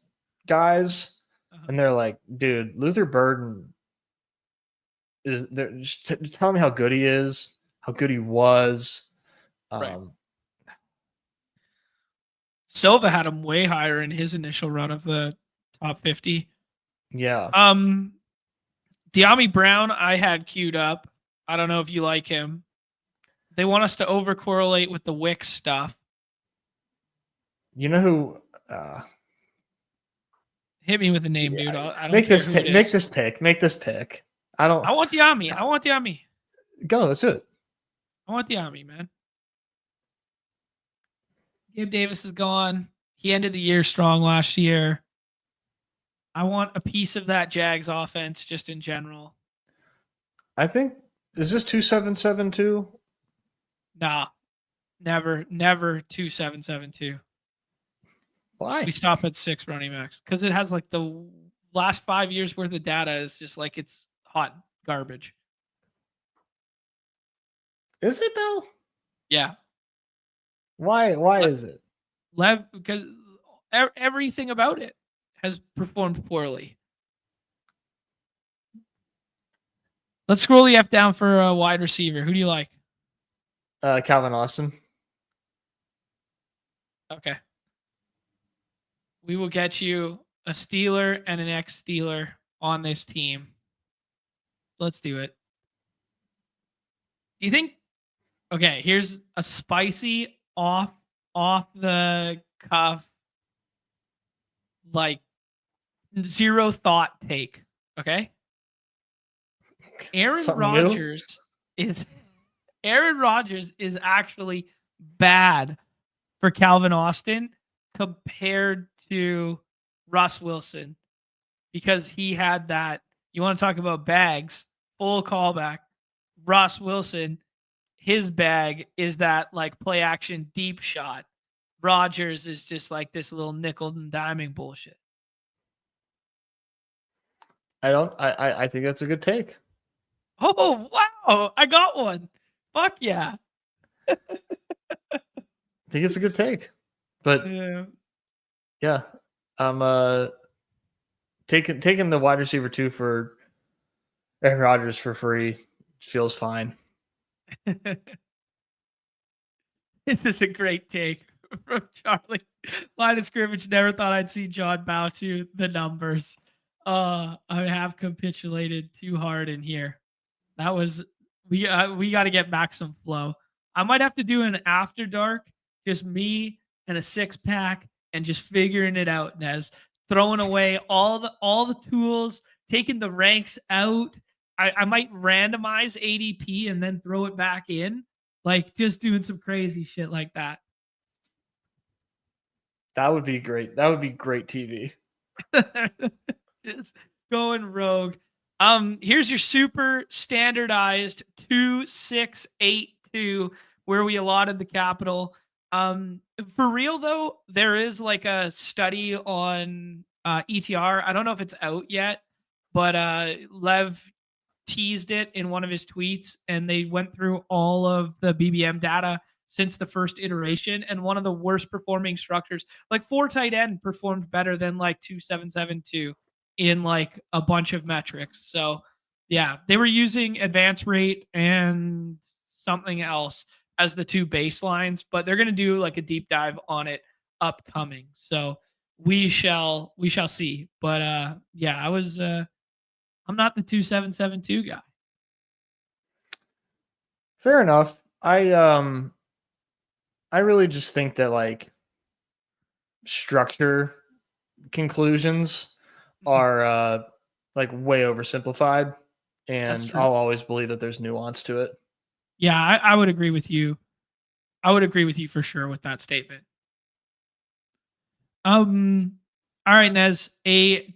guys, and they're like, dude, Luther Burden is there. Just tell me how good he is, how good he was.
Right. Silva had him way higher in his initial run of the top 50.
Yeah.
De'Ami Brown, I had queued up. I don't know if you like him. They want us to overcorrelate with the Wicks stuff.
You know who?
Hit me with a name, dude. I don't
make
care
this
who it is.
make this pick. Make this pick. I
want De'Ami.
Go. Let's do it.
I want De'Ami, man. Gabe Davis is gone. He ended the year strong last year. I want a piece of that Jags offense just in general.
I think, is this 2772?
Nah. Never 2772.
Why?
We stop at 6 running backs because it has like the last 5 years worth of data is just like it's hot garbage.
Is it though?
Yeah.
Why is it?
Because everything about it has performed poorly. Let's scroll the F down for a wide receiver. Who do you like?
Calvin Austin.
Okay. We will get you a Steeler and an ex-Steeler on this team. Let's do it. Do you think? Okay, here's a spicy off the cuff, like zero thought take. Okay. Aaron Rodgers is actually bad for Calvin Austin compared to Russ Wilson because he had that. You want to talk about bags? Full callback. Russ Wilson, his bag is that like play action deep shot. Rodgers is just like this little nickel and diming bullshit.
I think that's a good take.
Oh, wow. I got one. Fuck yeah.
I think it's a good take. But yeah, I'm taking the wide receiver 2 for Aaron Rodgers for free feels fine.
This is a great take from Charlie. Line of scrimmage. Never thought I'd see John bow to the numbers. I have capitulated too hard in here. That was we got to get back some flow. I might have to do an after dark, just me and a 6-pack and just figuring it out, Nez. Throwing away all the tools, taking the ranks out. I might randomize ADP and then throw it back in. Like just doing some crazy shit like that.
That would be great. That would be great TV.
Just going rogue. Here's your super standardized 2-6-8-2 where we allotted the capital. For real though, there is like a study on ETR. I don't know if it's out yet, but Lev teased it in one of his tweets, and they went through all of the BBM data since the first iteration, and one of the worst performing structures, like 4 tight end, performed better than like 2-7-7-2 in like a bunch of metrics. So yeah, they were using advance rate and something else as the 2 baselines, but they're going to do like a deep dive on it upcoming. So we shall see. But yeah, I'm not the 2-7-7-2 guy.
Fair enough. I really just think that like structure conclusions are like way oversimplified, and I'll always believe that there's nuance to it.
Yeah, I would agree with you. I would agree with you for sure with that statement. All right, Nez, a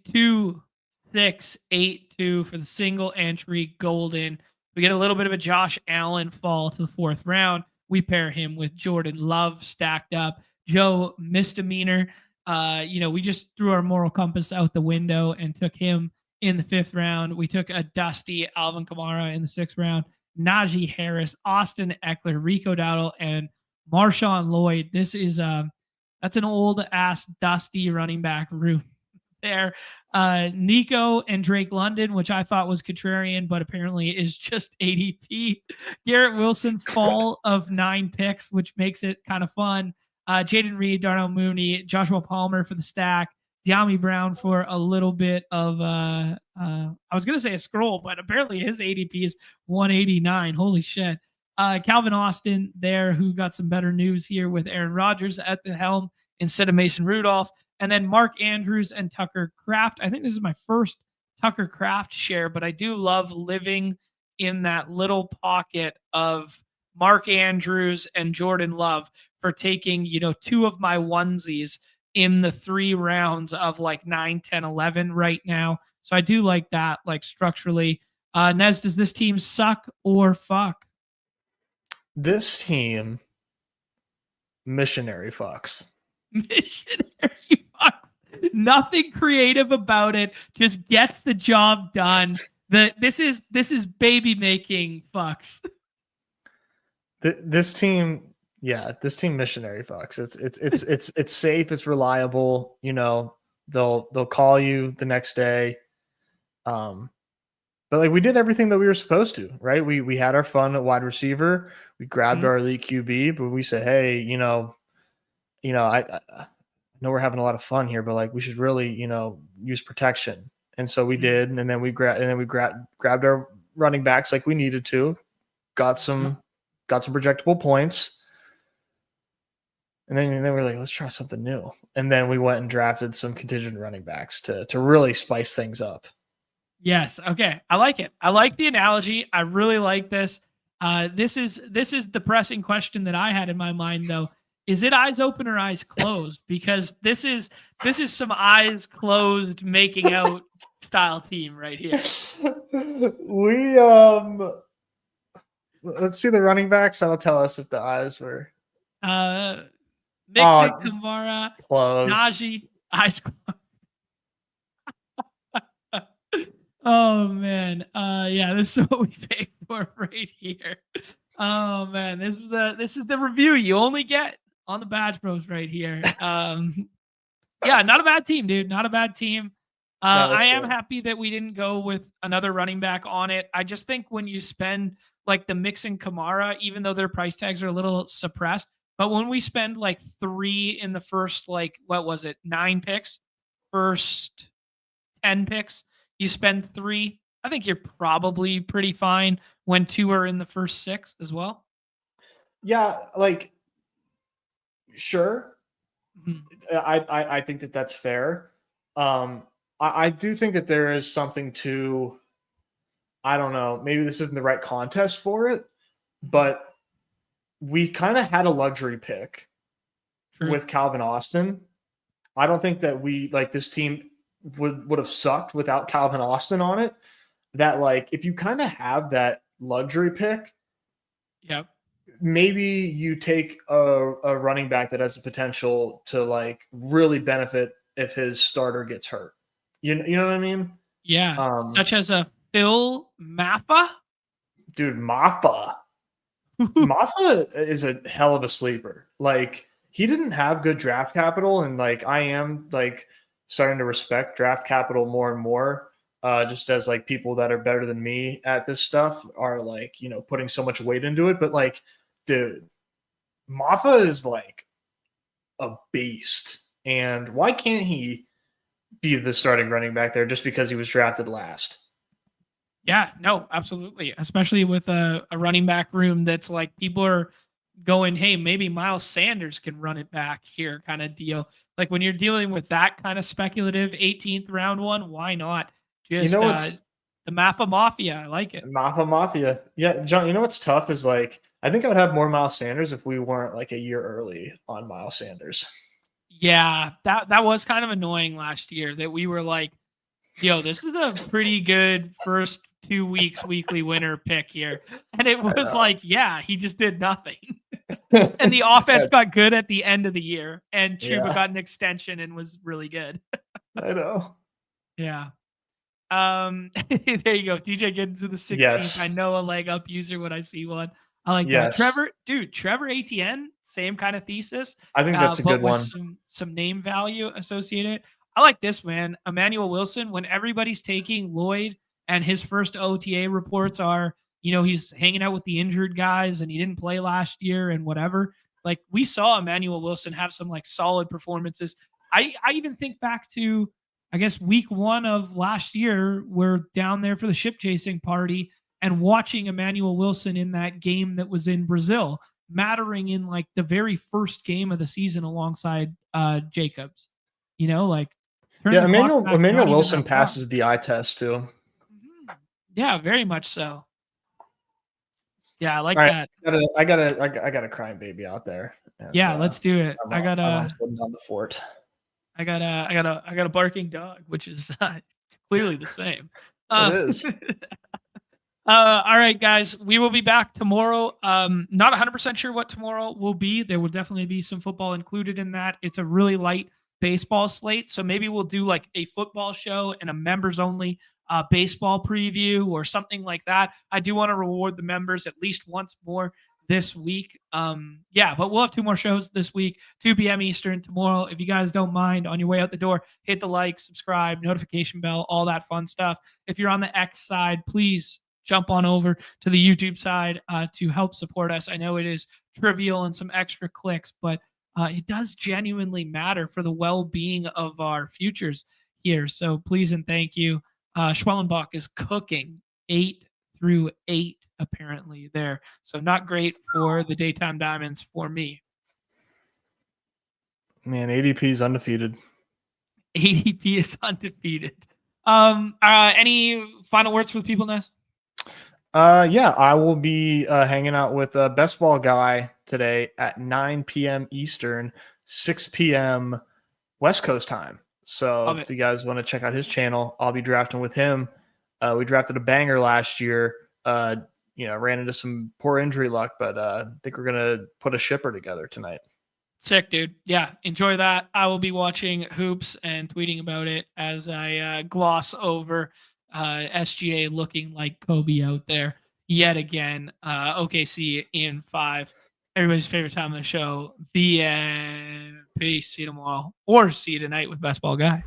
2-6-8-2 for the single entry golden. We get a little bit of a Josh Allen fall to the 4th round. We pair him with Jordan Love stacked up. Joe misdemeanor. We just threw our moral compass out the window and took him in the 5th round. We took a dusty Alvin Kamara in the 6th round. Najee Harris, Austin Eckler, Rico Dowdle, and Marshawn Lloyd. This is that's an old ass dusty running back room there. Nico and Drake London, which I thought was contrarian, but apparently is just ADP. Garrett Wilson, fall of 9 picks, which makes it kind of fun. Jaden Reed, Darnell Mooney, Joshua Palmer for the stack. De'Ami Brown for a little bit of I was gonna say a scroll, but apparently his ADP is 189. Holy shit. Calvin Austin there, who got some better news here with Aaron Rodgers at the helm instead of Mason Rudolph. And then Mark Andrews and Tucker Kraft. I think this is my first Tucker Kraft share, but I do love living in that little pocket of Mark Andrews and Jordan Love for taking, 2 of my onesies in the 3 rounds of like 9, 10, 11 right now. So I do like that, like structurally. Nez, does this team suck or fuck?
This team, missionary fucks.
Missionary fucks. Nothing creative about it. Just gets the job done. This is baby making fucks.
This team, this team missionary fucks. It's safe. It's reliable. They'll call you the next day. But like we did everything that we were supposed to, right? We had our fun at wide receiver. We grabbed our elite QB, but we said, hey, I know we're having a lot of fun here, but like we should really, use protection. And so we did, and then we grabbed our running backs like we needed to, got some projectable points. And then we're like, let's try something new. And then we went and drafted some contingent running backs to really spice things up.
Yes. Okay. I like it. I like the analogy. I really like this. This is the pressing question that I had in my mind though. Is it eyes open or eyes closed? Because this is some eyes closed making out style team right here.
We let's see the running backs. That'll tell us if the eyes were
Mixon, Kamara,
close.
Najee, eyes closed. Oh man. Yeah, this is what we pay for right here. Oh man, this is the review you only get on the Badge Bros right here. Yeah, not a bad team, dude. Not a bad team.
No,
I
that's
am
good.
happy that we didn't go with another running back on it. I just think when you spend like the Mixon Kamara, even though their price tags are a little suppressed, but when we spend like 3 in the first, like, what was it, 9 picks, first 10 picks, you spend 3. I think you're probably pretty fine when 2 are in the first 6 as well.
Yeah, like sure.
Mhm.
I think that that's fair. I do think that there is something to, I don't know, maybe this isn't the right contest for it, but we kind of had a luxury pick
True.
with Calvin Austin. I don't think that we like this team would have sucked without Calvin Austin on it. That like if you kind of have that luxury pick,
Yep.
maybe you take a running back that has the potential to like really benefit if his starter gets hurt. You know what I mean?
Yeah.
Um,
Such as a Phil Mappa.
dude, Maffa is a hell of a sleeper. Like he didn't have good draft capital, and like I am like starting to respect draft capital more and more. Just as like people that are better than me at this stuff are like putting so much weight into it. But like, dude, Maffa is like a beast, and why can't he be the starting running back there just because he was drafted last?
Yeah, no, absolutely. Especially with a running back room that's like people are going, hey, maybe Miles Sanders can run it back here kind of deal. Like when you're dealing with that kind of speculative 18th round one, why not
You
just
know what's
the Mafia Mafia? I like it.
Mafia Mafia? Yeah, John. You know what's tough is like I think I would have more Miles Sanders if we weren't like a year early on Miles Sanders.
Yeah, that was kind of annoying last year that we were like, yo, this is a pretty good first 2 weeks weekly winner pick here. And it
I
was
know.
like, yeah, he just did nothing. And the offense got good at the end of the year, and Chuba
Yeah,
got an extension and was really good.
I know.
Yeah. There you go. DJ getting to the 16th. I
Yes,
know a leg up user when I see one. I like that.
yes.
Trevor Etienne, same kind of thesis,
I think that's a
but
good
with
one.
some name value associated. I like this, man. Emmanuel Wilson, when everybody's taking Lloyd and his first OTA reports are, he's hanging out with the injured guys and he didn't play last year and whatever. Like we saw Emmanuel Wilson have some like solid performances. I even think back to, I guess, week 1 of last year. We're down there for the ship chasing party and watching Emmanuel Wilson in that game that was in Brazil, mattering in like the very first game of the season alongside Jacobs. Like turn
Yeah,
the clock back
Emmanuel
not even
Wilson
that far.
passes the eye test too.
Mhm. Yeah, very much so. Yeah, I
All
like
right,
that.
I got a crying baby out there, and
Yeah, let's do it.
I'm on holding down the fort.
I got a barking dog, which is clearly the same.
It
Uh,
is.
all right, guys, we will be back tomorrow. Not 100% sure what tomorrow will be. There will definitely be some football included in that. It's a really light baseball slate, so maybe we'll do like a football show and a members only baseball preview or something like that. I do want to reward the members at least once more this week. Yeah, but we'll have 2 more shows this week, 2 p.m. Eastern tomorrow. If you guys don't mind, on your way out the door, hit the like, subscribe, notification bell, all that fun stuff. If you're on the X side, please jump on over to the YouTube side to help support us. I know it is trivial and some extra clicks, but it does genuinely matter for the well-being of our futures here. So please and thank you. Schwellenbach is cooking 8-8 apparently there. So not great for the daytime diamonds for me.
Man, ADP is undefeated.
ADP is undefeated. Any final words for the people, Ness?
Yeah, I will be hanging out with a best ball guy today at 9 p.m. Eastern, 6 p.m. West Coast time. So if you guys want to check out his channel, I'll be drafting with him. We drafted a banger last year. Ran into some poor injury luck, but I think we're gonna put a shipper together tonight.
Sick, dude. Yeah, enjoy that. I will be watching hoops and tweeting about it as I gloss over SGA looking like Kobe out there yet again. OKC in 5. Everybody's favorite time of the show. The end. Peace. See you tomorrow or see you tonight with Best Ball Guy.